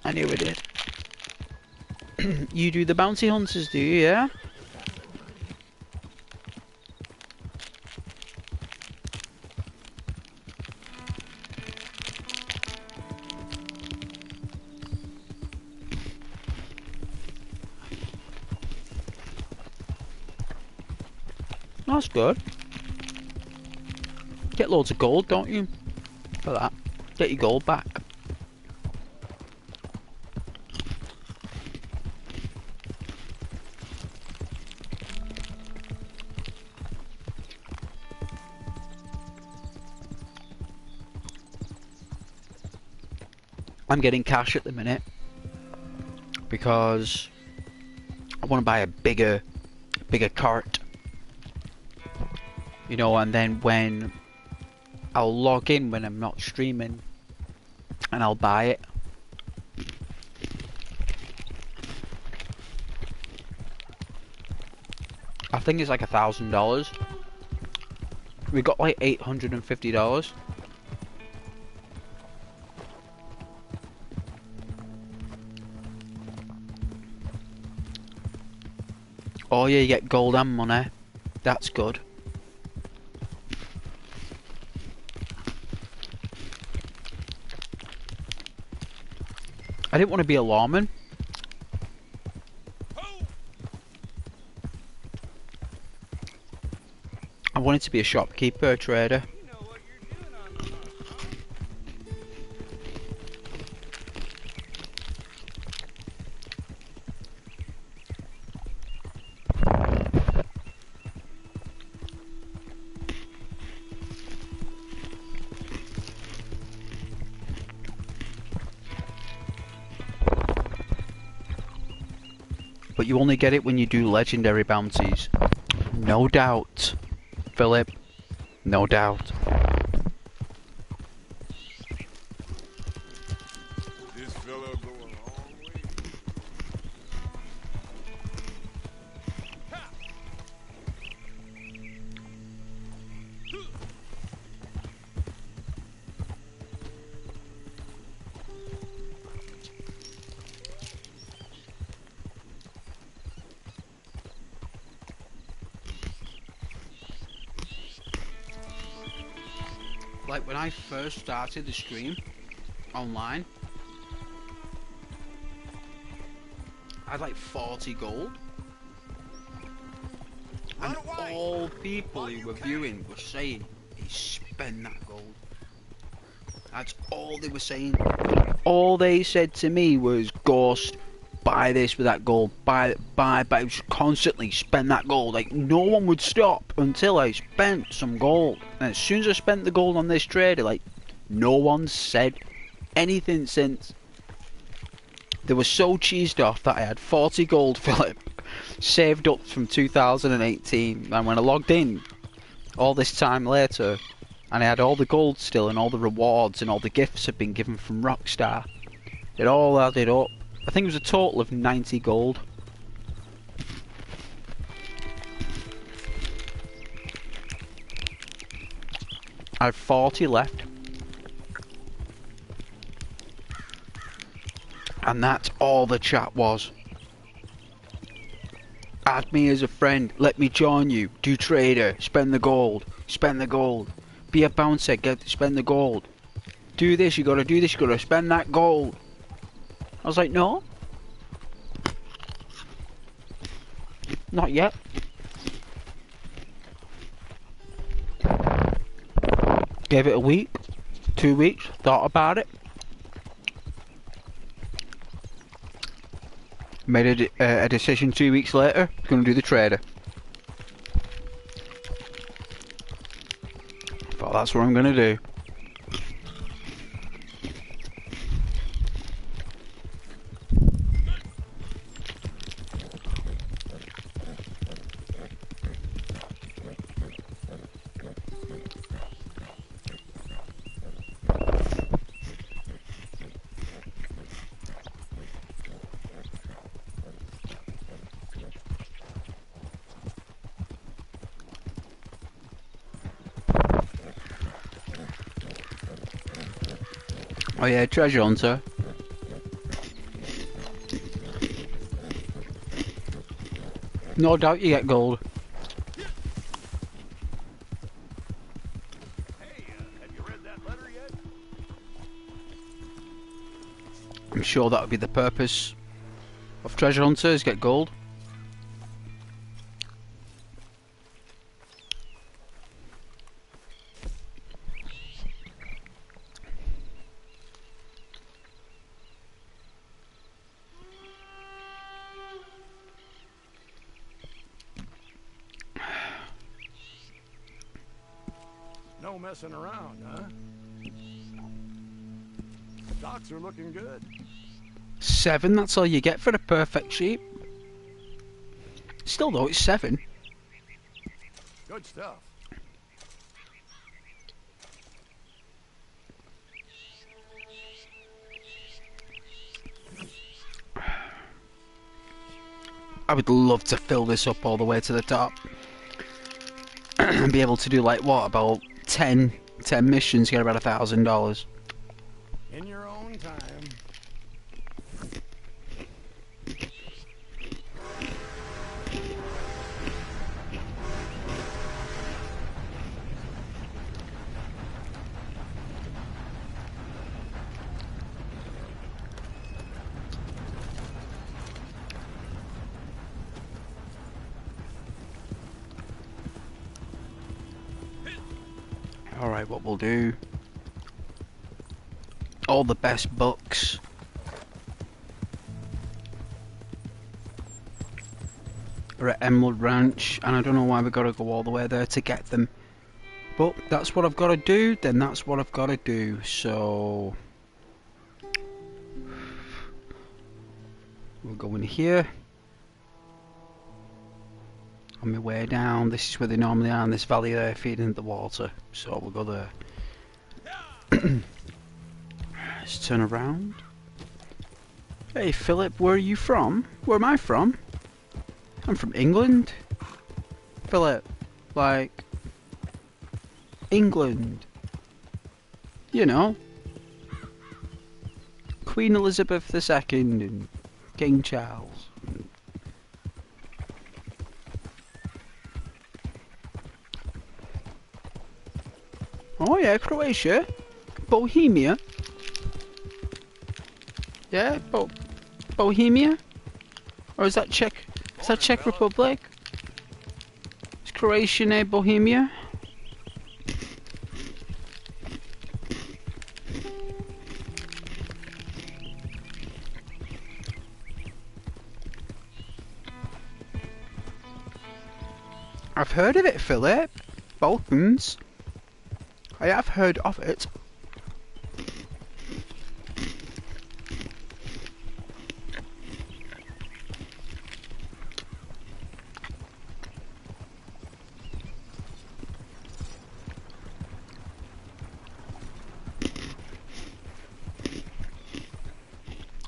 I knew we did. You do the bounty hunters, do you, yeah? That's good. Get loads of gold, don't you? For that. Get your gold back. I'm getting cash at the minute because I want to buy a bigger cart, you know, and then when I'll log in when I'm not streaming and I'll buy it. I think it's like $1,000. We got like $850. Oh yeah, you get gold and money. That's good. I didn't want to be alarming. I wanted to be a shopkeeper, a trader. But you only get it when you do legendary bounties. No doubt, Philip. No doubt. This fella go a long way. Like when I first started the stream online, I had like 40 gold, and all people who were viewing were saying, "Hey, spend that gold." That's all they were saying. All they said to me was, "Ghost, buy this with that gold, buy." It was constantly spend that gold. Like no one would stop until I spent some gold. And as soon as I spent the gold on this trader, like no one said anything since. They were so cheesed off that I had 40 gold, Philip, saved up from 2018. And when I logged in all this time later, and I had all the gold still, and all the rewards and all the gifts had been given from Rockstar, it all added up. I think it was a total of 90 gold. I had 40 left. And that's all the chat was. Add me as a friend, let me join you, do trader, spend the gold, be a bouncer, spend the gold. Do this, you gotta do this, you gotta spend that gold. I was like, no. Not yet. Gave it a week, 2 weeks, thought about it. Made a decision 2 weeks later, gonna do the trader. Thought that's what I'm gonna do. Oh yeah, treasure hunter. No doubt you get gold. Hey, have you read that letter yet? I'm sure that would be the purpose of treasure hunters, get gold. messing around, huh? Stocks are looking good. 7, that's all you get for a perfect sheep. Still though, it's 7. Good stuff. I would love to fill this up all the way to the top. And be able to do like, what, about 10 missions, get about $1,000. In your own time. Alright, what we'll do... all the best books. Are at Emerald Ranch, and I don't know why we gotta go all the way there to get them. But that's what I've gotta do, then that's what I've gotta do, so... we'll go in here. On my way down, this is where they normally are in this valley there, feeding the water. So we'll go there. Let's turn around. Hey Philip, where are you from? Where am I from? I'm from England. Philip, like... England. You know. Queen Elizabeth II and King Charles. Oh yeah, Croatia, Bohemia. Yeah, Bohemia, or is that Czech? Is that Czech Republic? Is Croatia near Bohemia? I've heard of it, Philip. Balkans. I have heard of it.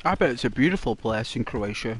I bet it's a beautiful place in Croatia.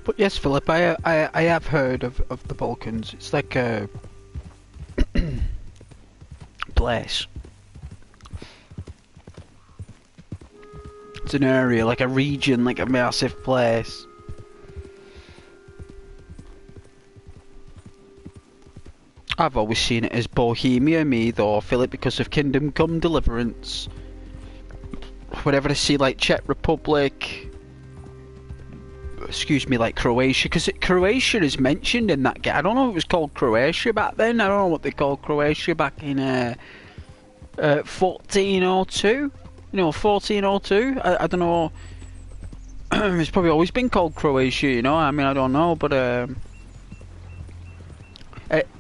But yes, Philip, I have heard of the Balkans. It's like a place. It's an area, like a region, like a massive place. I've always seen it as Bohemia, me though, Philip, because of Kingdom Come Deliverance. Whenever I see like Czech Republic, excuse me, like Croatia, because Croatia is mentioned in that game. I don't know if it was called Croatia back then. I don't know what they called Croatia back in 1402. You know, 1402. I don't know. It's probably always been called Croatia. You know, I mean, I don't know, but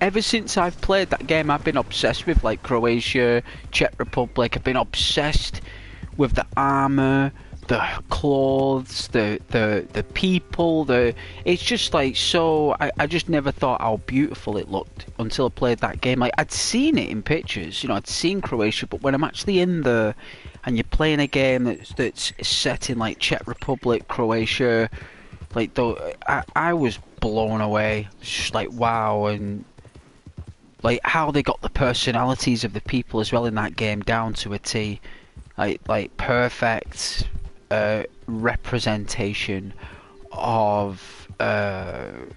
ever since I've played that game, I've been obsessed with like Croatia, Czech Republic. I've been obsessed with the armor, the clothes, the people. It's just like so. I just never thought how beautiful it looked until I played that game. Like I'd seen it in pictures, you know, I'd seen Croatia, but when I'm actually in there and you're playing a game that's set in like Czech Republic, Croatia, like though I was blown away. Just like wow, and like how they got the personalities of the people as well in that game down to a T. Like perfect representation of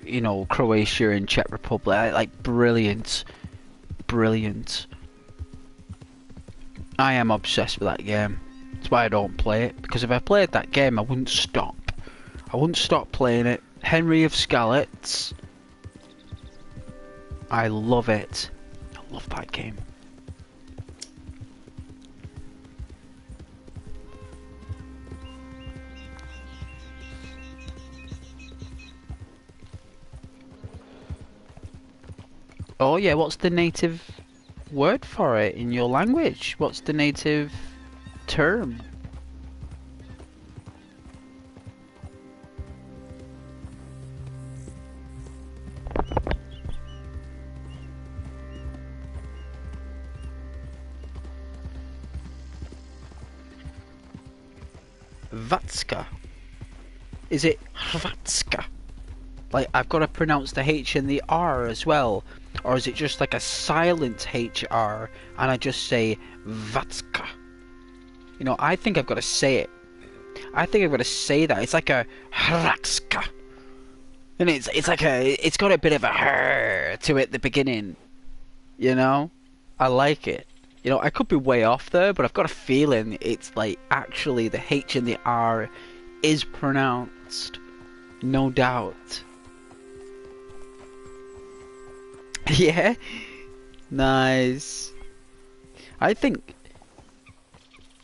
you know, Croatia and Czech Republic. Like brilliant. I am obsessed with that game. That's why I don't play it, because if I played that game I wouldn't stop. I wouldn't stop playing it. Henry of Skalitz, I love it. I love that game. Oh yeah, what's the native word for it in your language? What's the native term? Vatska. Is it Hrvatska? Like I've got to pronounce the H and the R as well, or is it just like a silent HR and I just say Vatska? You know, I think I've got to say it. I think I've got to say that. It's like a Hrvatska, and it's like it's got a bit of a her to it at the beginning. You know, I like it. You know, I could be way off there, but I've got a feeling it's like actually the H and the R is pronounced, no doubt. Yeah, nice. I think,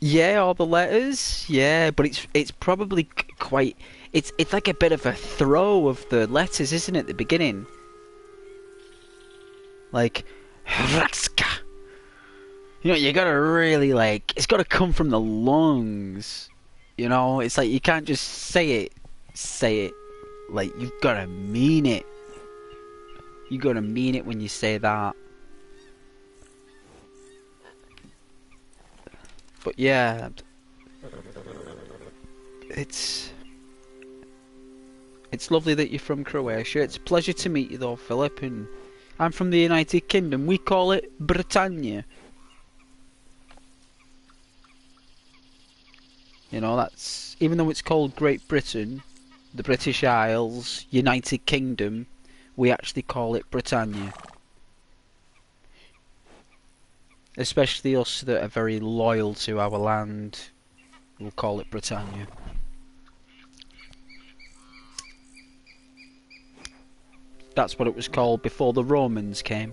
yeah, all the letters, yeah, but it's probably quite. It's like a bit of a throw of the letters, isn't it? At the beginning, like Hrvatska. You know, you gotta really like. It's gotta come from the lungs. You know, it's like you can't just say it. Say it, like you've gotta mean it. You gotta mean it when you say that. But yeah, it's lovely that you're from Croatia. It's a pleasure to meet you though, Philip, and I'm from the United Kingdom. We call it Britannia. You know, that's, even though it's called Great Britain, the British Isles, United Kingdom, we actually call it Britannia. Especially us that are very loyal to our land, we'll call it Britannia. That's what it was called before the Romans came.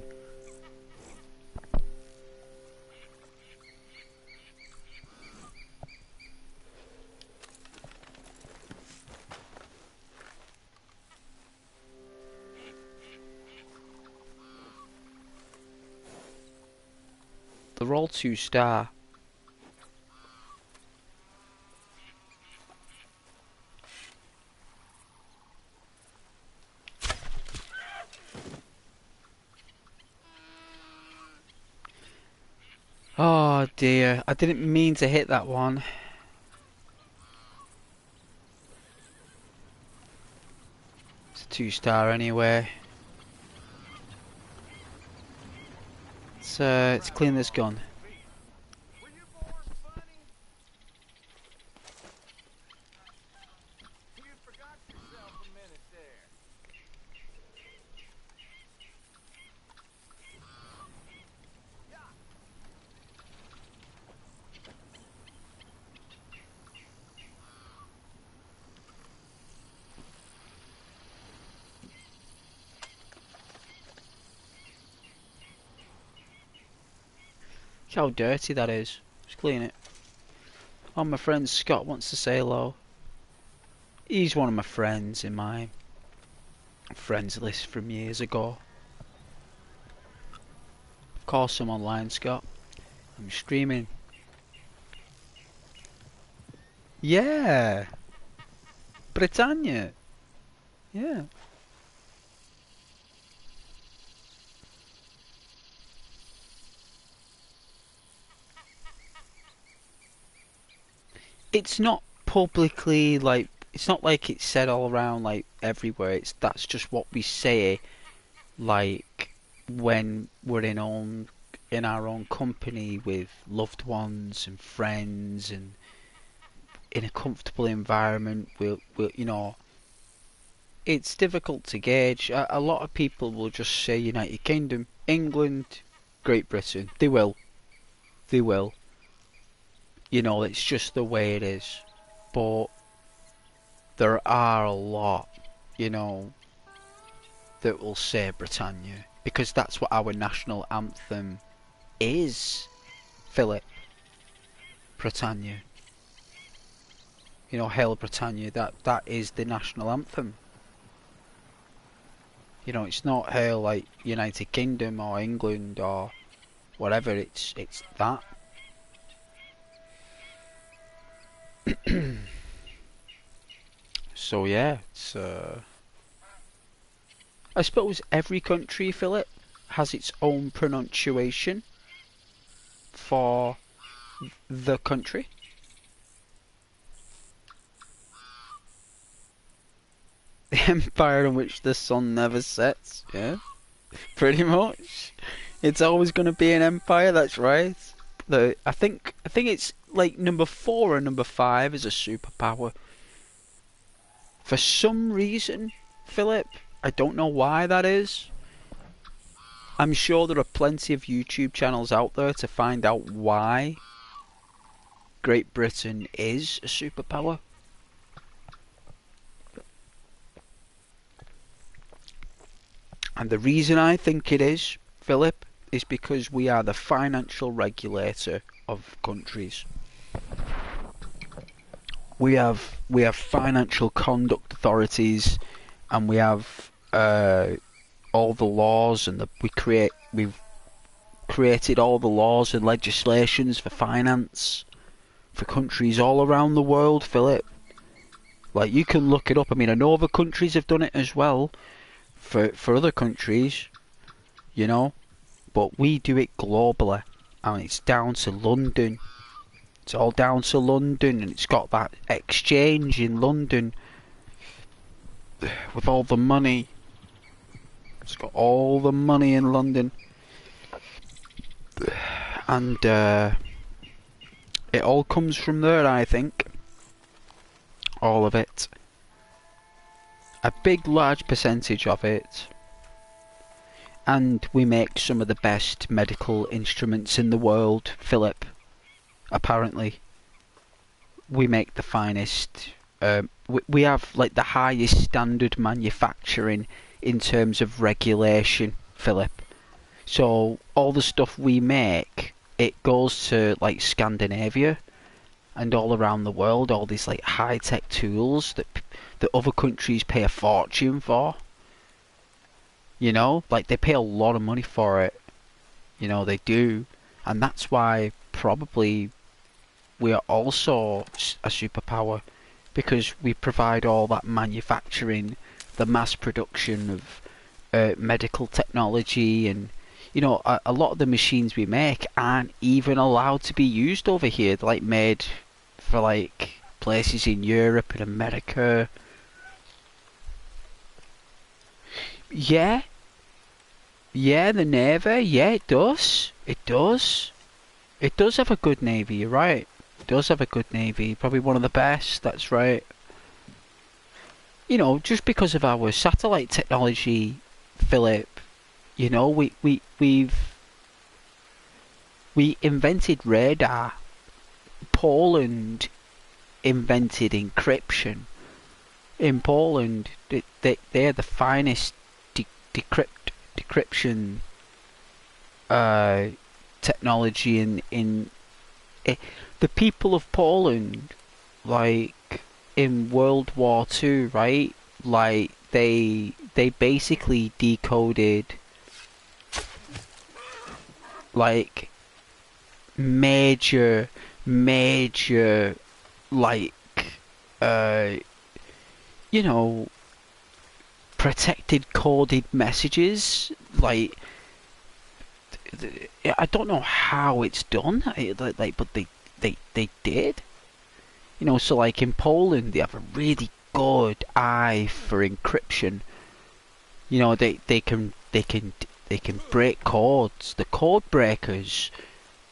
They're all 2-star. Oh dear, I didn't mean to hit that one. It's a 2-star anyway. Let's clean this gun. how dirty that is. Just clean it. Oh, my friend Scott wants to say hello. He's one of my friends in my friends list from years ago. Of course I'm online, Scott. I'm streaming. Yeah! Britannia! Yeah. It's not publicly, like, it's not like it's said all around, like, everywhere. That's just what we say, like, when we're in our own company with loved ones and friends and in a comfortable environment. We'll you know, it's difficult to gauge. A lot of people will just say United Kingdom, England, Great Britain. They will. You know, it's just the way it is. But there are a lot, you know, that will say Britannia, because that's what our national anthem is, Philip. Britannia. You know, Hail Britannia, that is the national anthem. You know, it's not Hail like United Kingdom or England or whatever, it's that. So yeah, it's I suppose every country, Philip, has its own pronunciation for the country. The empire in which the sun never sets, yeah, pretty much. It's always going to be an empire, that's right. I think it's like number 4 or number 5 is a superpower. For some reason, Philip, I don't know why that is. I'm sure there are plenty of YouTube channels out there to find out why Great Britain is a superpower. And the reason I think it is, Philip, is because we are the financial regulator of countries. We have financial conduct authorities, and we have all the laws, and we've created all the laws and legislations for finance for countries all around the world, Philip. Like, you can look it up. I mean, I know other countries have done it as well for other countries, you know, but we do it globally, and it's down to London. It's all down to London, and it's got that exchange in London with all the money. It's got all the money in London, and it all comes from there, I think. All of it. A big, large percentage of it. And we make some of the best medical instruments in the world, Philip. Apparently. We make the finest. We have like the highest standard manufacturing in terms of regulation, Philip. So all the stuff we make, it goes to like Scandinavia and all around the world, all these like high-tech tools that other countries pay a fortune for. You know, like they pay a lot of money for it. You know, they do. And that's why probably we are also a superpower, because we provide all that manufacturing, the mass production of medical technology, and you know, a lot of the machines we make aren't even allowed to be used over here. They're like made for like places in Europe and America. Yeah, the Navy, yeah, it does. It does have a good Navy, you're right. It does have a good Navy, probably one of the best, that's right. You know, just because of our satellite technology, Philip, you know, we invented radar. Poland invented encryption. In Poland, they're the finest decryption technology in the people of Poland, like in World War Two, right? Like they basically decoded like major like uh you know, protected coded messages. Like I don't know how it's done, but they did. You know, so like in Poland, they have a really good eye for encryption. You know, they can break codes, the code breakers.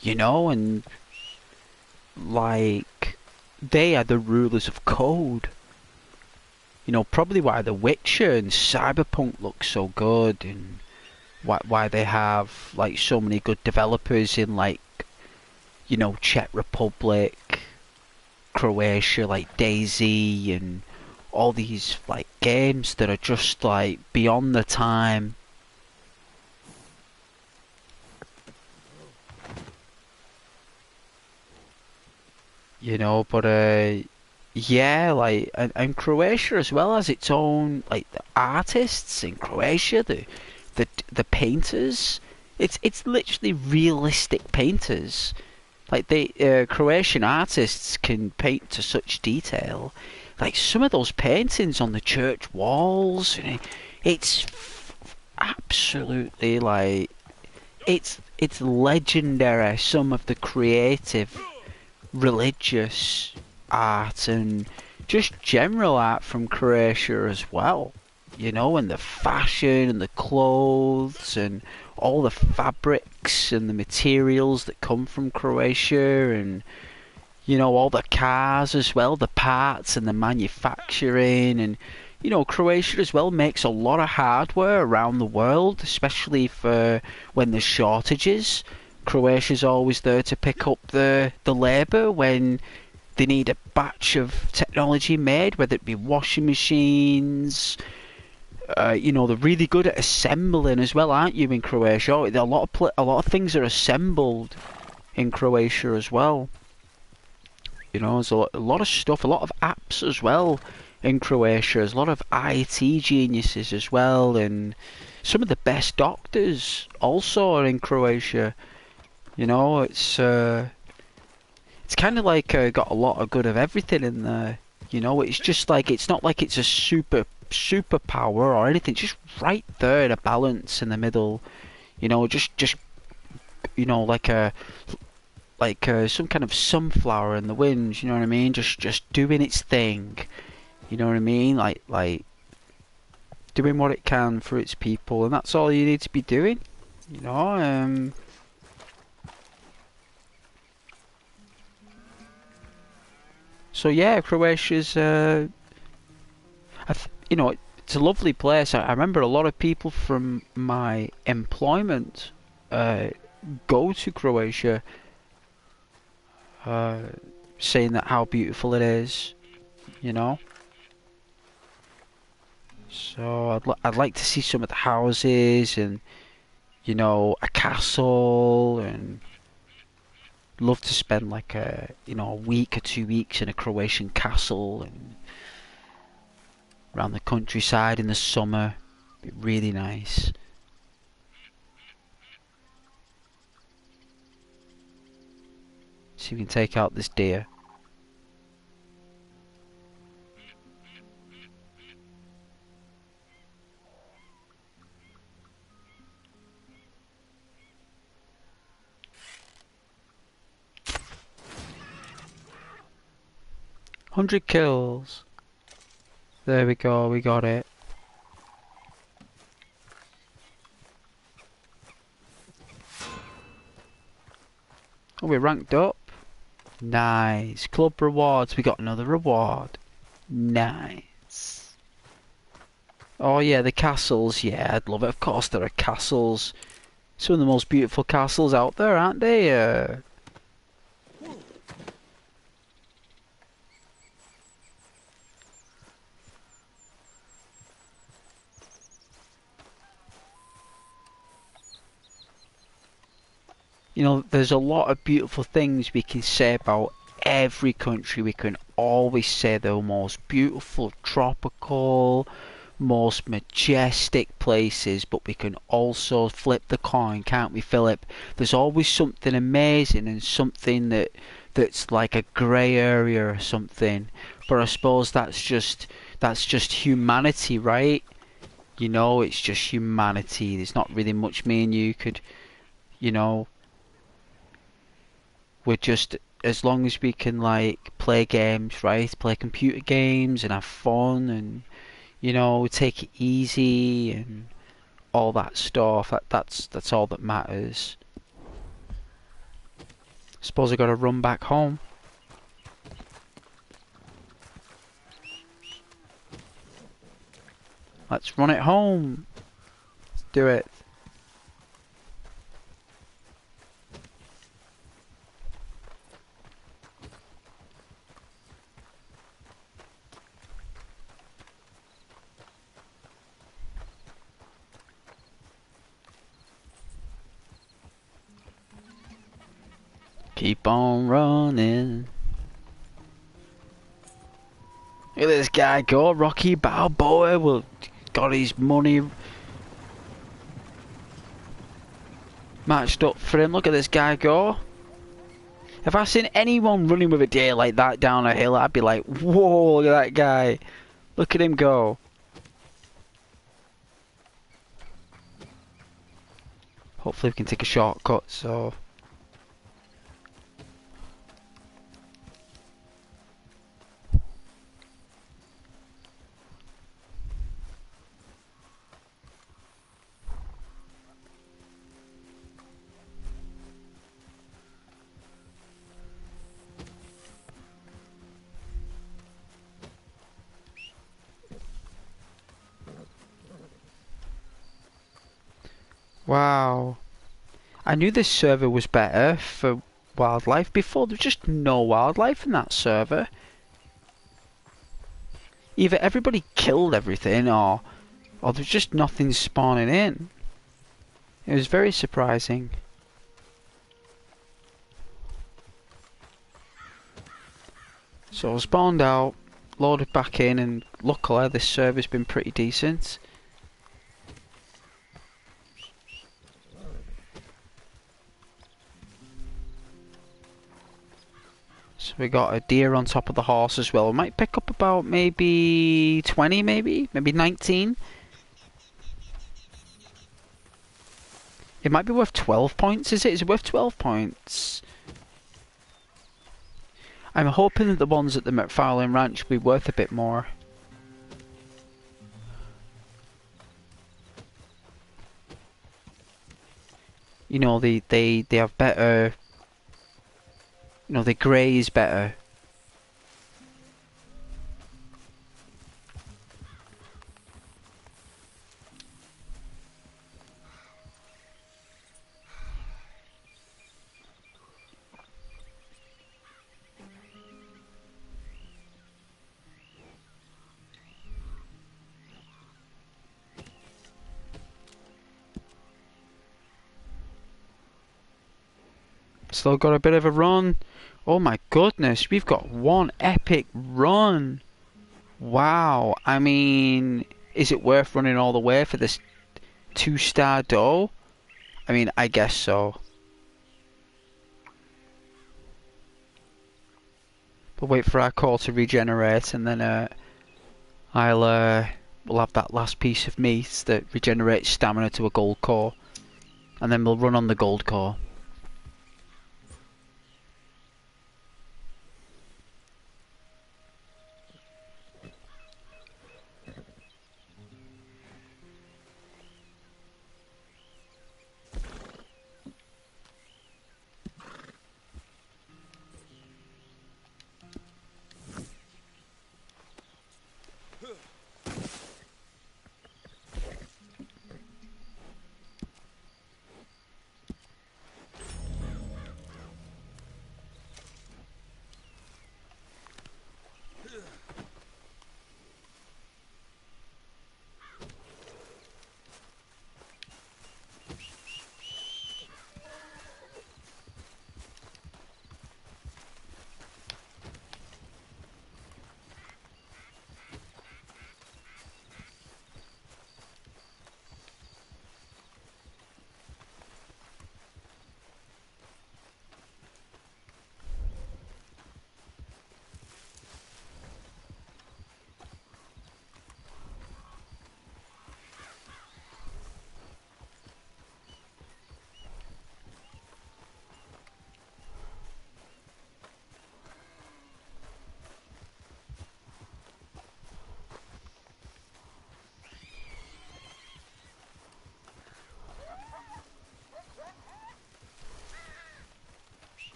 You know, and like they are the rulers of code. You know, probably why The Witcher and Cyberpunk look so good, and why they have like so many good developers in like, you know, Czech Republic, Croatia, like Daisy, and all these like games that are just like beyond the time. You know, but yeah, like and Croatia as well has its own like the artists in Croatia, the painters. It's literally realistic painters. Like they Croatian artists can paint to such detail. Like some of those paintings on the church walls, you know, it's absolutely like it's legendary. Some of the creative religious art and just general art from Croatia as well. You know, and the fashion and the clothes and all the fabrics and the materials that come from Croatia, and you know, all the cars as well, the parts and the manufacturing. And you know, Croatia as well makes a lot of hardware around the world, especially for when there's shortages. Croatia's always there to pick up the labour when they need a batch of technology made, whether it be washing machines. You know, they're really good at assembling as well, aren't you, in Croatia? A lot of things are assembled in Croatia as well. You know, there's a lot of stuff, a lot of apps as well in Croatia. There's a lot of IT geniuses as well, and some of the best doctors also are in Croatia. You know, it's kind of like got a lot of good of everything in there. You know, it's just like it's not like it's a superpower or anything. It's just right there in a balance in the middle. You know, just you know, like some kind of sunflower in the wind. You know what I mean? Just doing its thing. You know what I mean? Like doing what it can for its people, and that's all you need to be doing. You know. So yeah, Croatia's you know, it's a lovely place. I remember a lot of people from my employment go to Croatia, saying that how beautiful it is. You know. So I'd like to see some of the houses and, you know, a castle, and love to spend like a week or 2 weeks in a Croatian castle and around the countryside in the summer. Be really nice. See if we can take out this deer. "100 kills. There we go, we got it. Oh, we're ranked up. Nice. Club rewards. We got another reward. Nice. Oh yeah, the castles. Yeah, I'd love it. Of course there are castles. Some of the most beautiful castles out there, aren't they? You know, there's a lot of beautiful things we can say about every country. We can always say the most beautiful tropical, most majestic places, but we can also flip the coin, can't we, Philip? There's always something amazing and something that's like a grey area or something. But I suppose that's just humanity, right? You know, it's just humanity. There's not really much me and you could, you know, we're just, as long as we can like play games, right? Play computer games and have fun and, you know, take it easy and all that stuff. That's all that matters. Suppose I gotta run back home. Let's run it home. Let's do it. Keep on running. Look at this guy go, Rocky Balboa. Well, got his money matched up for him. Look at this guy go. If I seen anyone running with a deer like that down a hill, I'd be like, whoa, look at that guy. Look at him go. Hopefully we can take a shortcut, so... Wow. I knew this server was better for wildlife. Before, there was just no wildlife in that server. Either everybody killed everything, or there's just nothing spawning in. It was very surprising. So I spawned out, loaded back in, and luckily this server's been pretty decent. So we got a deer on top of the horse as well. We might pick up about maybe 20, maybe 19. It might be worth 12 points, is it? Is it worth 12 points? I'm hoping that the ones at the McFarlane Ranch will be worth a bit more. You know, they have better... You know, they graze better. Still got a bit of a run. Oh my goodness, we've got one epic run. Wow, I mean, is it worth running all the way for this 2-star dough? I mean, I guess so. But wait for our core to regenerate, and then we'll have that last piece of meat that regenerates stamina to a gold core, and then we'll run on the gold core.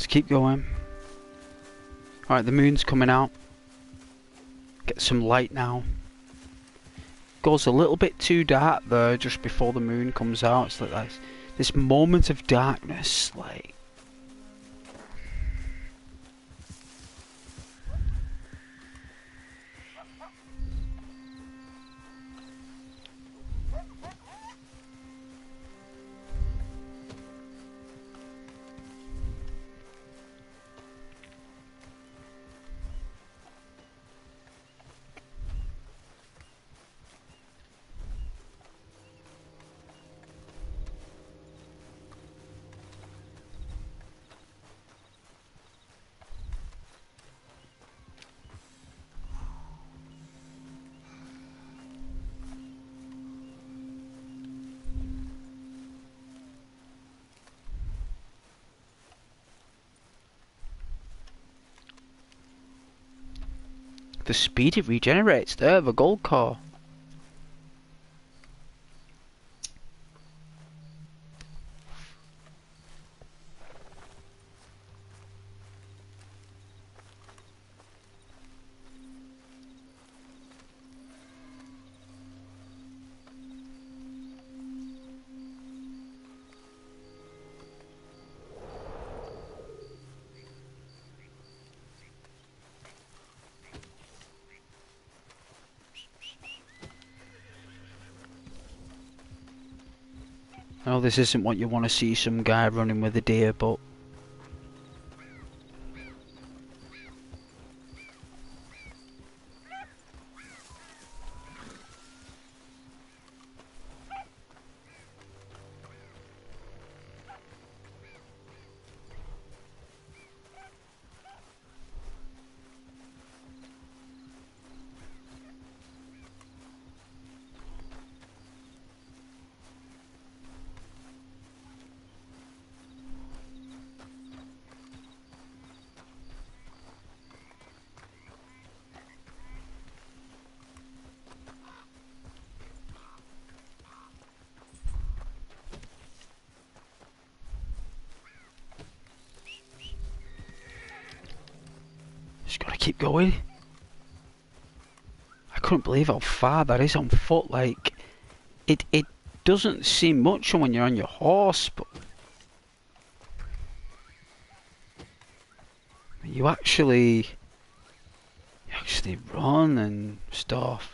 Let's keep going. Alright, the moon's coming out. Get some light now. Goes a little bit too dark though, just before the moon comes out. It's like this moment of darkness, like. The speed it regenerates there, the gold core. Oh, this isn't what you want to see, some guy running with a deer, but just gotta keep going. I couldn't believe how far that is on foot. Like, it doesn't seem much when you're on your horse, but you actually run and stuff.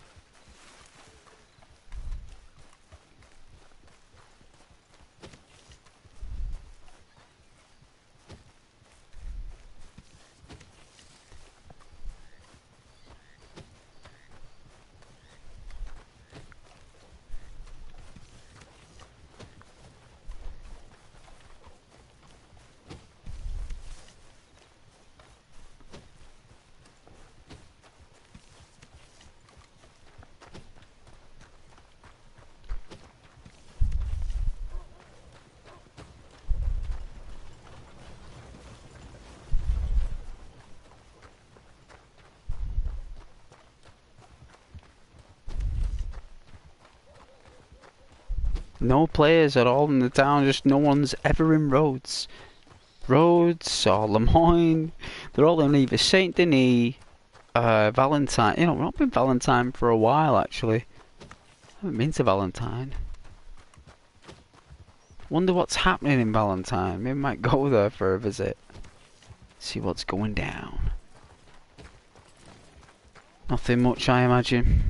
No players at all in the town, just no one's ever in Rhodes. Rhodes or Lemoyne, they're all in either Saint Denis, Valentine. You know, we've not been Valentine for a while actually. I haven't been to Valentine. Wonder what's happening in Valentine. Maybe I might go there for a visit. See what's going down. Nothing much, I imagine.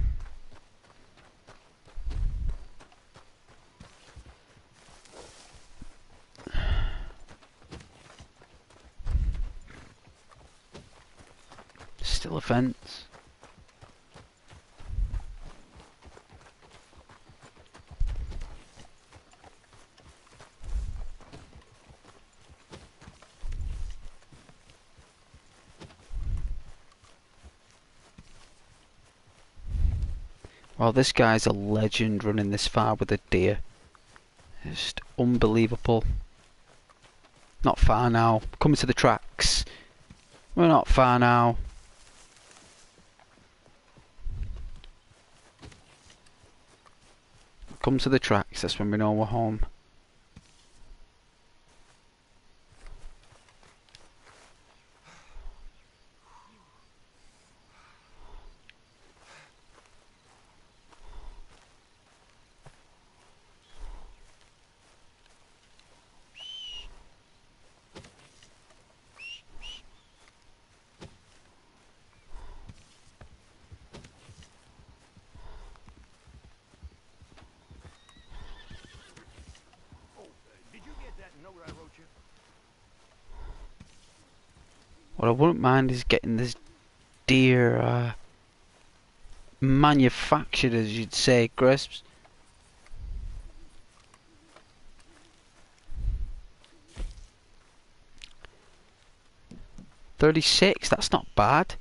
Still a fence. Well, this guy's a legend running this far with a deer. Just unbelievable. Not far now. Coming to the tracks. We're not far now. Come to the tracks, that's when we know we're home. What I wouldn't mind is getting this deer manufactured, as you'd say, crisps. $36, that's not bad.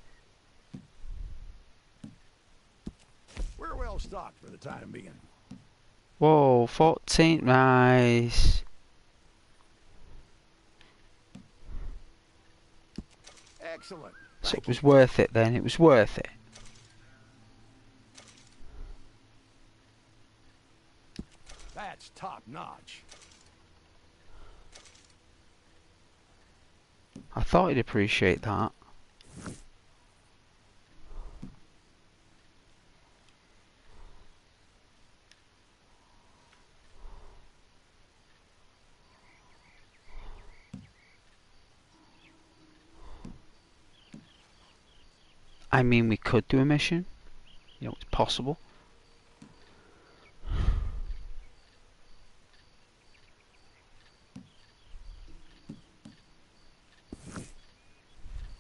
We're well stocked for the time being. Whoa, 14, nice. Excellent. So Thank it was you. worth it then, it was worth it. That's top notch. I thought he'd appreciate that. I mean, we could do a mission. You know, it's possible.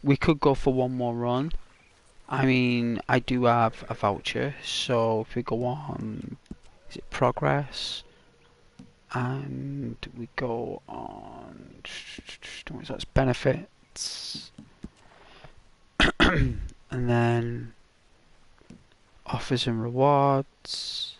We could go for one more run. I mean, I do have a voucher, so if we go on, is it progress? And we go on, that's benefits. And then offers and rewards.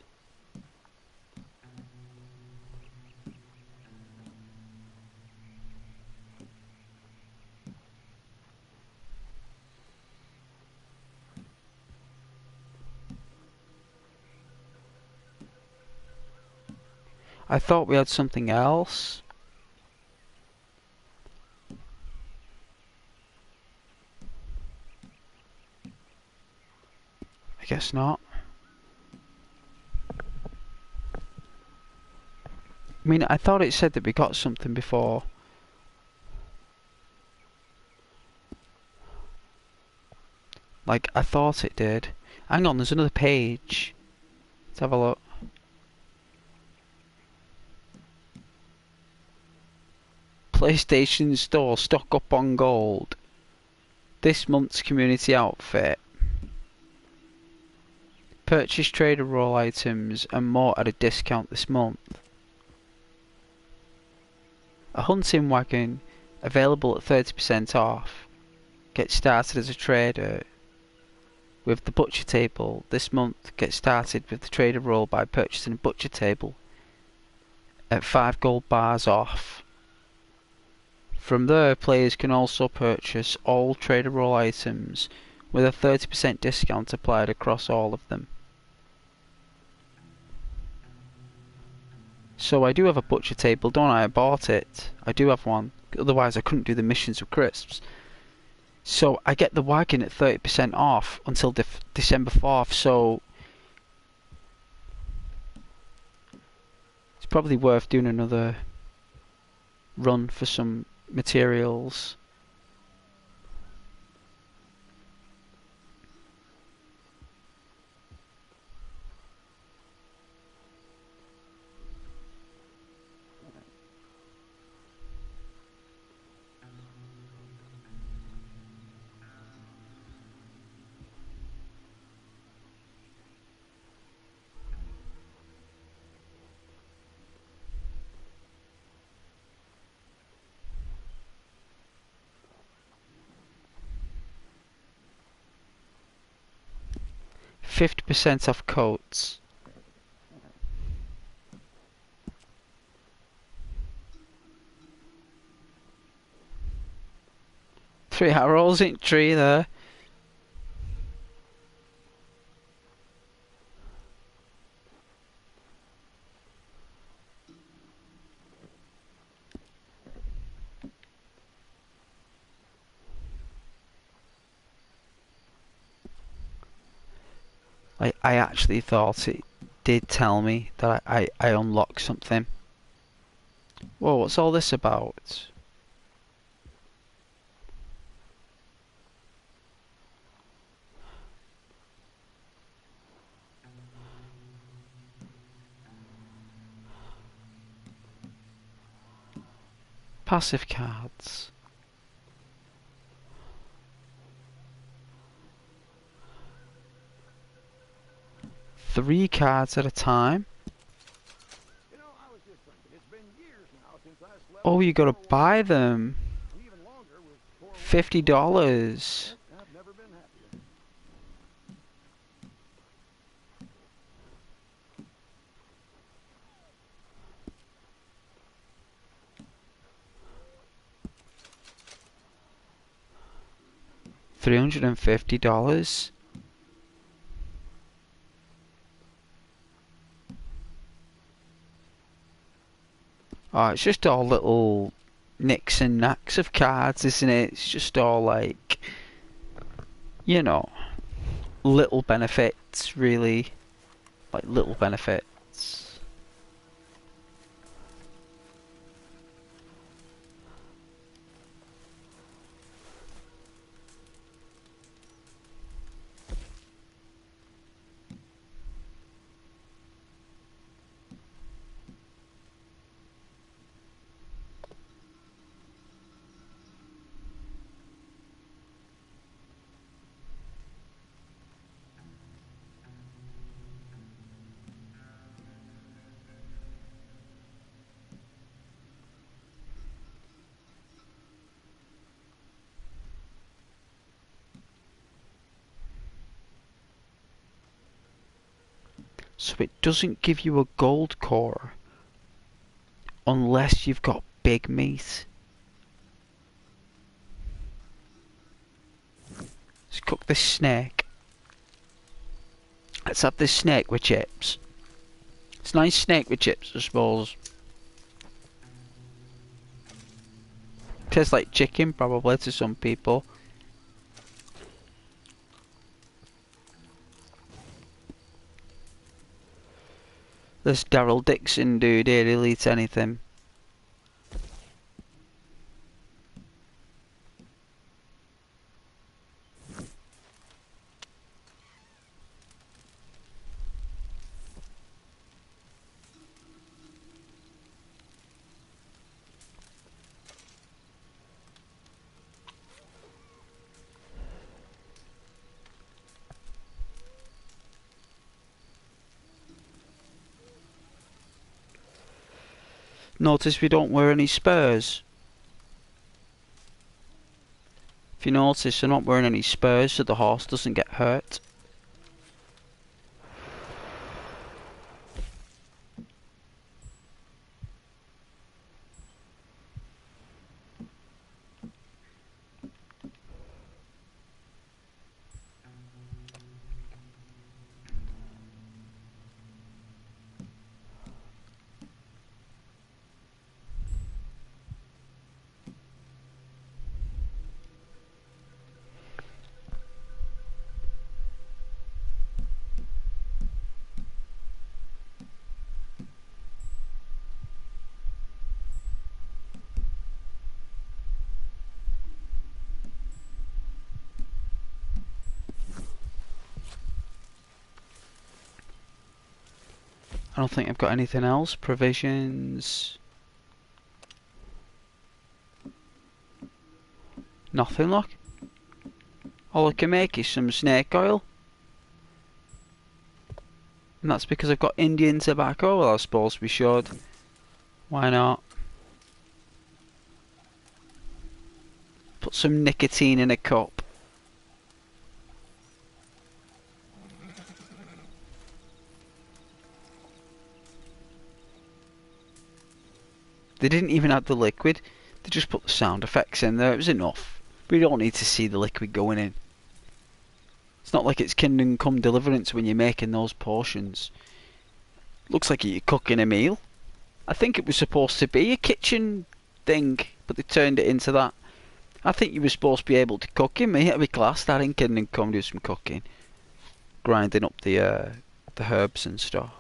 I thought we had something else. I guess not. I mean, I thought it said that we got something before. Like, I thought it did. Hang on, there's another page. Let's have a look. PlayStation Store, stock up on gold. This month's community outfit. Purchase trader roll items and more at a discount this month. A hunting wagon available at 30% off. Get started as a trader with the butcher table. This month, get started with the trader roll by purchasing a butcher table at 5 gold bars off. From there, players can also purchase all trader roll items with a 30% discount applied across all of them. So I do have a butcher table, don't I? I bought it. I do have one. Otherwise I couldn't do the missions with crisps. So I get the wagon at 30% off until December 4th, so it's probably worth doing another run for some materials. %50 off coats. Three arrows in tree there. I actually thought it did tell me that I unlocked something. Whoa, what's all this about? Passive cards. 3 cards at a time. You know, I was just thinking, it's been years now since I slept. Oh, you gotta buy them. And even longer with poor $50. I've never been happier. $350. Oh, it's just all little nicks and knacks of cards, isn't it? It's just all like, you know, little benefits, really. Like little benefits. So it doesn't give you a gold core unless you've got big meat. Let's cook this snake. Let's have this snake with chips. It's nice snake with chips, I suppose. Tastes like chicken, probably, to some people. This Daryl Dixon dude here, he'll eat anything. Notice we don't wear any spurs. If you notice, I'm not wearing any spurs so the horse doesn't get hurt. I don't think I've got anything else. Provisions. Nothing, look. All I can make is some snake oil. And that's because I've got Indian tobacco. Well, I suppose we should. Why not? Put some nicotine in a cup. They didn't even add the liquid. They just put the sound effects in there. It was enough. We don't need to see the liquid going in. It's not like it's Kingdom Come Deliverance when you're making those portions. Looks like you're cooking a meal. I think it was supposed to be a kitchen thing, but they turned it into that. I think you were supposed to be able to cook in, mate. It'd be class that in Kingdom Come, do some cooking. Grinding up the herbs and stuff.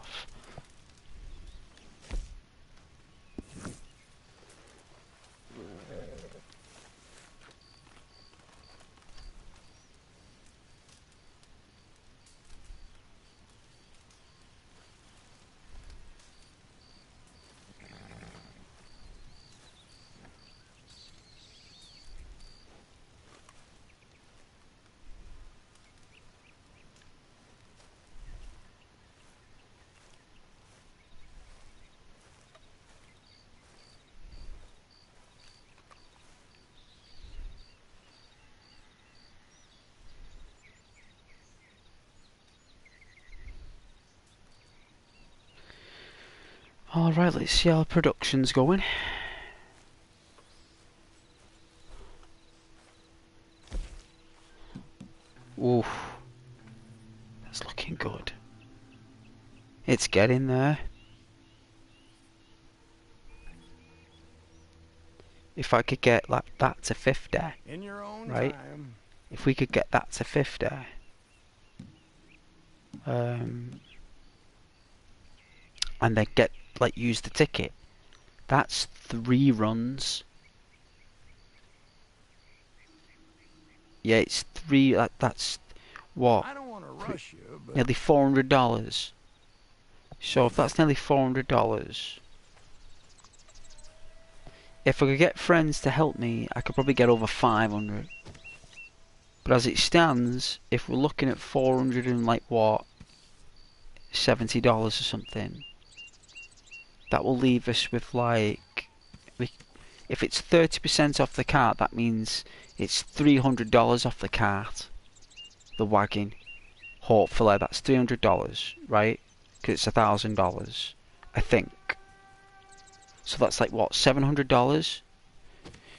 Alright, let's see how production's going. Oof. That's looking good. It's getting there. If I could get like that to 50, In your own right? time. If we could get that to 50, and then get like use the ticket, that's 3 runs. Yeah, it's 3. That's what? I don't want to rush you, but Nearly $400. So if that's nearly $400, if I could get friends to help me, I could probably get over 500. But as it stands, if we're looking at 400 and like what, $70 or something, that will leave us with like, if it's 30% off the cart, that means it's $300 off the cart, the wagon. Hopefully that's $300, right? Because it's $1,000, I think. So that's like what, $700?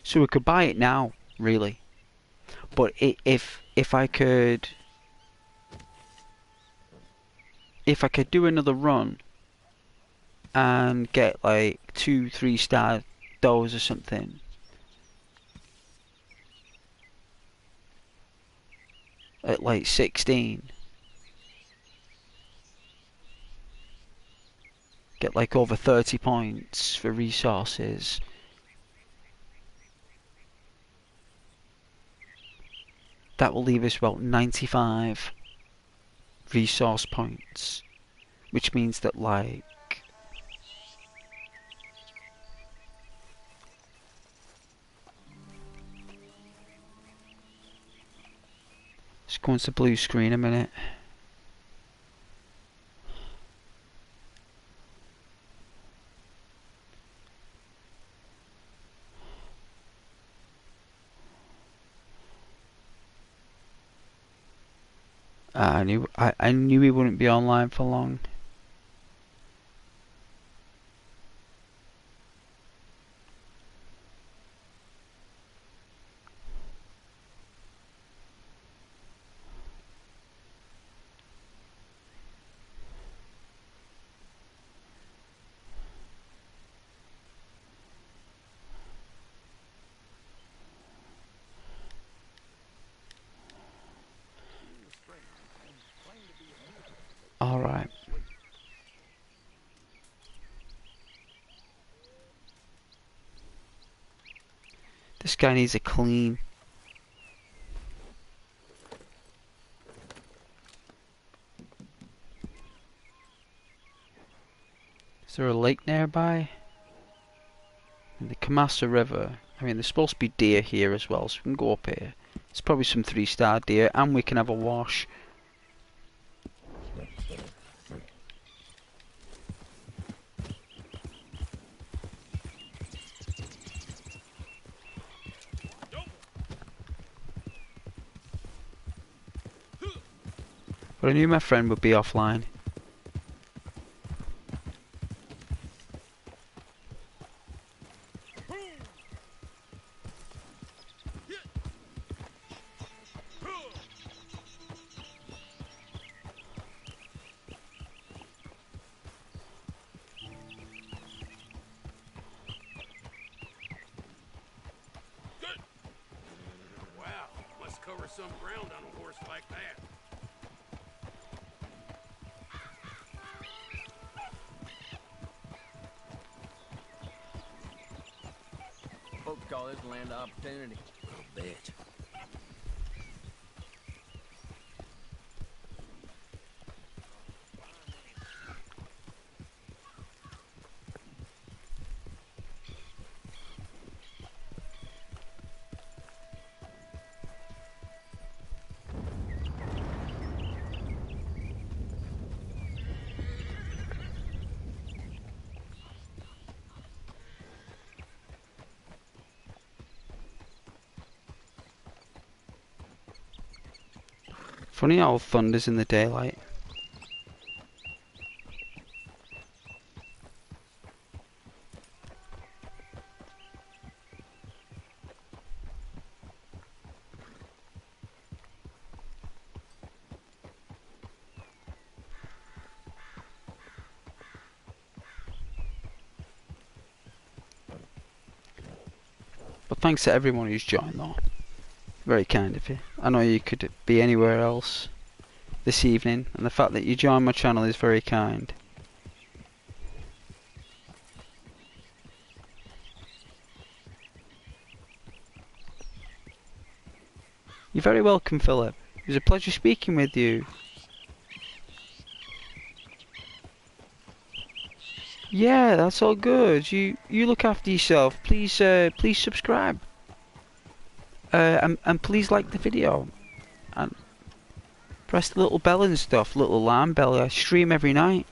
So we could buy it now, really. But if I could do another run and get like 2-3 star doors or something, at like 16, get like over 30 points for resources, that will leave us about 95 resource points, which means that like let's go into blue screen a minute. I knew he wouldn't be online for long. Alright. This guy needs a clean. Is there a lake nearby? And the Kamasa River. I mean, there's supposed to be deer here as well, so we can go up here. It's probably some 3-star deer, and we can have a wash. But I knew my friend would be offline. Wow, must cover some ground on a horse like that. Folks call this land of opportunity. I'll bet. Funny how thunder's in the daylight. thanks to everyone who's joined though. Very kind of you. I know you could be anywhere else this evening, and the fact that you joined my channel is very kind. You're very welcome, Philip. It was a pleasure speaking with you. Yeah, that's all good. You look after yourself. Please please subscribe. And please like the video. And press the little bell and stuff, little alarm bell. I stream every night.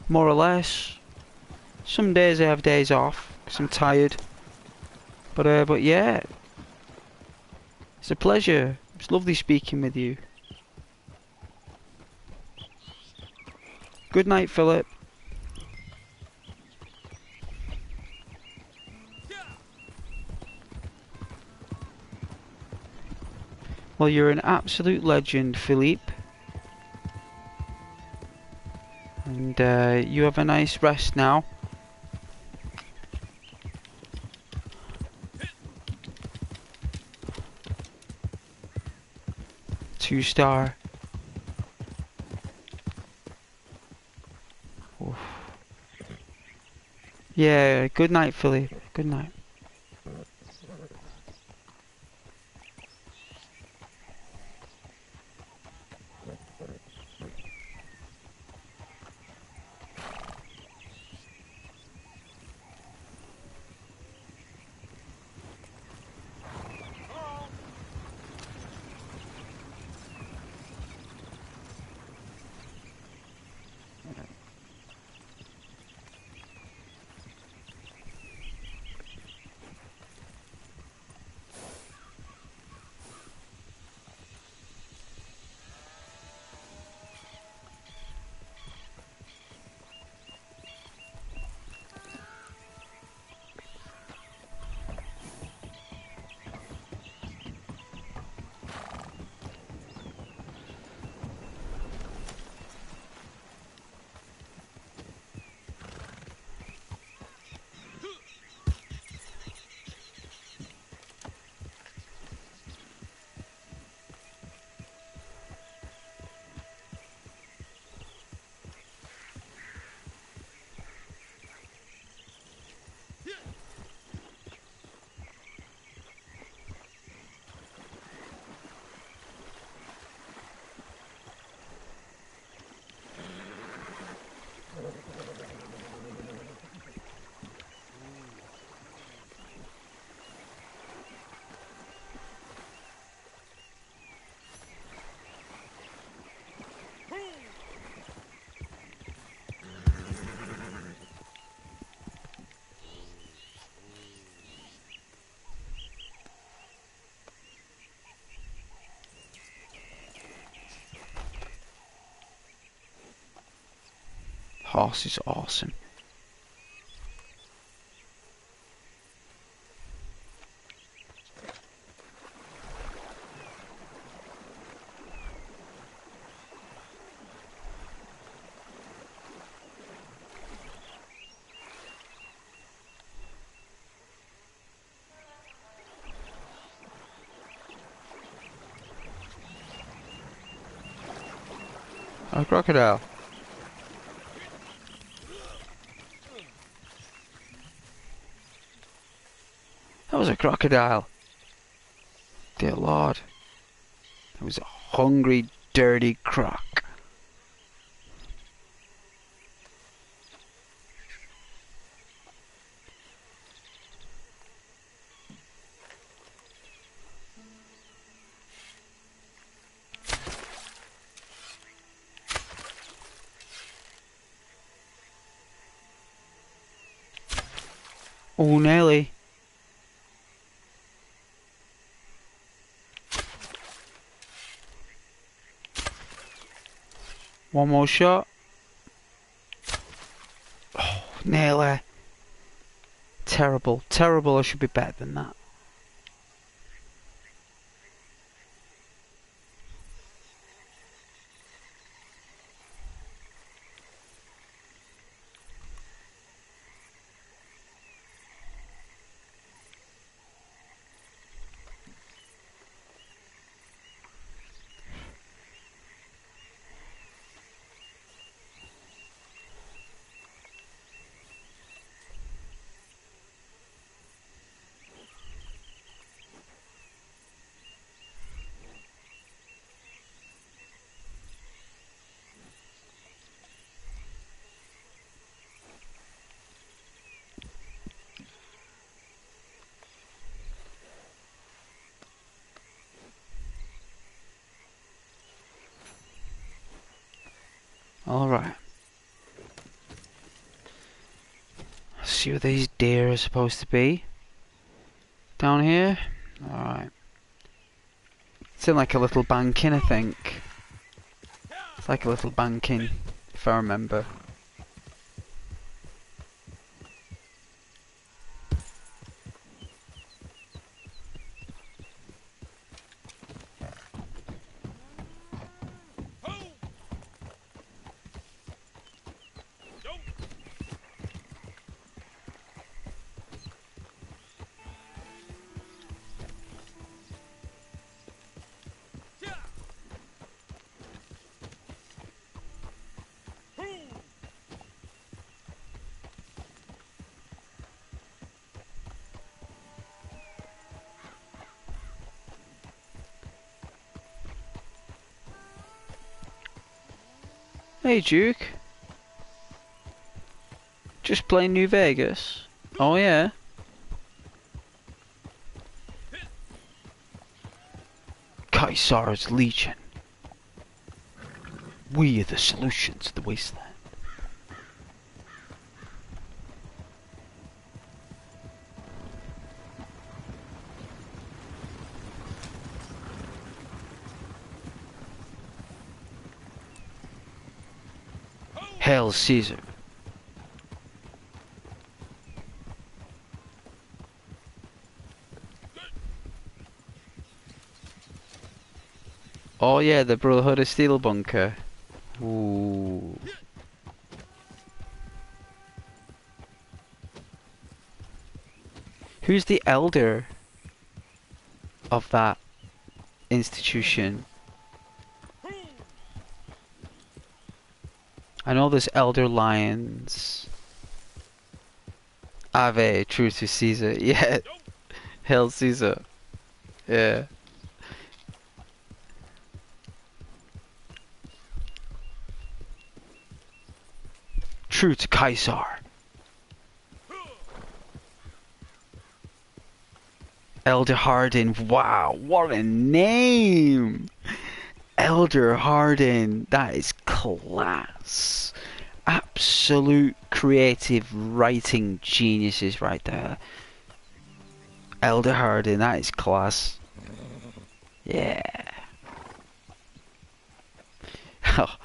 More or less. Some days I have days off because I'm tired. But yeah. It's a pleasure. It's lovely speaking with you. Good night, Philip. Well, you're an absolute legend, Philippe. And you have a nice rest now. Two-star. Oof. Yeah, good night, Philippe. Good night. Horse is awesome. A crocodile. That was a crocodile. Dear Lord. That was a hungry, dirty croc. Oh, nearly. One more shot. Oh, nearly. Terrible. Terrible. I should be better than that. Alright. Let's see what these deer are supposed to be. Down here? Alright. It's in like a little banking, I think. It's like a little banking, if I remember. Hey Duke. Just playing New Vegas? Oh yeah? Caesar's Legion. We are the solution to the wasteland. Hail Caesar. Oh yeah, the Brotherhood of Steel bunker. Ooh. Who's the elder of that institution? I know there's elder lions. Ave, true to Caesar. Yeah. Hail Caesar. Yeah. True to Caesar. Elder Hardin. Wow, what a name! Elder Hardin. That is class. Absolute creative writing geniuses right there. Elder Hardin, that is class. Yeah. Oh,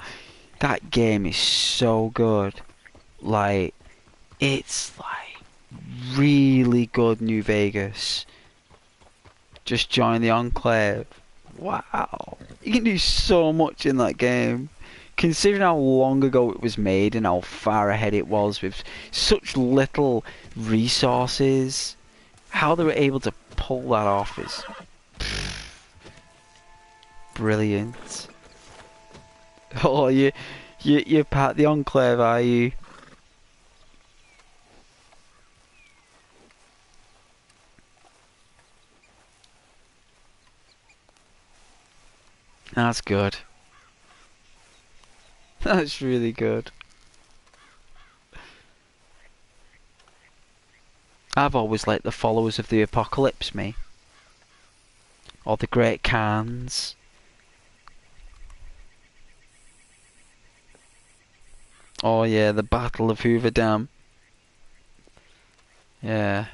that game is so good. Like, it's like really good New Vegas. Just join the Enclave. Wow. You can do so much in that game. Considering how long ago it was made and how far ahead it was with such little resources, how they were able to pull that off is brilliant. Oh, you're part of the Enclave, are you? That's good. That's really good. I've always liked the followers of the apocalypse, me. Or the Great Khans. Oh yeah, the Battle of Hoover Dam. Yeah.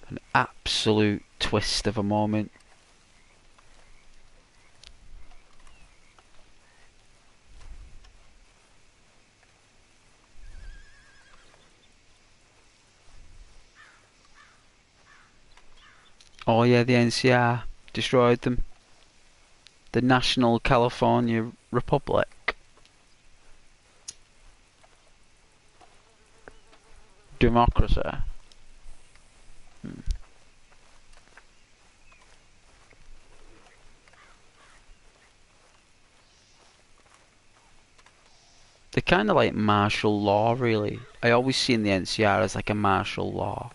An absolute twist of a moment. Oh yeah, the NCR destroyed them. The National California Republic. Democracy. They're kind of like martial law, really. I always see in the NCR as like a martial law.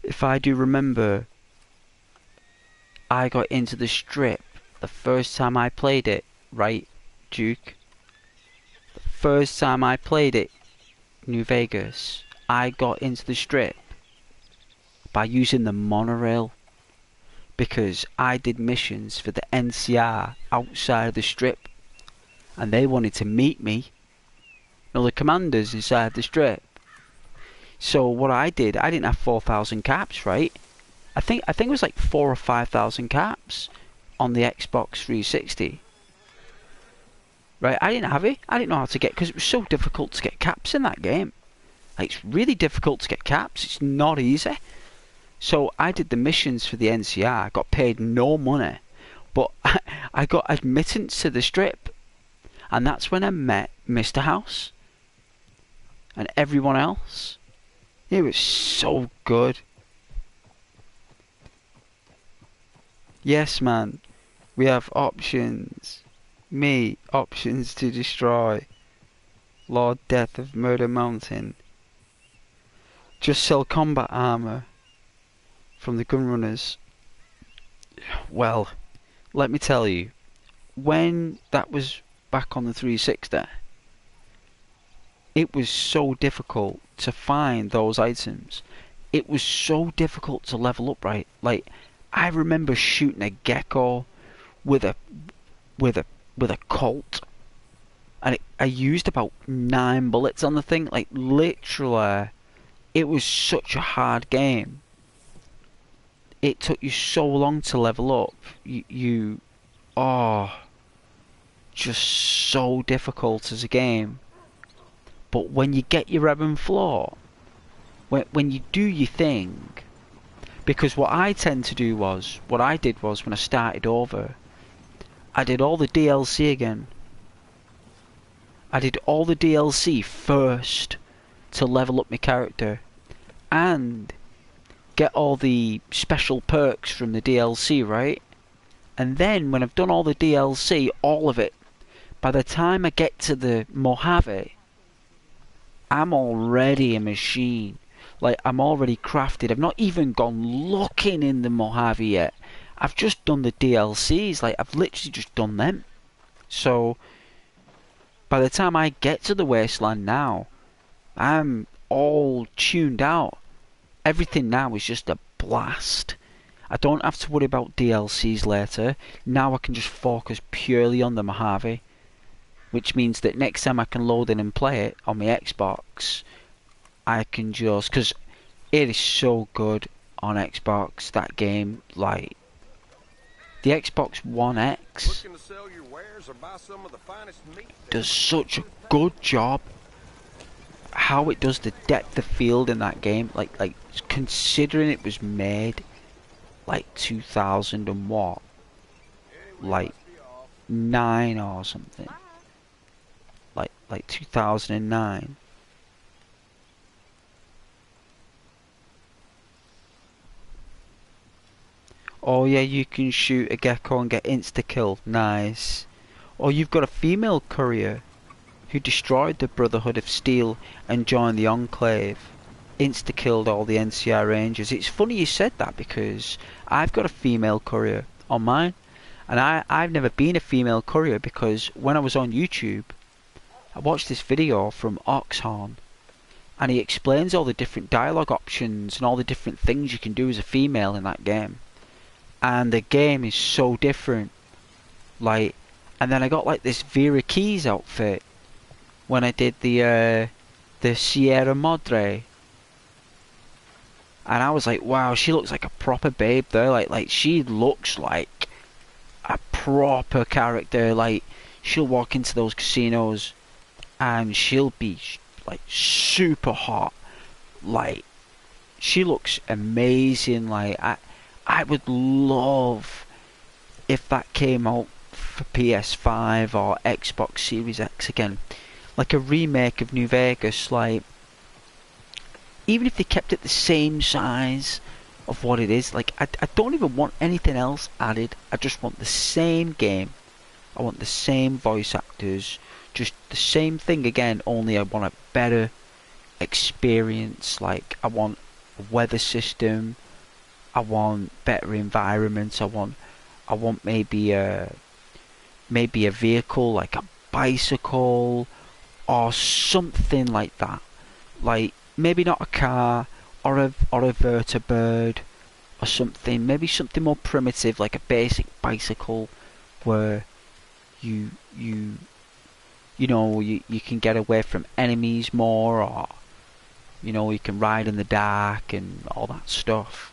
If I do remember, I got into the strip the first time I played it, right, Duke? The first time I played it, New Vegas, I got into the strip by using the monorail, because I did missions for the NCR outside of the strip, and they wanted to meet me, the commanders inside the strip. So what I did, I didn't have 4,000 caps, right? I think it was like 4 or 5,000 caps on the Xbox 360. Right, I didn't have it. I didn't know how to get, because it was so difficult to get caps in that game. Like, it's really difficult to get caps. It's not easy. So I did the missions for the NCR. I got paid no money, but I got admittance to the strip, and that's when I met Mr. House and everyone else. It was so good. Yes, man. We have options. Me, options to destroy. Lord Death of Murder Mountain. Just sell combat armor from the gunrunners. Well, let me tell you, when that was back on the 360, it was so difficult to find those items. It was so difficult to level up, right? Like, I remember shooting a gecko with a Colt, and I used about 9 bullets on the thing. Like, literally, it was such a hard game. It took you so long to level up. Just so difficult as a game. But when you get your ebb and flow, when you do your thing, because what I did was when I started over, I did all the DLC again. I did all the DLC first to level up my character and get all the special perks from the DLC, right? And then when I've done all the DLC, all of it, by the time I get to the Mojave, I'm already a machine. Like, I'm already crafted. I've not even gone looking in the Mojave yet. I've just done the DLCs. Like, I've literally just done them. So, by the time I get to the Wasteland now, I'm all tuned out. Everything now is just a blast. I don't have to worry about DLCs later. Now I can just focus purely on the Mojave. Which means that next time I can load in and play it on my Xbox, I can just... because it is so good on Xbox, that game. Like, the Xbox One X Looking to sell your wares or buy some of the finest meat? does such a good job. How it does the depth of field in that game. Like considering it was made like 2000 and what? Like 9 or something. Like 2009. Oh yeah, you can shoot a gecko and get insta-kill. Nice. Or you've got a female courier who destroyed the Brotherhood of Steel and joined the Enclave. Insta-killed all the NCR Rangers. It's funny you said that, because I've got a female courier on mine. And I've never been a female courier, because when I was on YouTube, I watched this video from Oxhorn, and he explains all the different dialogue options and all the different things you can do as a female in that game. And the game is so different. Like, and then I got like this Vera Keys outfit when I did the Sierra Madre. And I was like, wow, she looks like a proper babe there. Like she looks like a proper character. Like, she'll walk into those casinos and she'll be like super hot. Like, she looks amazing. Like, I would love if that came out for PS5 or Xbox Series X again. Like a remake of New Vegas. Like, even if they kept it the same size of what it is. Like, I don't even want anything else added. I just want the same game. I want the same voice actors. Just the same thing again, only I want a better experience. Like, I want a weather system. I want better environments. I want maybe a vehicle, like a bicycle or something like that. Like, maybe not a car or a vertibird or something. Maybe something more primitive, like a basic bicycle, where you know you can get away from enemies more, or you know you can ride in the dark and all that stuff.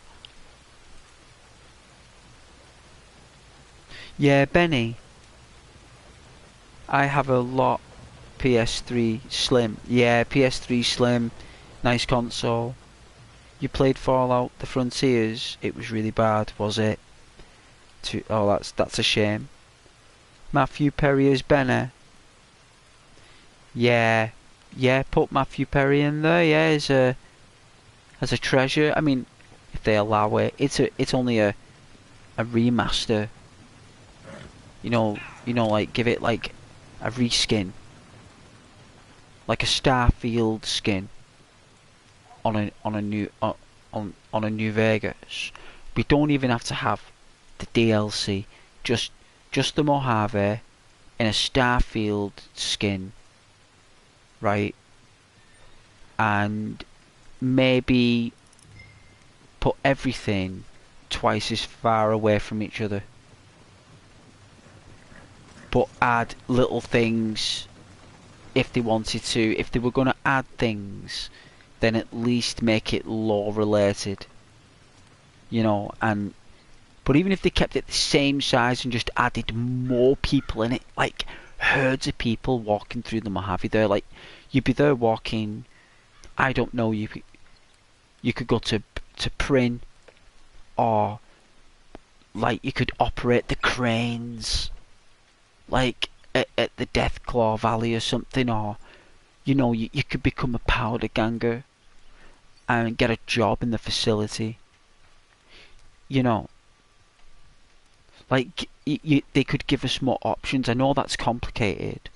Yeah, Benny. I have a lot PS3 Slim. Yeah, PS3 Slim. Nice console. You played Fallout the Frontiers? It was really bad, was it? Oh, that's a shame. Matthew Perry as Benner. Yeah, put Matthew Perry in there. Yeah, as a treasure. I mean, if they allow it, it's only a remaster. You know, like give it like a reskin, like a Starfield skin on a new Vegas. We don't even have to have the DLC. Just the Mojave in a Starfield skin, right? And maybe put everything twice as far away from each other, but add little things if they wanted to. If they were going to add things, then at least make it lore related, you know. And but even if they kept it the same size and just added more people in it, like herds of people walking through the Mojave there, like you'd be there walking, I don't know, you could go to Prin, or like you could operate the cranes like at the Deathclaw Valley or something, or you know, you could become a powder ganger and get a job in the facility, you know. Like they could give us more options. I know that's complicated,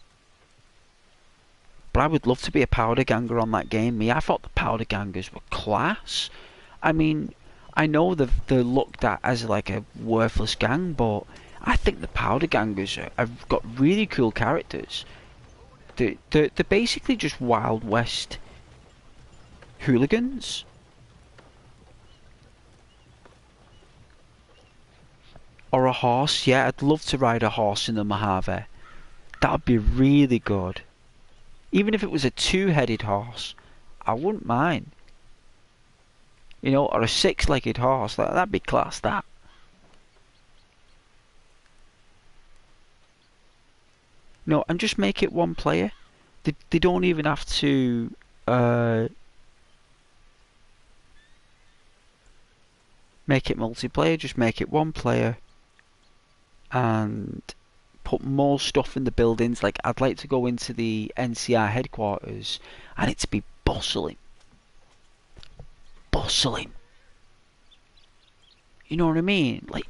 but I would love to be a powder ganger on that game. I thought the powder gangers were class. I mean, I know they're looked at as like a worthless gang, but I think the powder gangers have got really cool characters. They're basically just Wild West hooligans. Or a horse. Yeah, I'd love to ride a horse in the Mojave. That would be really good. Even if it was a two-headed horse, I wouldn't mind. You know, or a six-legged horse. That'd be class, that. No, and just make it one player. They don't even have to make it multiplayer. Just make it one player and put more stuff in the buildings. Like, I'd like to go into the NCR headquarters and it to be bustling. You know what I mean? Like,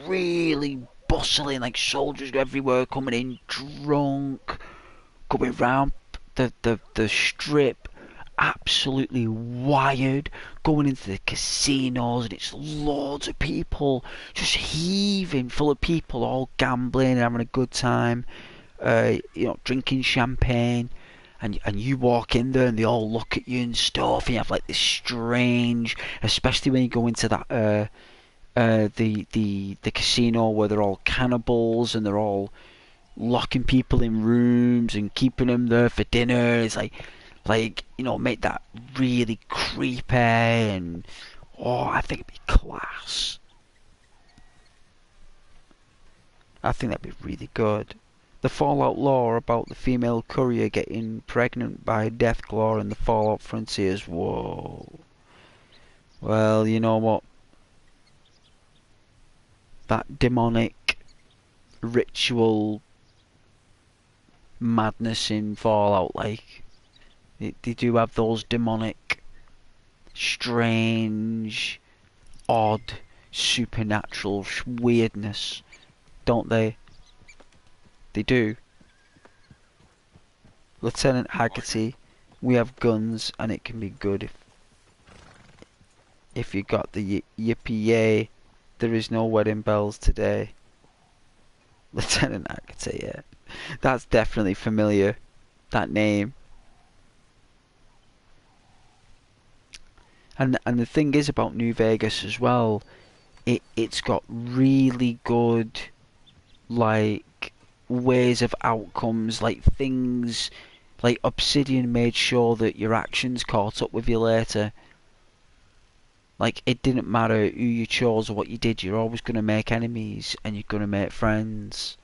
really bustling, like soldiers everywhere coming in drunk, going round the strip, absolutely wired, going into the casinos, and it's loads of people, just heaving full of people, all gambling and having a good time, you know, drinking champagne. And you walk in there and they all look at you and stuff, and you have like this strange, especially when you go into that the casino where they're all cannibals and they're all locking people in rooms and keeping them there for dinner. It's like you know, make that really creepy, and oh, I think it'd be class. I think that'd be really good. The Fallout lore about the female courier getting pregnant by Deathclaw and the Fallout Frontiers. Whoa. Well, you know what? That demonic ritual madness in Fallout, like they do have those demonic, strange, odd, supernatural weirdness, don't they? They do. Lieutenant Haggerty, we have guns and it can be good if you got the yippee yay. There is no wedding bells today. Lieutenant Haggerty, yeah. That's definitely familiar, that name. And the thing is about New Vegas as well, it's got really good like ways of outcomes, like things like Obsidian made sure that your actions caught up with you later. Like, it didn't matter who you chose or what you did, you're always going to make enemies and you're going to make friends.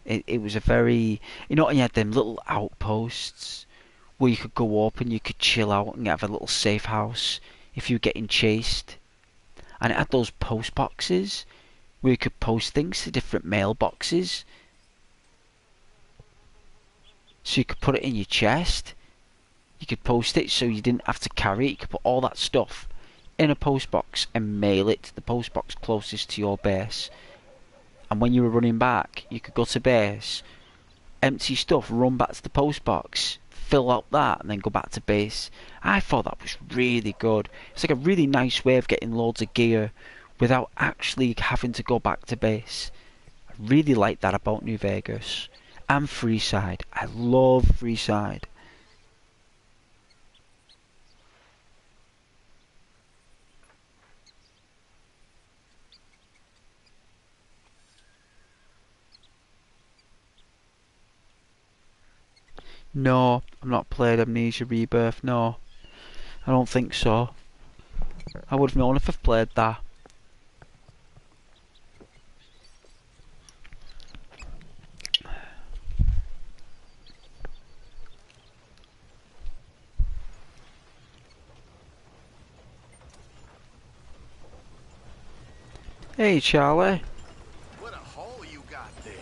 It was a very... You know, and you had them little outposts where you could go up and you could chill out and have a little safe house if you were getting chased. And it had those post boxes where you could post things to different mailboxes. So you could put it in your chest. You could post it so you didn't have to carry it. You could put all that stuff in a post box and mail it to the post box closest to your base. And when you were running back, you could go to base, empty stuff, run back to the post box, fill out that, and then go back to base. I thought that was really good. It's like a really nice way of getting loads of gear without actually having to go back to base. I really like that about New Vegas. And Freeside. I love Freeside. No, I've not played Amnesia Rebirth, no. I don't think so. I would have known if I've played that. Hey, Charlie. What a hole you got there.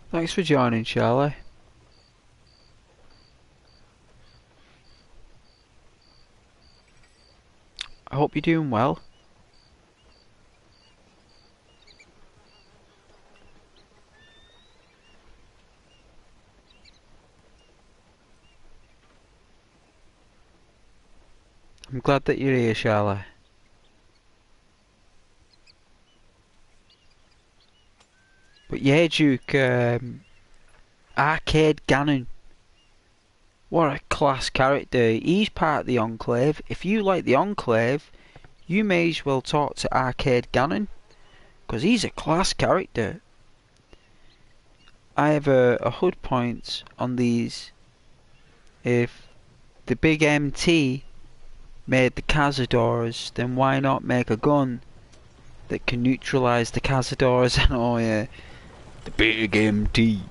Thanks for joining, Charlie. I hope you're doing well. I'm glad that you're here, Charlie. But yeah, Duke, Arcade Gannon. What a class character. He's part of the Enclave. If you like the Enclave, you may as well talk to Arcade Gannon, because he's a class character. I have a HUD point on these. If the big MT made the Cazadors, then why not make a gun that can neutralize the Cazadors? Oh yeah, the big MT.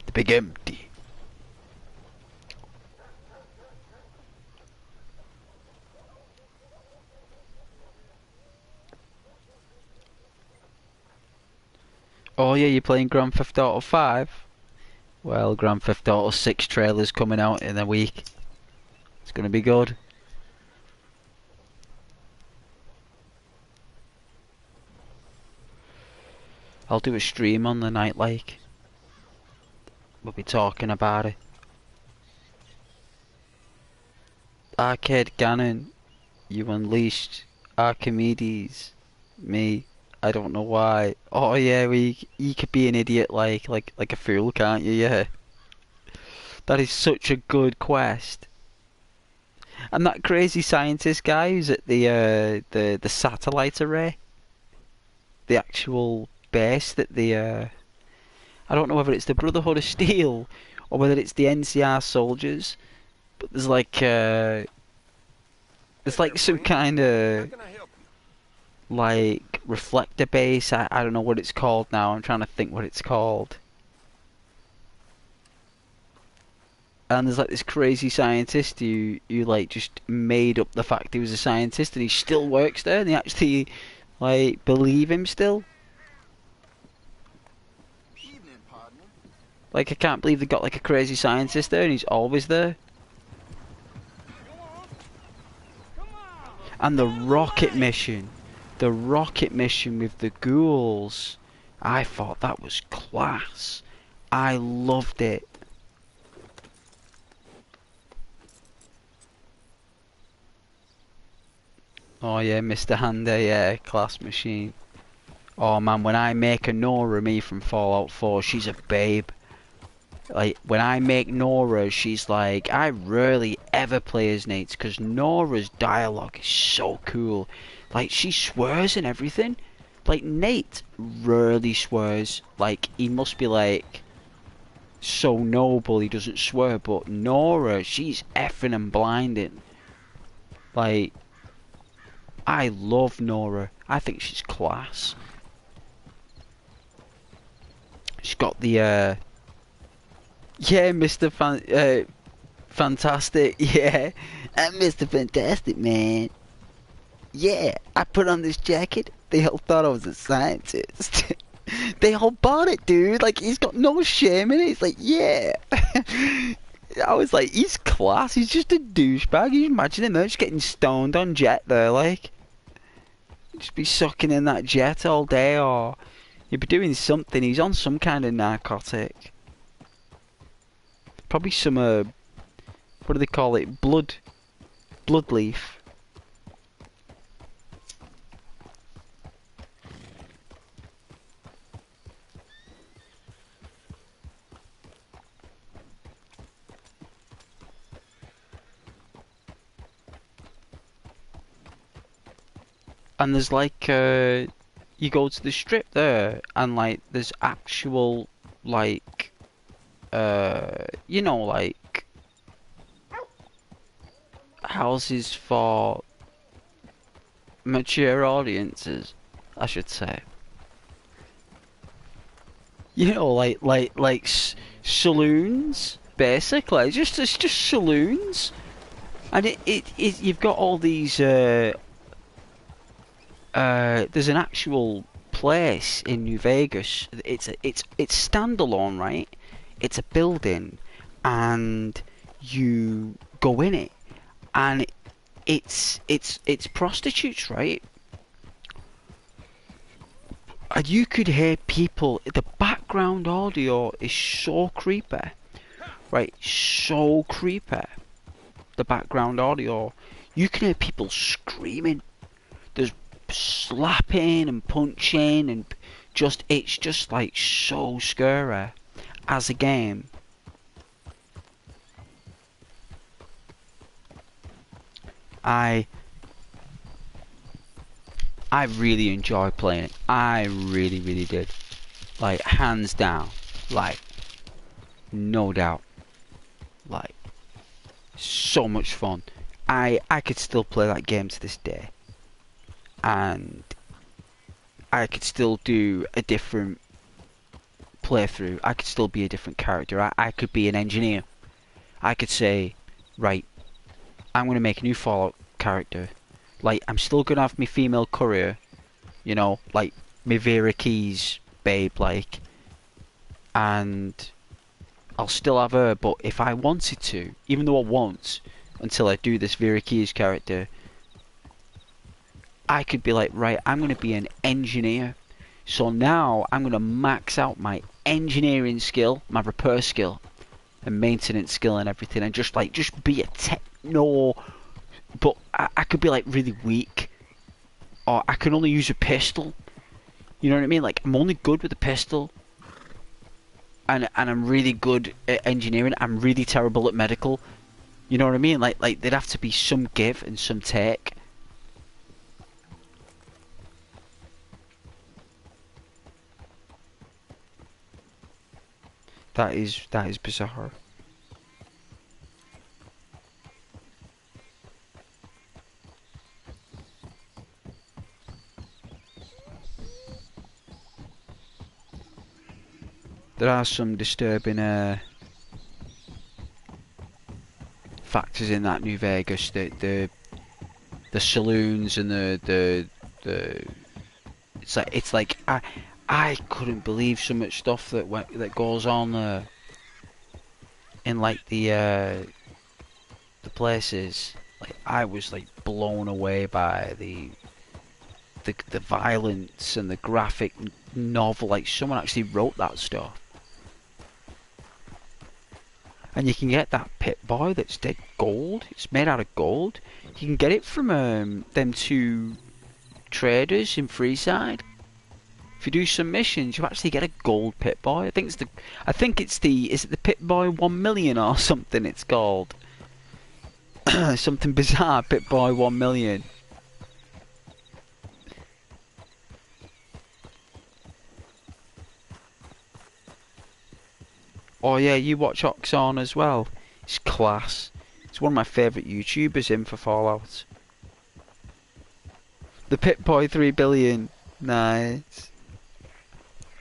The big MT. Oh yeah, you're playing Grand Theft Auto 5? Well, Grand Theft Auto 6 trailer's coming out in a week. It's gonna be good. I'll do a stream on the night, like. We'll be talking about it. Arcade Gannon, you unleashed Archimedes. Me, I don't know why. Oh yeah, you could be an idiot like a fool, can't you? Yeah. That is such a good quest. And that crazy scientist guy who's at the satellite array, the actual base that the I don't know whether it's the Brotherhood of Steel or whether it's the NCR soldiers, but there's like some kind of like reflector base. I don't know what it's called now. I'm trying to think what it's called. And there's like this crazy scientist who like just made up the fact he was a scientist, and he still works there, and they actually like believe him still. Like, I can't believe they got like a crazy scientist there and he's always there. And the rocket mission with the ghouls, I thought that was class. I loved it. Oh yeah, Mr. Hander, yeah, class machine. Oh man, when I make a Nora me from Fallout 4, she's a babe. Like, when I make Nora, she's like, I rarely ever play as Nate, because Nora's dialogue is so cool. Like, she swears and everything. Like, Nate rarely swears. Like, he must be like, so noble he doesn't swear, but Nora, she's effing and blinding. Like, I love Nora. I think she's class. She's got the, yeah, Mr. Fantastic, yeah. I'm Mr. Fantastic, man. Yeah, I put on this jacket. They all thought I was a scientist. They all bought it, dude. Like, he's got no shame in it. He's like, yeah. I was like, he's class. He's just a douchebag. You imagine him just getting stoned on jet there, like. Just be sucking in that jet all day, or he'd be doing something. He's on some kind of narcotic. Probably some, what do they call it? Blood leaf. And there's like, you go to the strip there, and like, there's actual, like, you know, like, houses for mature audiences, I should say. You know, like saloons, basically. It's just saloons, and it you've got all these. There's an actual place in New Vegas. It's standalone, right? It's a building, and you go in it, and it's prostitutes, right? And you could hear people. The background audio is so creepy, right? So creepy. The background audio, you can hear people screaming. There's slapping and punching, and it's just like so scary as a game. I really enjoy playing it. I really did. Like, hands down. Like, no doubt. Like, so much fun. I could still play that game to this day. And I could still do a different playthrough. I could still be a different character. I could be an engineer. I could say, right, I'm going to make a new Fallout character. Like, I'm still going to have my female courier, you know, like, my Vera Keys babe, like, and I'll still have her, but if I wanted to, even though I won't, until I do this Vera Keys character, I could be like, right, I'm going to be an engineer. So now I'm going to max out my engineering skill, my repair skill, and maintenance skill and everything, and just be a techno. But I could be like really weak, or I can only use a pistol. You know what I mean? Like, I'm only good with a pistol, and I'm really good at engineering. I'm really terrible at medical. You know what I mean? Like there'd have to be some give and some take. That is bizarre. There are some disturbing factors in that New Vegas. The saloons and the it's like I couldn't believe so much stuff that goes on in like the places. Like, I was like blown away by the violence and the graphic novel. Like, someone actually wrote that stuff. And you can get that Pip-Boy that's dead gold. It's made out of gold. You can get it from them two traders in Freeside. if you do some missions, you actually get a gold Pip-Boy. Is it the Pip-Boy 1 million or something it's called? Something bizarre, Pip-Boy 1 million. Oh yeah, you watch Oxon as well. It's class. It's one of my favourite YouTubers in for Fallout. The Pip-Boy 3 billion. Nice.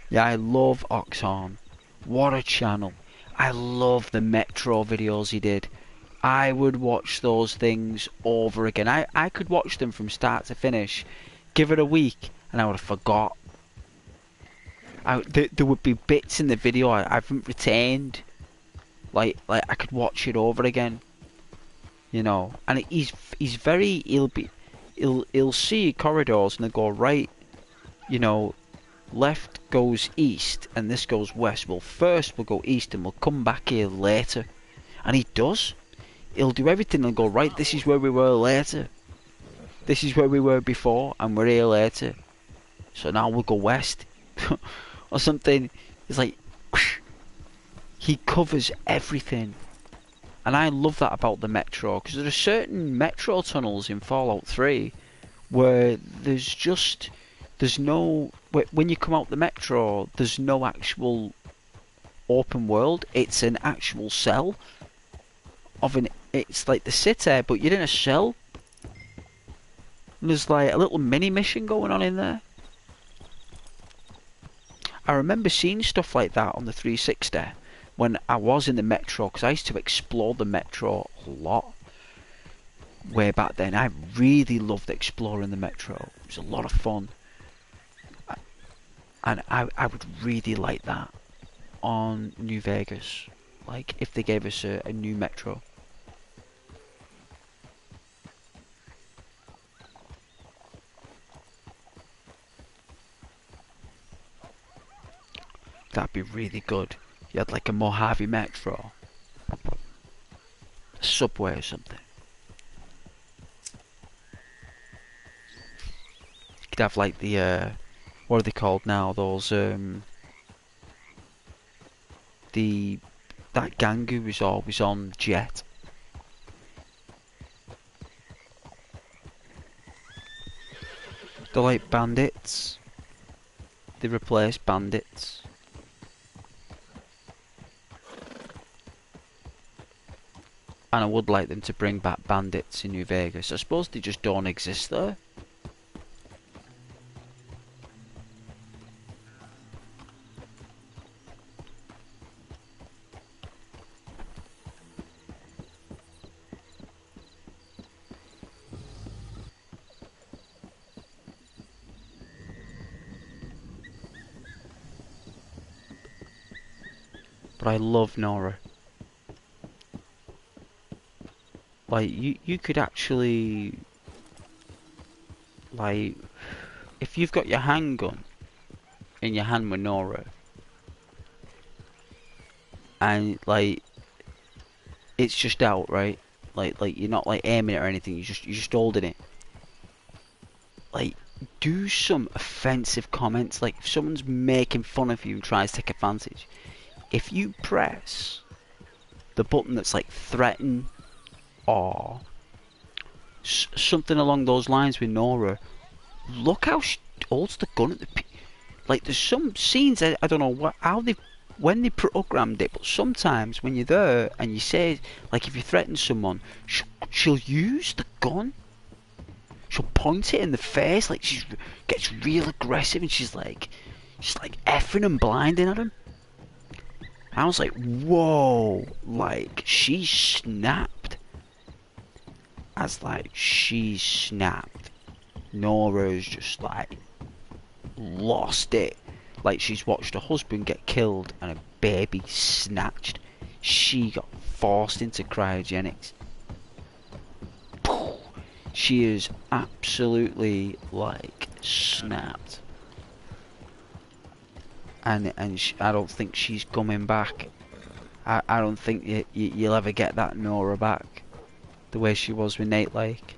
Yeah, I love Oxon. What a channel. I love the Metro videos he did. I would watch those things over again. I could watch them from start to finish. Give it a week and I would have forgot. There would be bits in the video I haven't retained. Like I could watch it over again. You know, and he's very, he'll see corridors and they'll go right, you know, left goes east and this goes west. Well, first we'll go east and we'll come back here later. And he does. He'll do everything and go, right, this is where we were later. This is where we were before and we're here later. So now we'll go west. Or something. It's like, he covers everything. And I love that about the Metro, because there are certain Metro tunnels in Fallout 3 where there's no, when you come out the Metro, there's no actual open world. It's an actual cell it's like the city, but you're in a cell. And there's like a little mini mission going on in there. I remember seeing stuff like that on the 360 when I was in the Metro, because I used to explore the Metro a lot way back then. I really loved exploring the Metro. It was a lot of fun. And I would really like that on New Vegas. Like, if they gave us a new Metro. That'd be really good. You had like a Mojave Metro. A subway or something. You could have like the, what are they called now? Those, that gang who was always on Jet. They're like bandits. They replace bandits. And I would like them to bring back bandits in New Vegas. I suppose they just don't exist there. But I love Nora. Like, you could actually, like, if you've got your handgun in your hand with Nora, and like, it's just out, right? Like you're not like aiming it or anything. You're just holding it. Like, do some offensive comments. Like, if someone's making fun of you and tries to take advantage, if you press the button that's like threaten, or something along those lines with Nora, look how she holds the gun at the like, there's some scenes, I don't know when they programmed it, but sometimes when you're there and you say, like, if you threaten someone, she'll use the gun. She'll point it in the face, like, she gets real aggressive, and she's like effing and blinding at him. I was like, whoa, like, she snapped. She snapped. Nora's just like lost it. Like, she's watched her husband get killed and a baby snatched. She got forced into cryogenics. She is absolutely like snapped. And I don't think she's coming back. I don't think you'll ever get that Nora back the way she was with Nate Lake.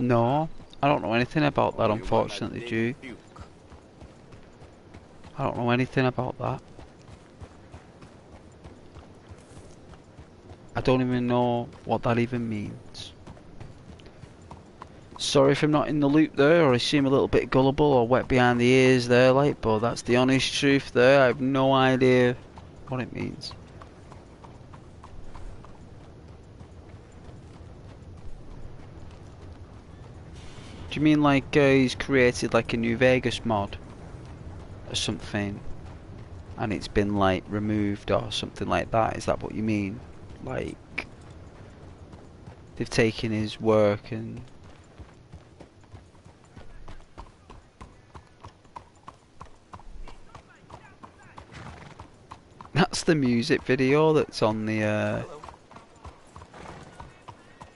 No, I don't know anything about that, unfortunately, Duke. I don't know anything about that. I don't even know what that even means. Sorry if I'm not in the loop there, or I seem a little bit gullible or wet behind the ears there, like, but that's the honest truth there. I have no idea what it means. Do you mean like he's created like a New Vegas mod or something, and it's been like removed or something like that? Is that what you mean? Like they've taken his work and that's the music video that's on the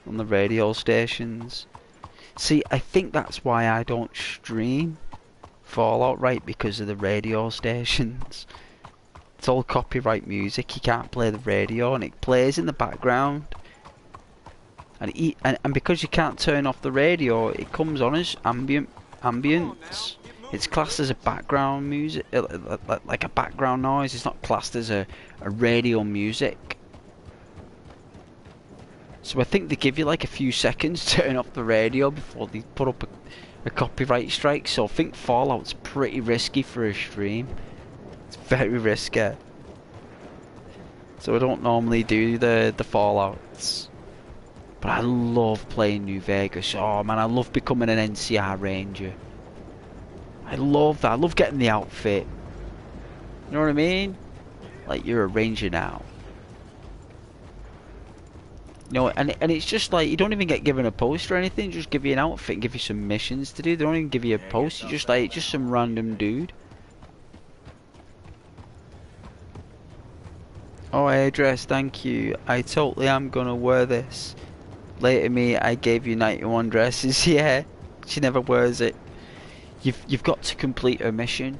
radio stations. See, I think that's why I don't stream Fallout, right? Because of the radio stations. It's all copyright music. You can't play the radio, and it plays in the background. And because you can't turn off the radio, it comes on as ambience. It's classed as a background music, like a background noise. It's not classed as a radio music. So I think they give you like a few seconds to turn off the radio before they put up a copyright strike. So I think Fallout's pretty risky for a stream. It's very risky. So I don't normally do the Fallouts. But I love playing New Vegas. Oh man, I love becoming an NCR Ranger. I love that. I love getting the outfit. You know what I mean? Like, you're a Ranger now. You know, and it's just like, you don't even get given a post or anything. Just give you an outfit and give you some missions to do. They don't even give you a post. You just like, just some random dude. Oh, address, thank you. I totally am gonna wear this. Later me, I gave you 91 dresses. Yeah, she never wears it. You've got to complete her mission.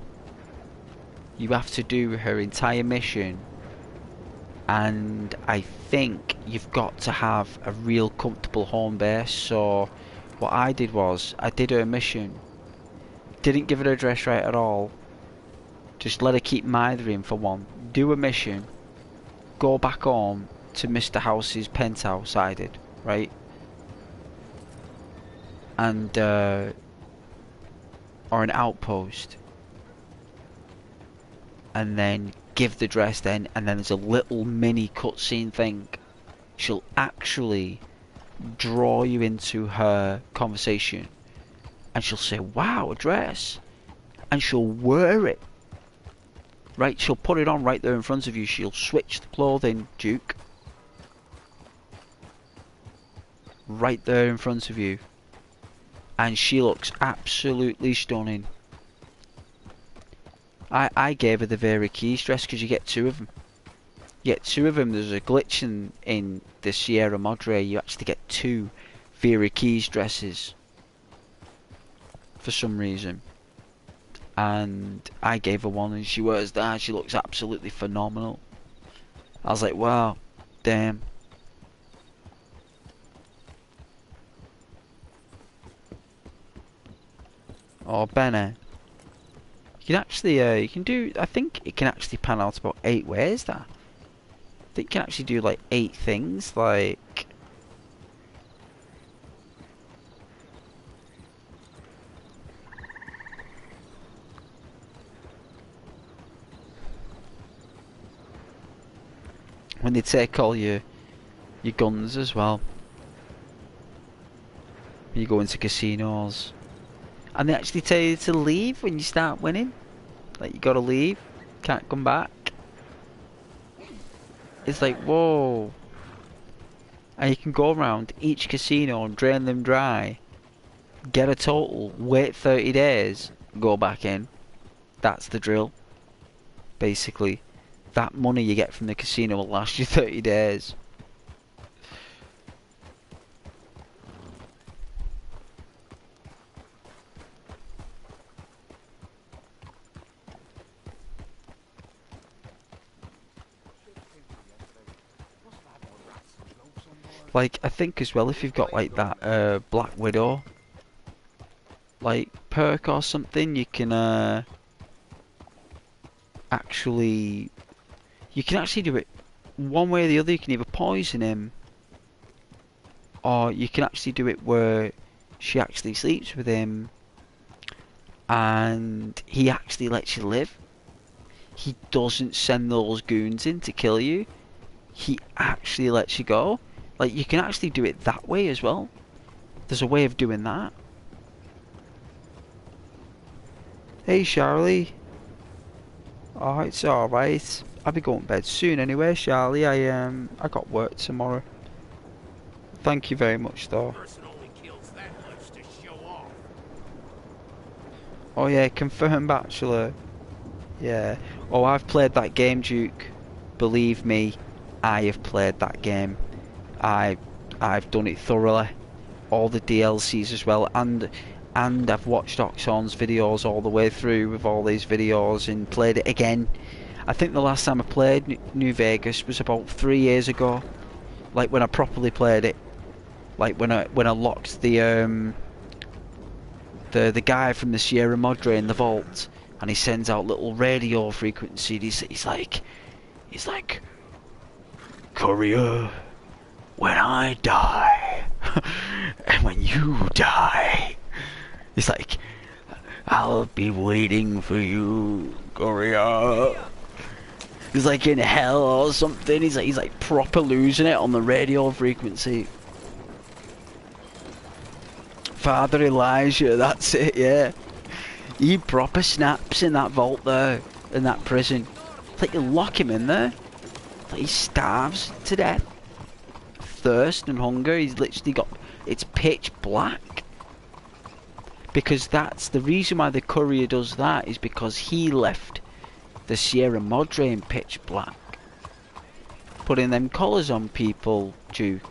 You have to do her entire mission. And I think you've got to have a real comfortable home base. So what I did was, I did her mission. Didn't give her address right at all. Just let her keep mithering for one. Do a mission. Go back home to Mr. House's penthouse, I did. Right? And or an outpost, and then give the dress then, and then there's a little mini cutscene thing. She'll actually draw you into her conversation, and she'll say, wow, a dress, and she'll wear it. Right, she'll put it on right there in front of you. She'll switch the clothing, Duke, right there in front of you. And she looks absolutely stunning. I gave her the Vera Keys dress because you get two of them. You get two of them. There's a glitch in the Sierra Madre. You actually get two Vera Keys dresses for some reason. And I gave her one and she wears that. She looks absolutely phenomenal. I was like, wow, damn. Oh, Benny. You can actually, you can do, I think it can actually pan out about 8 ways, that. I think you can actually do like 8 things, like... when they take all your guns as well. When you go into casinos. And they actually tell you to leave when you start winning. Like, you gotta leave. Can't come back. It's like, whoa. And you can go around each casino and drain them dry. Get a total. Wait 30 days. Go back in. That's the drill. Basically. That money you get from the casino will last you 30 days. Like, I think as well, if you've got like that Black Widow like perk or something, you can actually do it one way or the other. You can either poison him, or you can actually do it where she actually sleeps with him and he actually lets you live. He doesn't send those goons in to kill you. He actually lets you go. Like, you can actually do it that way as well. There's a way of doing that. Hey Charlie. Oh, it's alright. I'll be going to bed soon anyway, Charlie. I got work tomorrow. Thank you very much though. Person only kills that much to show off. Oh yeah, confirmed bachelor. Yeah. Oh, I've played that game, Duke. Believe me, I have played that game. I've done it thoroughly. All the DLCs as well, and I've watched Oxon's videos all the way through with all these videos and played it again. I think the last time I played New Vegas was about 3 years ago. Like when I properly played it. Like when I locked the guy from the Sierra Madre in the vault, and he sends out little radio frequency. He's like, Courier, when I die, and when you die, he's like, I'll be waiting for you, Courier. He's like in hell or something. He's like proper losing it on the radio frequency. Father Elijah, that's it, yeah. He proper snaps in that vault there, in that prison. It's like you lock him in there. It's like he starves to death. Thirst and hunger, he's literally got... It's pitch black. Because that's the reason why the courier does that, is because he left the Sierra Madre in pitch black. Putting them collars on people, Duke.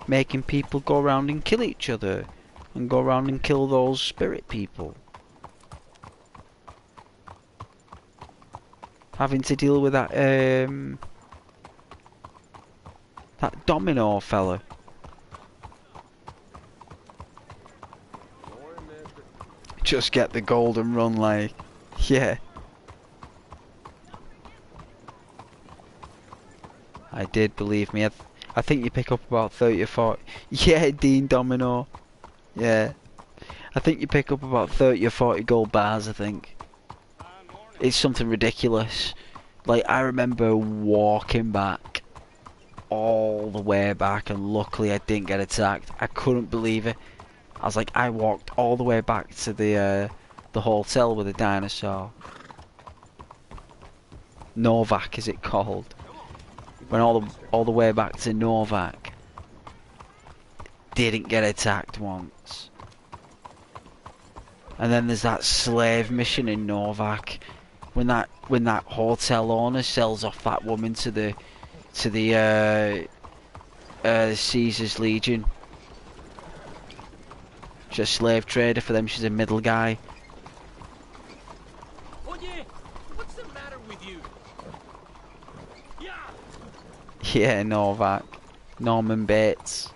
Making people go around and kill each other. And go around and kill those spirit people. Having to deal with that, that domino fella. Just get the golden run, like, yeah. I did, believe me. I think you pick up about 30 or 40. Yeah, Dean Domino. Yeah. I think you pick up about 30 or 40 gold bars, I think. It's something ridiculous. Like, I remember walking back. All the way back, and luckily I didn't get attacked. I couldn't believe it. I was like, I walked all the way back to the hotel with the dinosaur. Novak, is it called? Went all the way back to Novak. Didn't get attacked once. And then there's that slave mission in Novak. When that hotel owner sells off that woman to the Caesar's Legion. She's a slave trader for them. She's a middle guy. Oh yeah, what's the matter with you? Yeah. Yeah, Novak. Norman Bates.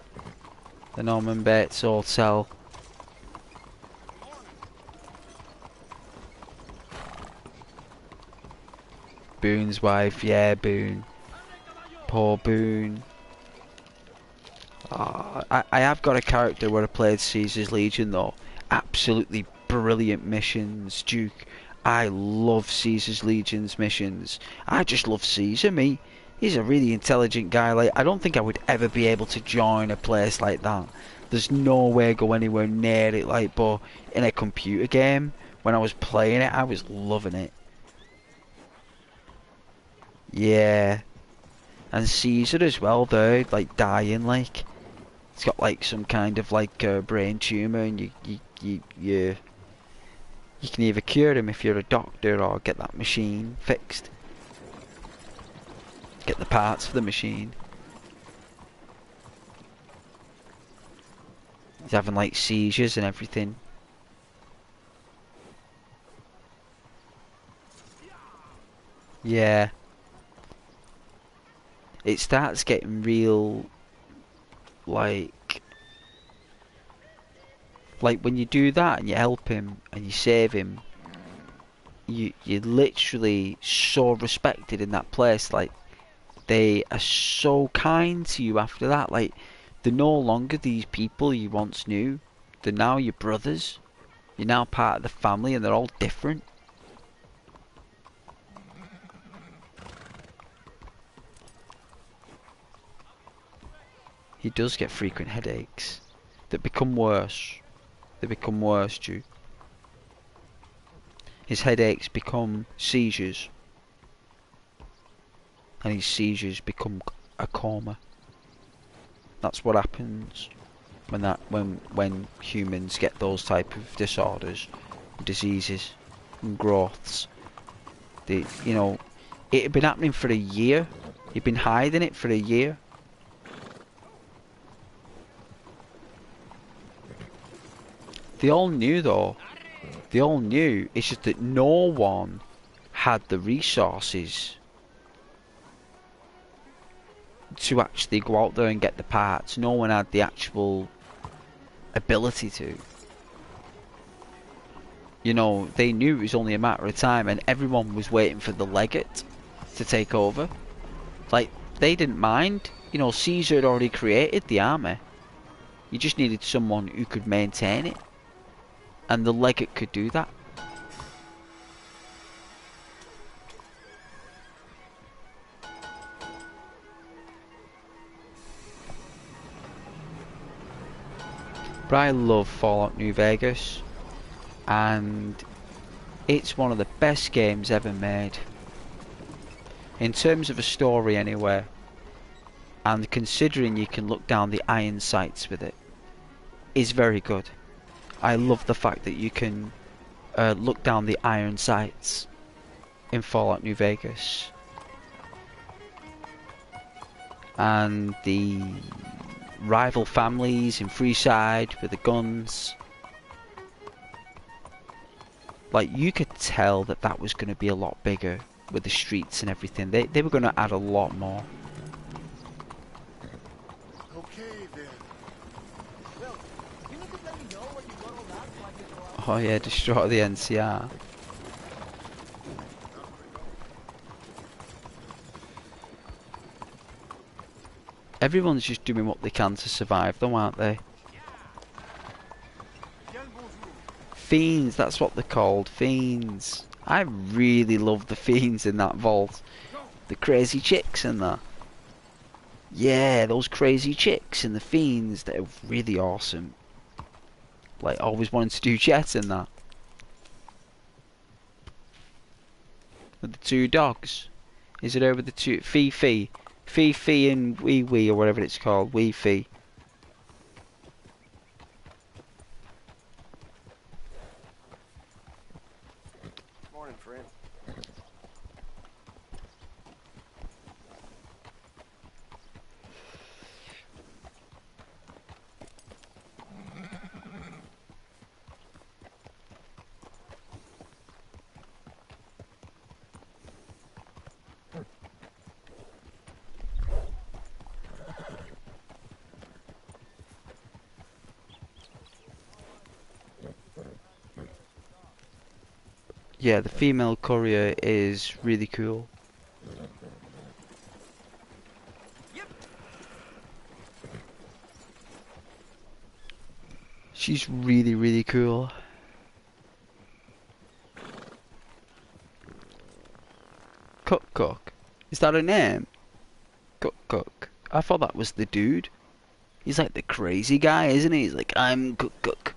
The Norman Bates Hotel. Boone's wife, yeah, Boone. Poor Boone. Oh, I have got a character where I played Caesar's Legion though. Absolutely brilliant missions, Duke. I love Caesar's Legion's missions. I just love Caesar, me. He's a really intelligent guy. Like, I don't think I would ever be able to join a place like that. There's no way I go anywhere near it, like, but in a computer game, when I was playing it, I was loving it. Yeah. And Caesar as well, though, like, dying, like. He's got, like, some kind of, like, brain tumour, and you can either cure him if you're a doctor, or get that machine fixed. Get the parts for the machine. He's having, like, seizures and everything. Yeah. It starts getting real, like, Like when you do that and you help him and you save him, you're literally so respected in that place. Like they are so kind to you after that. Like they're no longer these people you once knew. They're now your brothers. You're now part of the family and they're all different. He does get frequent headaches that become worse. They become worse, Stu. His headaches become seizures. And his seizures become a coma. That's what happens when humans get those type of disorders, diseases, and growths. It had been happening for a year. He'd been hiding it for a year. They all knew though. They all knew. It's just that no one had the resources to actually go out there and get the parts. No one had the actual ability to. You know, they knew it was only a matter of time and everyone was waiting for the legate to take over. Like, they didn't mind. You know, Caesar had already created the army. You just needed someone who could maintain it. And the legate could do that. But I love Fallout New Vegas. And it's one of the best games ever made. In terms of a story anyway. And considering you can look down the iron sights with it. Is very good. I love the fact that you can look down the iron sights in Fallout New Vegas. And the rival families in Freeside with the guns. Like, you could tell that that was going to be a lot bigger with the streets and everything. They were going to add a lot more. Oh yeah, destroy the NCR. Everyone's just doing what they can to survive though, aren't they? Fiends, that's what they're called, fiends. I really love the fiends in that vault. The crazy chicks in that. Yeah, those crazy chicks and the fiends, they're really awesome. Like, always wanted to do Jet in that. With the two dogs. Is it over the two? Fifi. Fifi and Wee Wee, or whatever it's called. Wee Fee. Morning, friend. Yeah, the female courier is really cool. She's really, really cool. Cook. Is that her name? Cook. I thought that was the dude. He's like the crazy guy, isn't he? He's like, I'm Cook.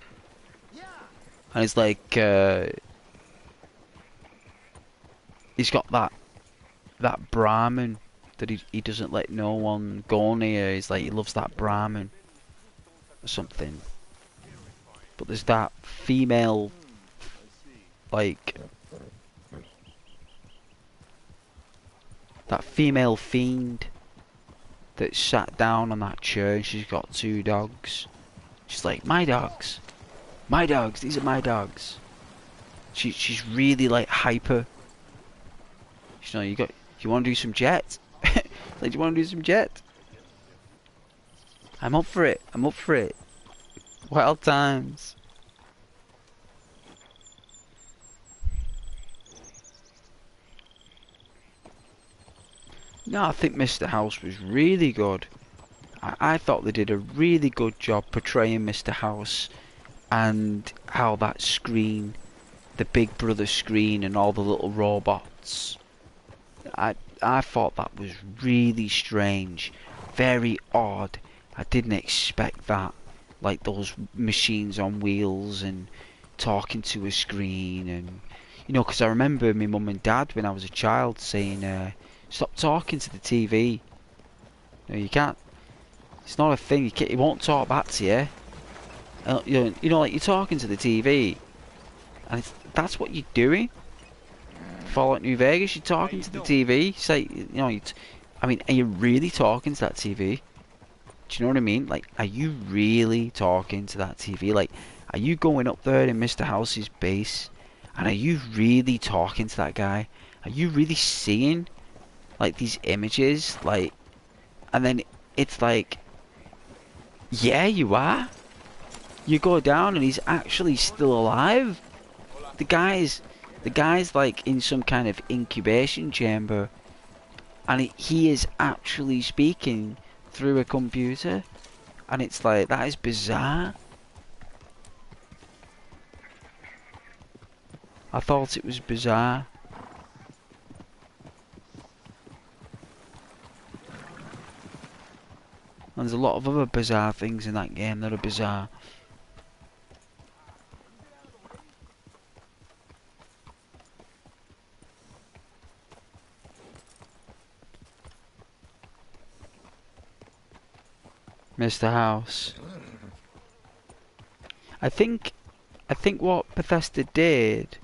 And he's like, he's got that Brahmin that he doesn't let no one go near. He's like, he loves that Brahmin or something. But there's that female, like, that female fiend that sat down on that chair and she's got two dogs. She's like, my dogs, these are my dogs. She's really like hyper. You know, you want to do some Jet? Like, you want to do some Jet? I'm up for it. Wild times. No, I think Mr. House was really good. I thought they did a really good job portraying Mr. House and how that screen, the Big Brother screen and all the little robots. I thought that was really strange, very odd. I didn't expect that, like those machines on wheels and talking to a screen, and you know, because I remember my mum and dad when I was a child saying, "Stop talking to the TV. No, you can't. It's not a thing. It won't talk back to you. You know, like you're talking to the TV, and that's what you're doing." Fallout New Vegas, you're talking to the TV. Say, you know, I mean, are you really talking to that TV? Do you know what I mean? Like, are you really talking to that TV? Like, are you going up there in Mr. House's base, and are you really talking to that guy? Are you really seeing, like, these images? Like, and then it's like, yeah, you are. You go down, and he's actually still alive. The guy's like in some kind of incubation chamber, and he is actually speaking through a computer, and it's like, that is bizarre. I thought it was bizarre. And there's a lot of other bizarre things in that game that are bizarre. Mr. House. I think what Bethesda did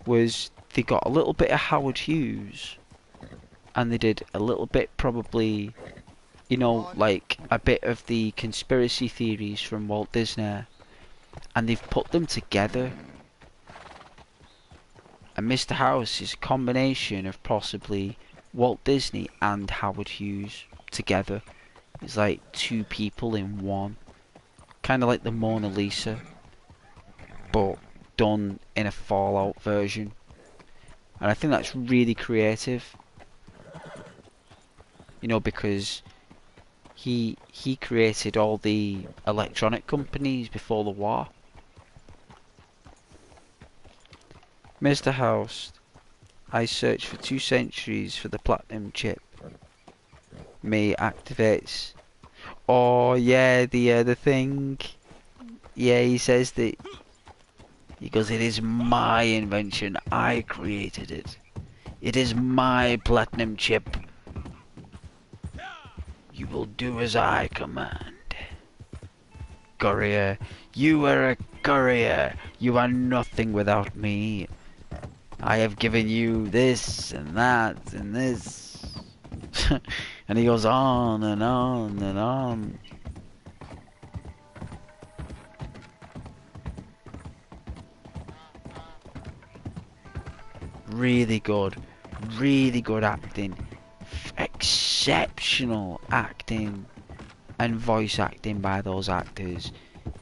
was they got a little bit of Howard Hughes, and they did a little bit, probably, you know, like a bit of the conspiracy theories from Walt Disney, and they've put them together. And Mr. House is a combination of possibly Walt Disney and Howard Hughes together. It's like two people in one. Kind of like the Mona Lisa, but done in a Fallout version. And I think that's really creative. You know, because he created all the electronic companies before the war. Mr. House, I searched for 2 centuries for the platinum chip. Me activates. Oh yeah, the thing. Yeah, he says that. He goes, "It is my invention. I created it. It is my platinum chip. You will do as I command." Courier, you are a courier. You are nothing without me. I have given you this and that and this. And he goes on and on and on. Really good acting, exceptional acting and voice acting by those actors.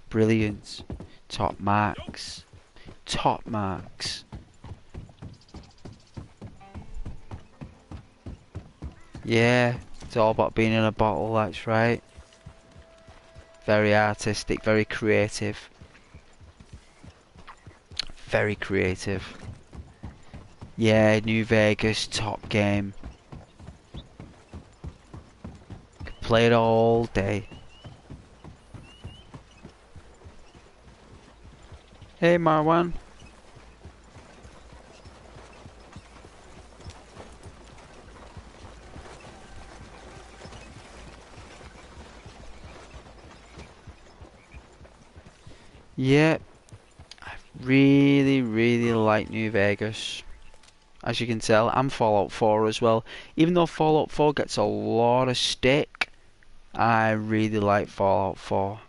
Brilliant. Top marks. Top marks. Yeah, it's all about being in a bottle, that's right. Very artistic, very creative. Very creative. Yeah, New Vegas, top game. Could play it all day. Hey Marwan. Yeah, I really like New Vegas. As you can tell, and Fallout 4 as well. Even though Fallout 4 gets a lot of stick, I really like Fallout 4.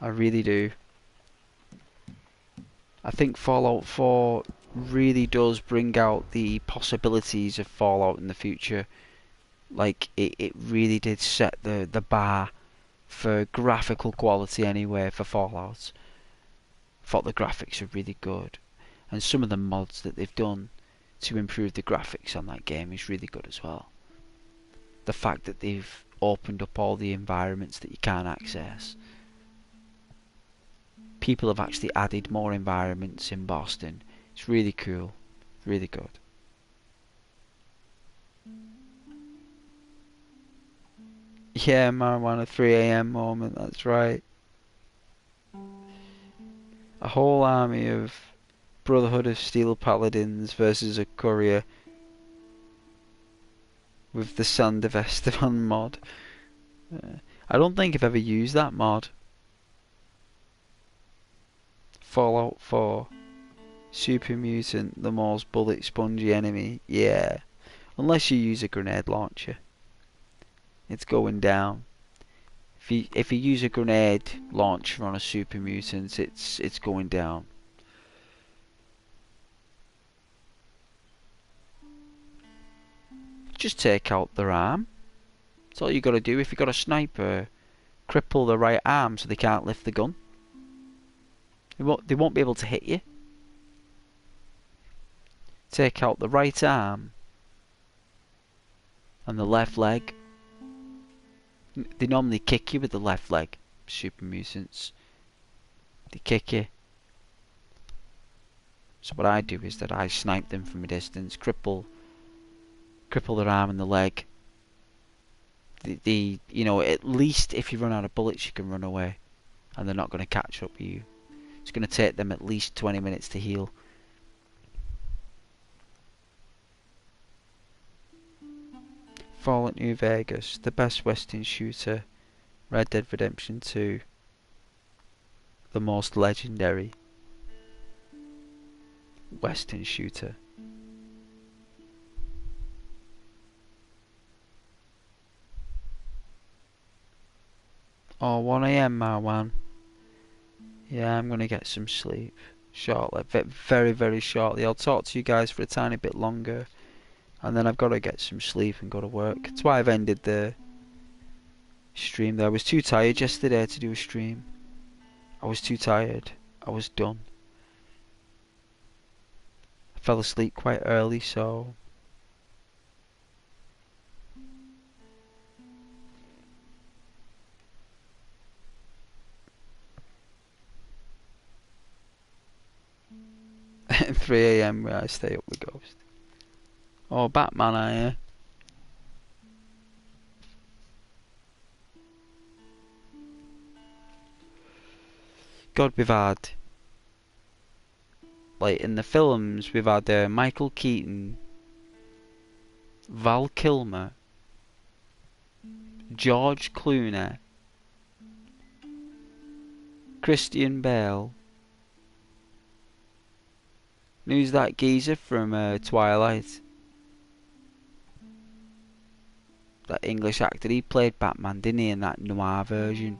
I really do. I think Fallout 4 really does bring out the possibilities of Fallout in the future. Like, it really did set the bar for graphical quality anyway for Fallout. I thought the graphics are really good. And some of the mods that they've done to improve the graphics on that game is really good as well. The fact that they've opened up all the environments that you can't access. People have actually added more environments in Boston. It's really cool, really good. Yeah, marijuana 3 AM moment, that's right. A whole army of Brotherhood of Steel Paladins versus a courier with the Sand of Esteban mod. I don't think I've ever used that mod. Fallout 4. Super Mutant, the most bullet spongy enemy. Yeah. Unless you use a grenade launcher. It's going down. If you use a grenade launcher on a Super Mutant, it's going down. Just take out their arm. That's all you gotta do. If you got a sniper, cripple the right arm so they can't lift the gun. They won't be able to hit you. Take out the right arm and the left leg. They normally kick you with the left leg, Super Mutants. They kick you. So what I do is that I snipe them from a distance, cripple their arm and the leg. You know, at least if you run out of bullets you can run away and they're not going to catch up with you. It's going to take them at least 20 minutes to heal. Fallout New Vegas, the best Western shooter. Red Dead Redemption 2, the most legendary Western shooter. Oh, 1 AM, Marwan. Yeah, I'm gonna get some sleep shortly, very, very shortly. I'll talk to you guys for a tiny bit longer, and then I've got to get some sleep and go to work. That's why I've ended the stream there. I was too tired yesterday to do a stream. I was too tired. I was done. I fell asleep quite early, so... At 3 AM where I stay up with Ghost. Oh, Batman, are you? God, we've had... like, in the films, we've had Michael Keaton, Val Kilmer, George Clooney, Christian Bale. Who's that geezer from Twilight? That English actor, he played Batman, didn't he, in that noir version?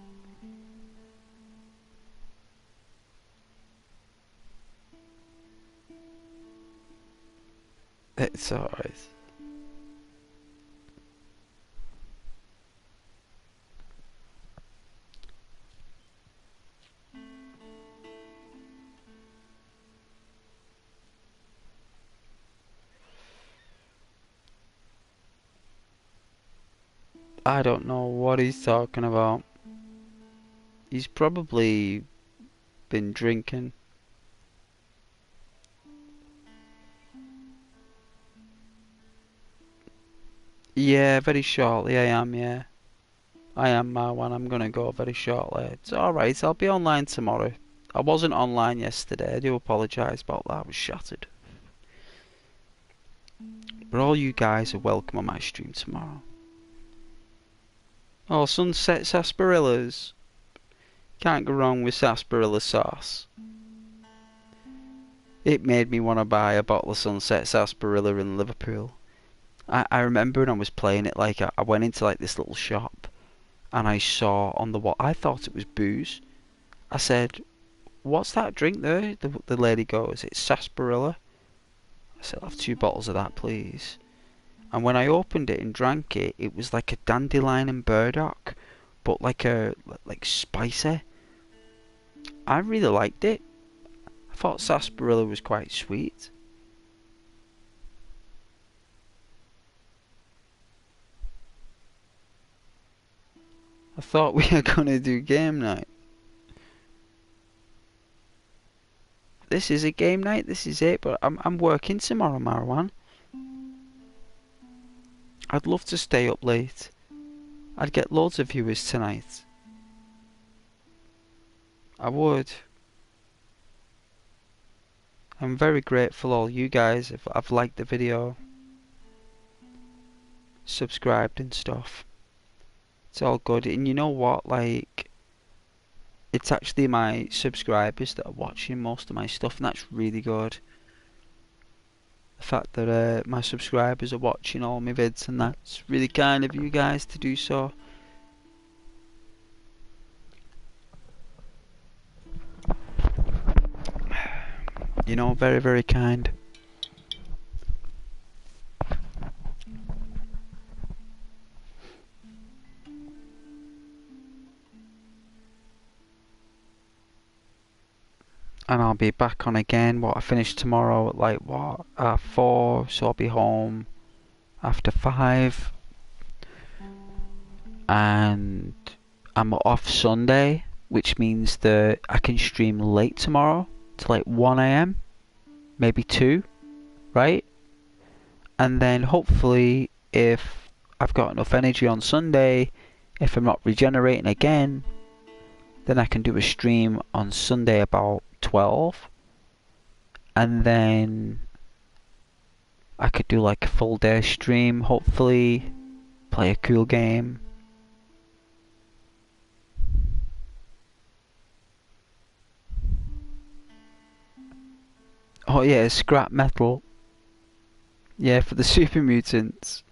It's alright. I don't know what he's talking about. He's probably been drinking. Yeah, very shortly I am, yeah. I am, Marwan. I'm gonna go very shortly. It's alright, I'll be online tomorrow. I wasn't online yesterday, I do apologise about that, I was shattered. But all you guys are welcome on my stream tomorrow. Oh, Sunset Sarsaparillas. Can't go wrong with sarsaparilla sauce. It made me want to buy a bottle of Sunset Sarsaparilla in Liverpool. I remember when I was playing it, like, I went into like this little shop and I saw on the wall, I thought it was booze. I said, what's that drink there? The lady goes, it's sarsaparilla. I said, I'll have 2 bottles of that, please. And when I opened it and drank it, it was like a dandelion and burdock, but like spicy. I really liked it. I thought sarsaparilla was quite sweet. thought we were gonna do game night. This is a game night, this is it, but I'm working tomorrow, Marwan. I'd love to stay up late. I'd get loads of viewers tonight. I would. I'm very grateful all you guys if I've liked the video, subscribed and stuff. It's all good, and you know what, like, it's actually my subscribers that are watching most of my stuff, and that's really good. The fact that my subscribers are watching all my vids, and that's really kind of you guys to do so. You know, very, very kind. And I'll be back on again. I finish tomorrow at like 4, so I'll be home after 5. And I'm off Sunday, which means that I can stream late tomorrow to like 1 AM, maybe 2, right? And then hopefully, if I've got enough energy on Sunday, if I'm not regenerating again, then I can do a stream on Sunday about 12, and then I could do like a full day stream, hopefully, play a cool game. Oh yeah, scrap metal. Yeah, for the super mutants.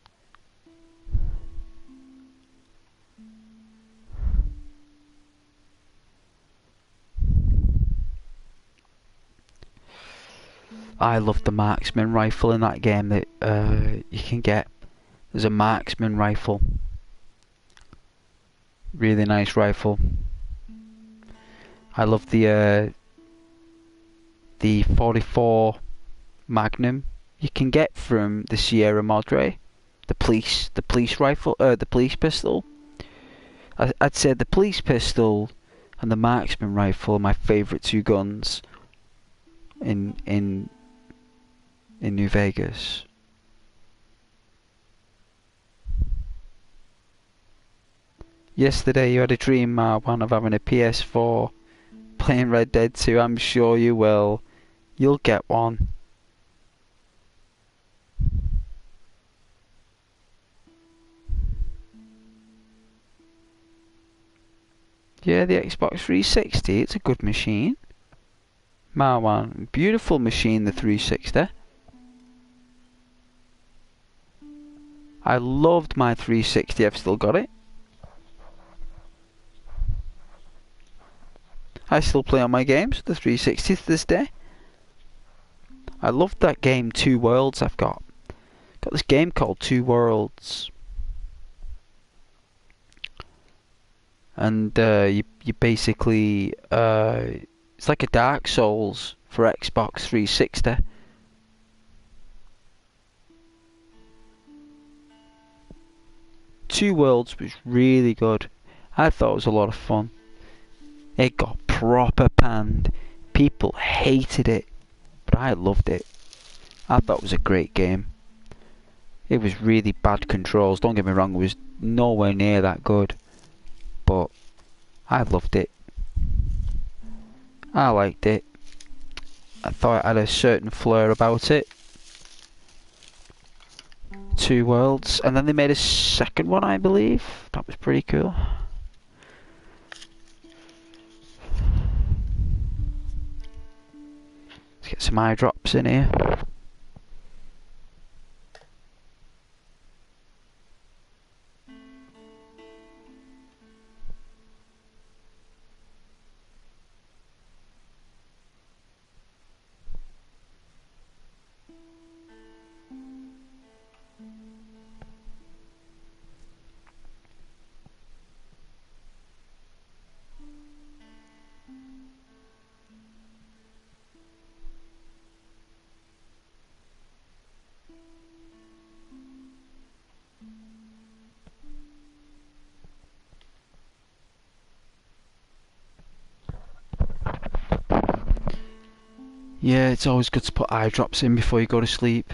I love the marksman rifle in that game that you can get. There's a marksman rifle. Really nice rifle. I love the 44 Magnum you can get from the Sierra Madre. The police rifle, the police pistol. I'd say the police pistol and the marksman rifle are my favourite two guns in New Vegas. Yesterday you had a dream, Marwan, of having a PS4 playing Red Dead 2. I'm sure you will. You'll get one. Yeah, the Xbox 360, it's a good machine. Marwan, beautiful machine, the 360. I loved my 360, I've still got it. I still play on my games with the 360 to this day. I loved that game, Two Worlds. I've got this game called Two Worlds, and you basically it's like a Dark Souls for Xbox 360. Two Worlds was really good. I thought it was a lot of fun. It got proper panned. People hated it, but I loved it. I thought it was a great game. It was really bad controls, don't get me wrong, it was nowhere near that good. But I loved it. I liked it. I thought it had a certain flair about it. Two Worlds. And then they made a second one, I believe. That was pretty cool. Let's get some eye drops in here. Yeah, it's always good to put eye drops in before you go to sleep.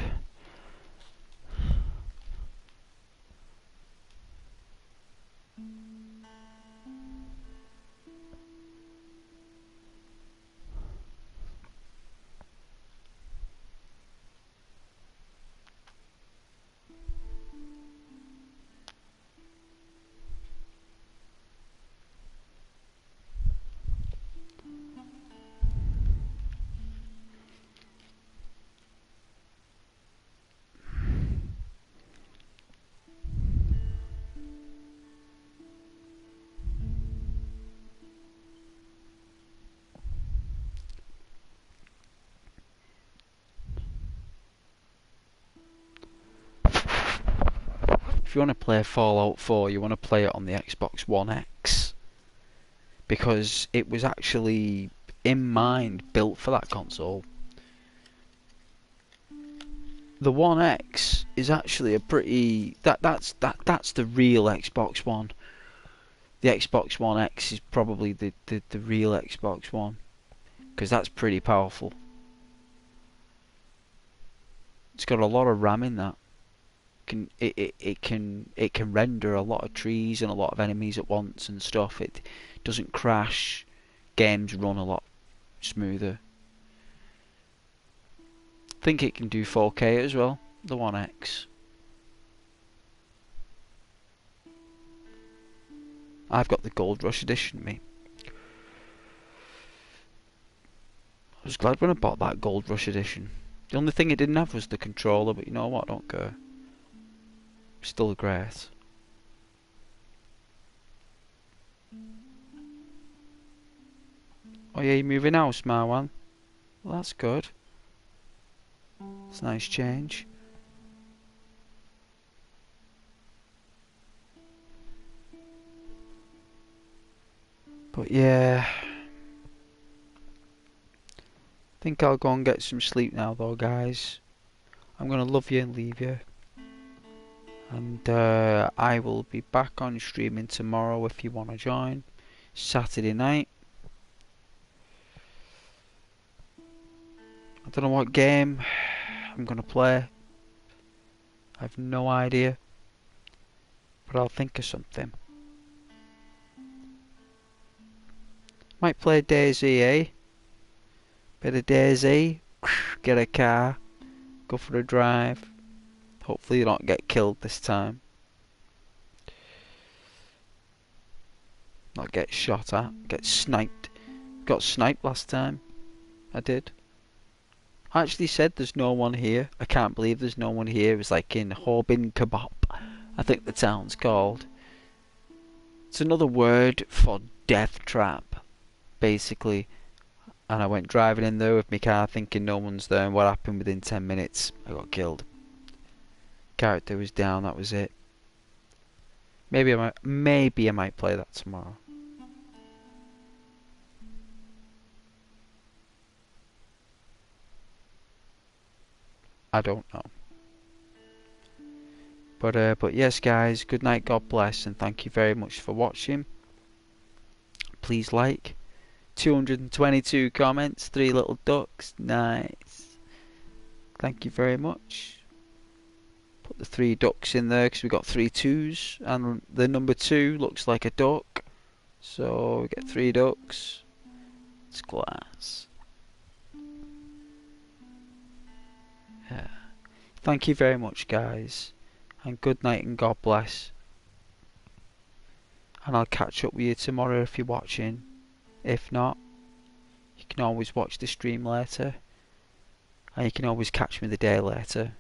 If you want to play Fallout 4, you want to play it on the Xbox One X, because it was actually in mind built for that console. The One X is actually a pretty that's the real Xbox One. The Xbox One X is probably the real Xbox One, because that's pretty powerful. It's got a lot of RAM in that. It can render a lot of trees and a lot of enemies at once and stuff. It doesn't crash. Games run a lot smoother. I think it can do 4K as well, the One X. I've got the Gold Rush edition, me. I was glad when I bought that Gold Rush edition. The only thing it didn't have was the controller, but you know what, I don't care. Still great. Oh yeah, you're moving house, Marwan. Well, that's good. It's a nice change. But yeah, I think I'll go and get some sleep now though, guys. I'm gonna love you and leave you. And I will be back on streaming tomorrow if you want to join. Saturday night. I don't know what game I'm gonna play. I have no idea. But I'll think of something. Might play DayZ, eh? Bit of DayZ. Get a car. Go for a drive. Hopefully you don't get killed this time. Not get shot at. Get sniped. Got sniped last time. I did. I actually said there's no one here. I can't believe there's no one here. It was like in Horbin Kebab, I think the town's called. It's another word for death trap, basically. And I went driving in there with my car thinking no one's there, and what happened within 10 minutes? I got killed. Character was down, that was it. Maybe I might play that tomorrow. I don't know. But yes, guys, good night, God bless, and thank you very much for watching. Please like. 222 comments, 3 little ducks, nice. Thank you very much. Put the 3 ducks in there because we got 3 twos, and the number 2 looks like a duck. So we get 3 ducks. It's glass. Yeah. Thank you very much, guys. And good night and God bless. And I'll catch up with you tomorrow if you're watching. If not, you can always watch the stream later. And you can always catch me the day later.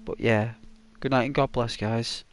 But yeah, good night and God bless, guys.